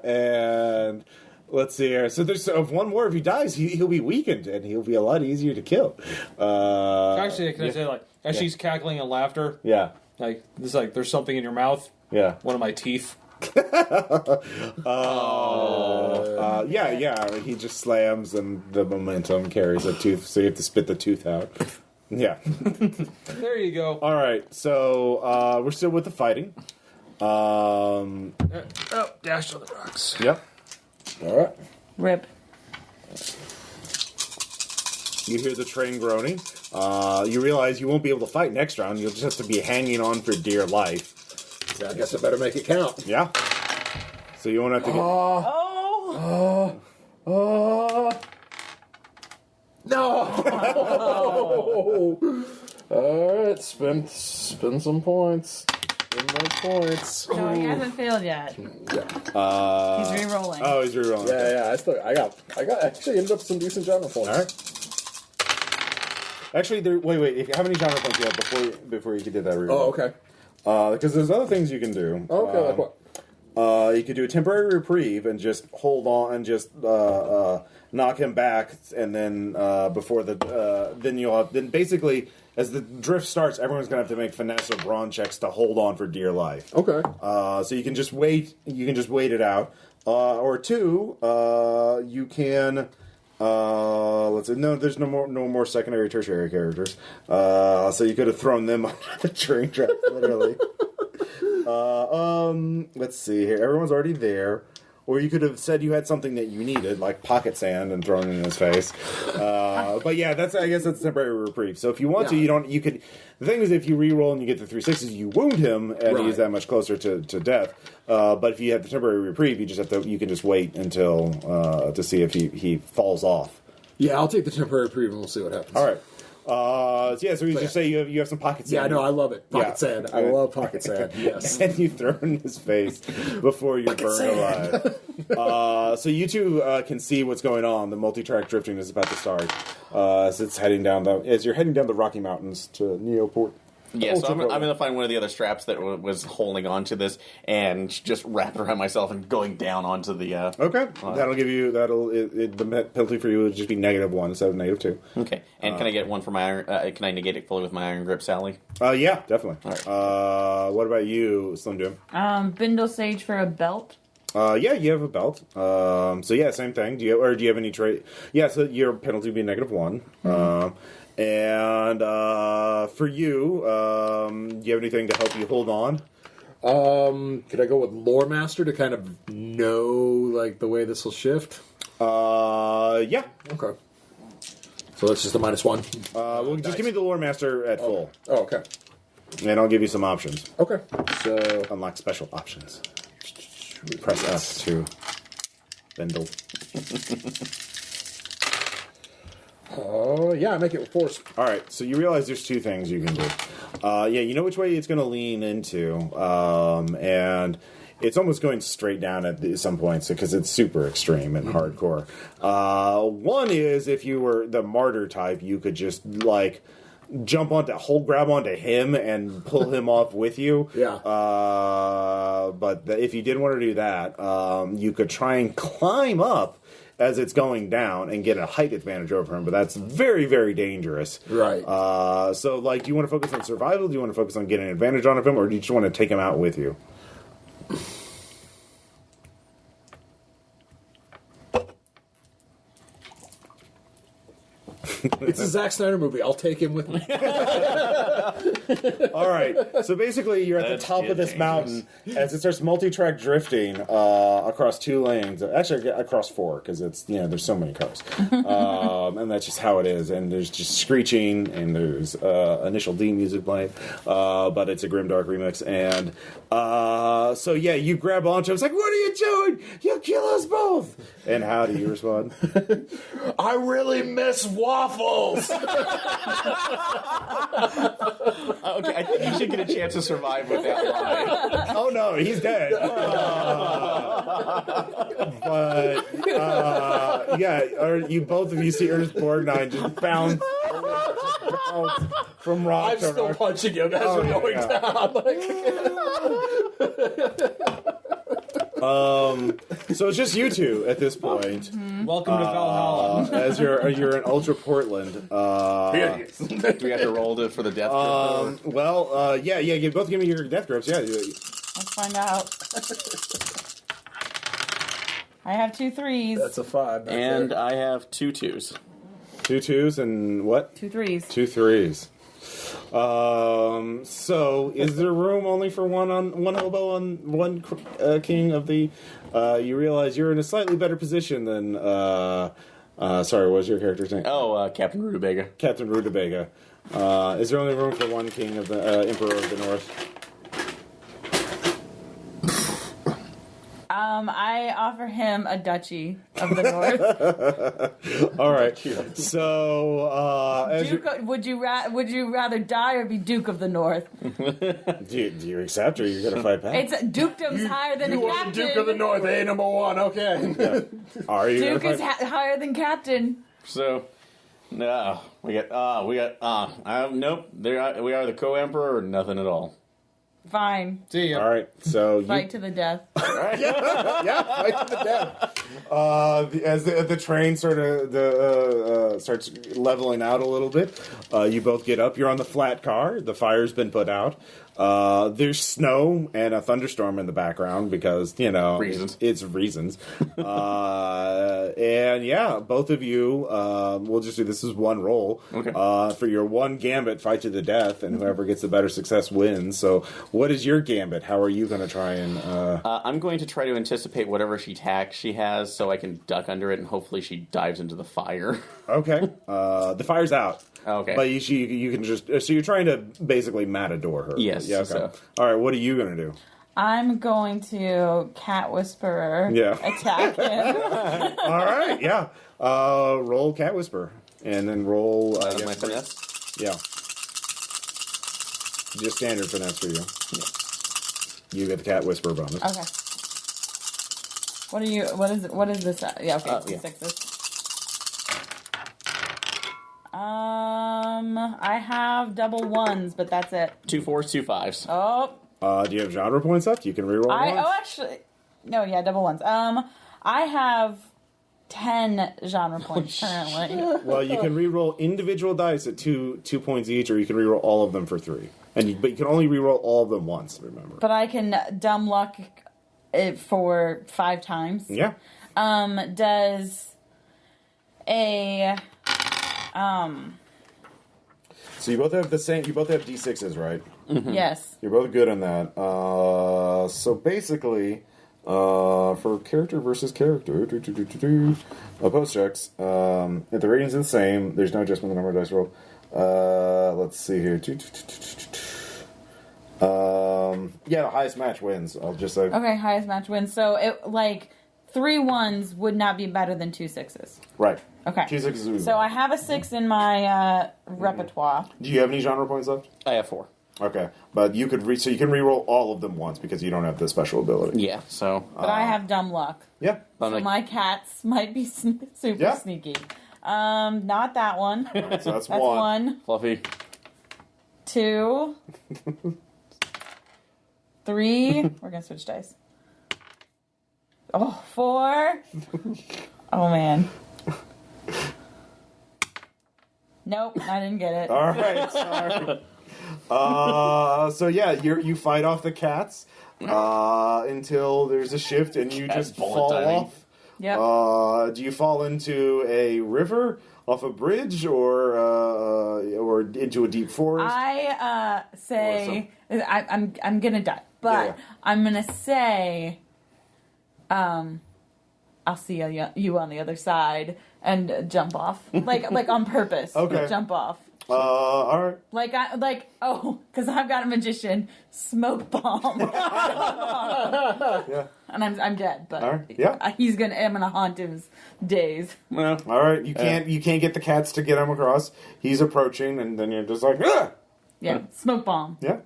And let's see here. So there's one more. If he dies, he'll be weakened, and he'll be a lot easier to kill. Actually, can I say, like, as she's cackling in laughter, yeah. like, this, like, there's something in your mouth. Yeah. One of my teeth. Yeah. He just slams, and the momentum carries a tooth, so you have to spit the tooth out. Yeah. There you go. All right. So we're still with the fighting. Dash on the rocks. Yep. All right. Rip. You hear the train groaning. You realize you won't be able to fight next round. You'll just have to be hanging on for dear life. I guess I better make it count. Yeah. So you won't have to get... No! Alright, spend some points. Spend those points. No, he hasn't failed yet. He's re-rolling. Oh, he's re-rolling. Yeah, I actually ended up with some decent genre points. All right. Actually, wait. How many genre points do you have before you could do that re-roll? Oh, okay. Because there's other things you can do. Okay, like what? You could do a temporary reprieve and just hold on and just knock him back, and then then basically as the drift starts, everyone's gonna have to make finesse or brawn checks to hold on for dear life. Okay. So you can just wait. You can just wait it out, or two. You can. Let's see. No, there's no more secondary, tertiary characters. So you could have thrown them on the train track, literally. Let's see here. Everyone's already there. Or you could have said you had something that you needed, like pocket sand, and thrown it in his face. But yeah, I guess that's temporary reprieve. So if you want to, you could. The thing is, if you re-roll and you get the 3 6s, you wound him, and he's that much closer to death. But if you have the temporary reprieve, you can just wait until to see if he falls off. Yeah, I'll take the temporary reprieve and we'll see what happens. All right. So you just say you have some pocket sand. Yeah, no, I love it. Pocket sand. I love pocket sand. Yes. And you throw it in his face before you burn alive. So you two can see what's going on. The multi-track drifting is about to start. As you're heading down the Rocky Mountains to Neoport. Yeah, so I'm going to find one of the other straps that was holding onto this and just wrap it around myself and going down onto the... Okay. That'll give you... the penalty for you would just be -1 instead of -2. Okay. And can I get one for my iron... can I negate it fully with my Iron Grip, Sally? Yeah, definitely. All right. What about you, Slim Doom? Bindle Sage for a belt. Yeah, you have a belt. So yeah, same thing. Do you have any trade? Yeah, so your penalty would be -1. Mm-hmm. And for you, do you have anything to help you hold on? Could I go with Lore Master to kind of know like the way this will shift? Yeah. Okay. So that's just a -1. Well, just give me the Lore Master at full. Oh, okay. And I'll give you some options. Okay. So unlock special options. Press F to bindle. Yeah, I make it with force. All right, so you realize there's two things you can do. You know which way it's going to lean into, and it's almost going straight down at some points because it's super extreme and hardcore. One is if you were the martyr type, you could just like grab onto him and pull him off with you. Yeah. But if you didn't want to do that, you could try and climb up as it's going down and get a height advantage over him, but that's very, very dangerous. Right. So, like, do you want to focus on survival? Do you want to focus on getting an advantage on him, or do you just want to take him out with you? It's a Zack Snyder movie. I'll take him with me. All right. So basically, you're at the top of this mountain as it starts multi-track drifting across 2 lanes. Actually, across 4 because it's there's so many cars, and that's just how it is. And there's just screeching, and there's Initial D music playing, but it's a grimdark remix. And so yeah, you grab onto him. It's like, what are you doing? You'll kill us both. And how do you respond? I really miss waffles. balls. Okay, I think you should get a chance to survive with that line. Oh no, he's dead. But yeah, or you both of you see Ernest Borgnine just bounce from rock I'm to still rock. punching him as we're going down. So it's just you two at this point. Welcome to Valhalla. As you're in Ultra Portland. Here he is. Do we have to roll for the death? Yeah. You both give me your death grips. Yeah. Let's find out. I have 2 3s. That's a 5. back and there. I have 2 2s. 2 2s and what? 2 3s. 2 3s. So is there room only for one hobo on one king of the? You realize you're in a slightly better position than. Sorry, what was your character's name? Oh, Captain Rutabaga. Captain Rutabaga. Is there only room for one king of the Emperor of the North? I offer him a duchy of the North. All right. So, as Would you rather die or be Duke of the North? do you accept, or you're going to fight back? It's dukedom's higher than You a are captain. the Duke of the North, number 1, okay. Are you? Duke gonna is fight? higher than captain. So, no, we got nope. We are the co-emperor or nothing at all. Fine. See ya. All right. So Fight to the death. yeah, fight to the death. As the train sort of starts leveling out a little bit, you both get up. You're on the flat car. The fire's been put out. There's snow and a thunderstorm in the background because, Reasons. it's reasons. And yeah, both of you, we'll just do this as one roll. Okay. For your one gambit, fight to the death, and whoever gets the better success wins. So what is your gambit? How are you going to try and... I'm going to try to anticipate whatever attack she has so I can duck under it and hopefully she dives into the fire. Okay. The fire's out. Okay. But you can just... So you're trying to basically matador her. Yes, Yeah, okay. so- All right, what are you going to do? I'm going to cat whisperer attack him. All right, yeah. Roll cat whisper. And then roll... I guess, My finesse. Yeah. Just standard finesse for you. Yeah. You get the cat whisper bonus. Okay. What is it? What is this? Yeah, okay, yeah. 6s. I have double 1s, but that's it. 2 4s, 2 5s. Oh, Do you have genre points left? You can reroll once. actually, no, yeah, double 1s. I have 10 genre points currently. Well, you can reroll individual dice at 2 points each, or you can reroll all of them for 3. But you can only reroll all of them once, remember. But I can dumb luck it for 5 times. Yeah. Does a So you both have the same. You both have D6s, right? yes. You're both good on that. So basically, for character versus character, post checks. If the rating's the same, there's no adjustment in the number of dice rolled. Let's see here. Yeah, the highest match wins. I'll just say. Okay, highest match wins. So it 3 1s would not be better than 2 6s. Right. Okay. 2 6s. So I have a 6 in my repertoire. Do you have any genre points left? I have 4. Okay, but you could so you can reroll all of them once because you don't have the special ability. Yeah, so. But I have dumb luck. Yeah. I'm So like, my cats might be super Yeah. sneaky. Not that one. So that's That's one. 1, Fluffy. 2, 3. We're gonna switch dice. Oh, 4. Oh man. Nope, I didn't get it. All right, sorry. So yeah, you fight off the cats until there's a shift and you Cat just bullet fall diving. off. Yep. Do you fall into a river, off a bridge, or into a deep forest? I say I'm gonna die, but Yeah. I'm gonna say I'll see you on the other side and jump off like on purpose. Okay. Jump off. All right. Because I've got a magician smoke bomb. Yeah. And I'm dead, but All right. Yeah. I'm gonna haunt his days. Well, All right. You can't get the cats to get him across. He's approaching, and then you're just like, ah! Yeah, smoke bomb. Yeah.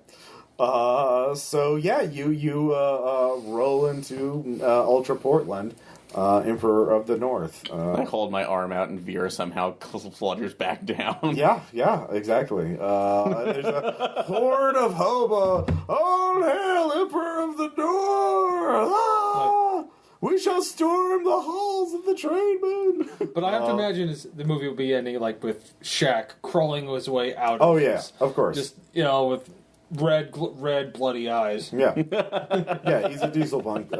So yeah, you roll into Ultra Portland, Emperor of the North. I hold my arm out and Vera somehow flutters back down. Yeah, exactly. There's a horde of hobo. All hail, Emperor of the North! Ah! We shall storm the halls of the trainmen. But I have to imagine the movie will be ending like with Shaq crawling his way out. Oh of yeah, this. of course. Just with red bloody eyes. Yeah, he's a diesel punk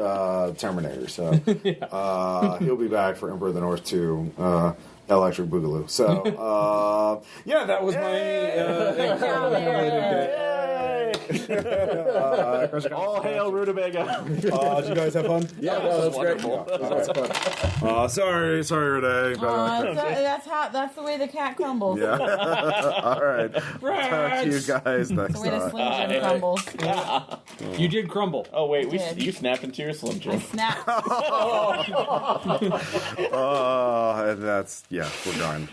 Terminator, so he'll be back for Emperor of the North 2, Electric Boogaloo. So that was All hail Rutabaga. did you guys have fun? Yeah, that was great. That was lots of fun. Sorry, Renee. That's the way the cat crumbles. Yeah. All right. Talk to you guys next The way the time. Slim Jim crumbles. You did crumble. Oh wait, Did. you snapped into your Slim Jim. Snap. That's we're done.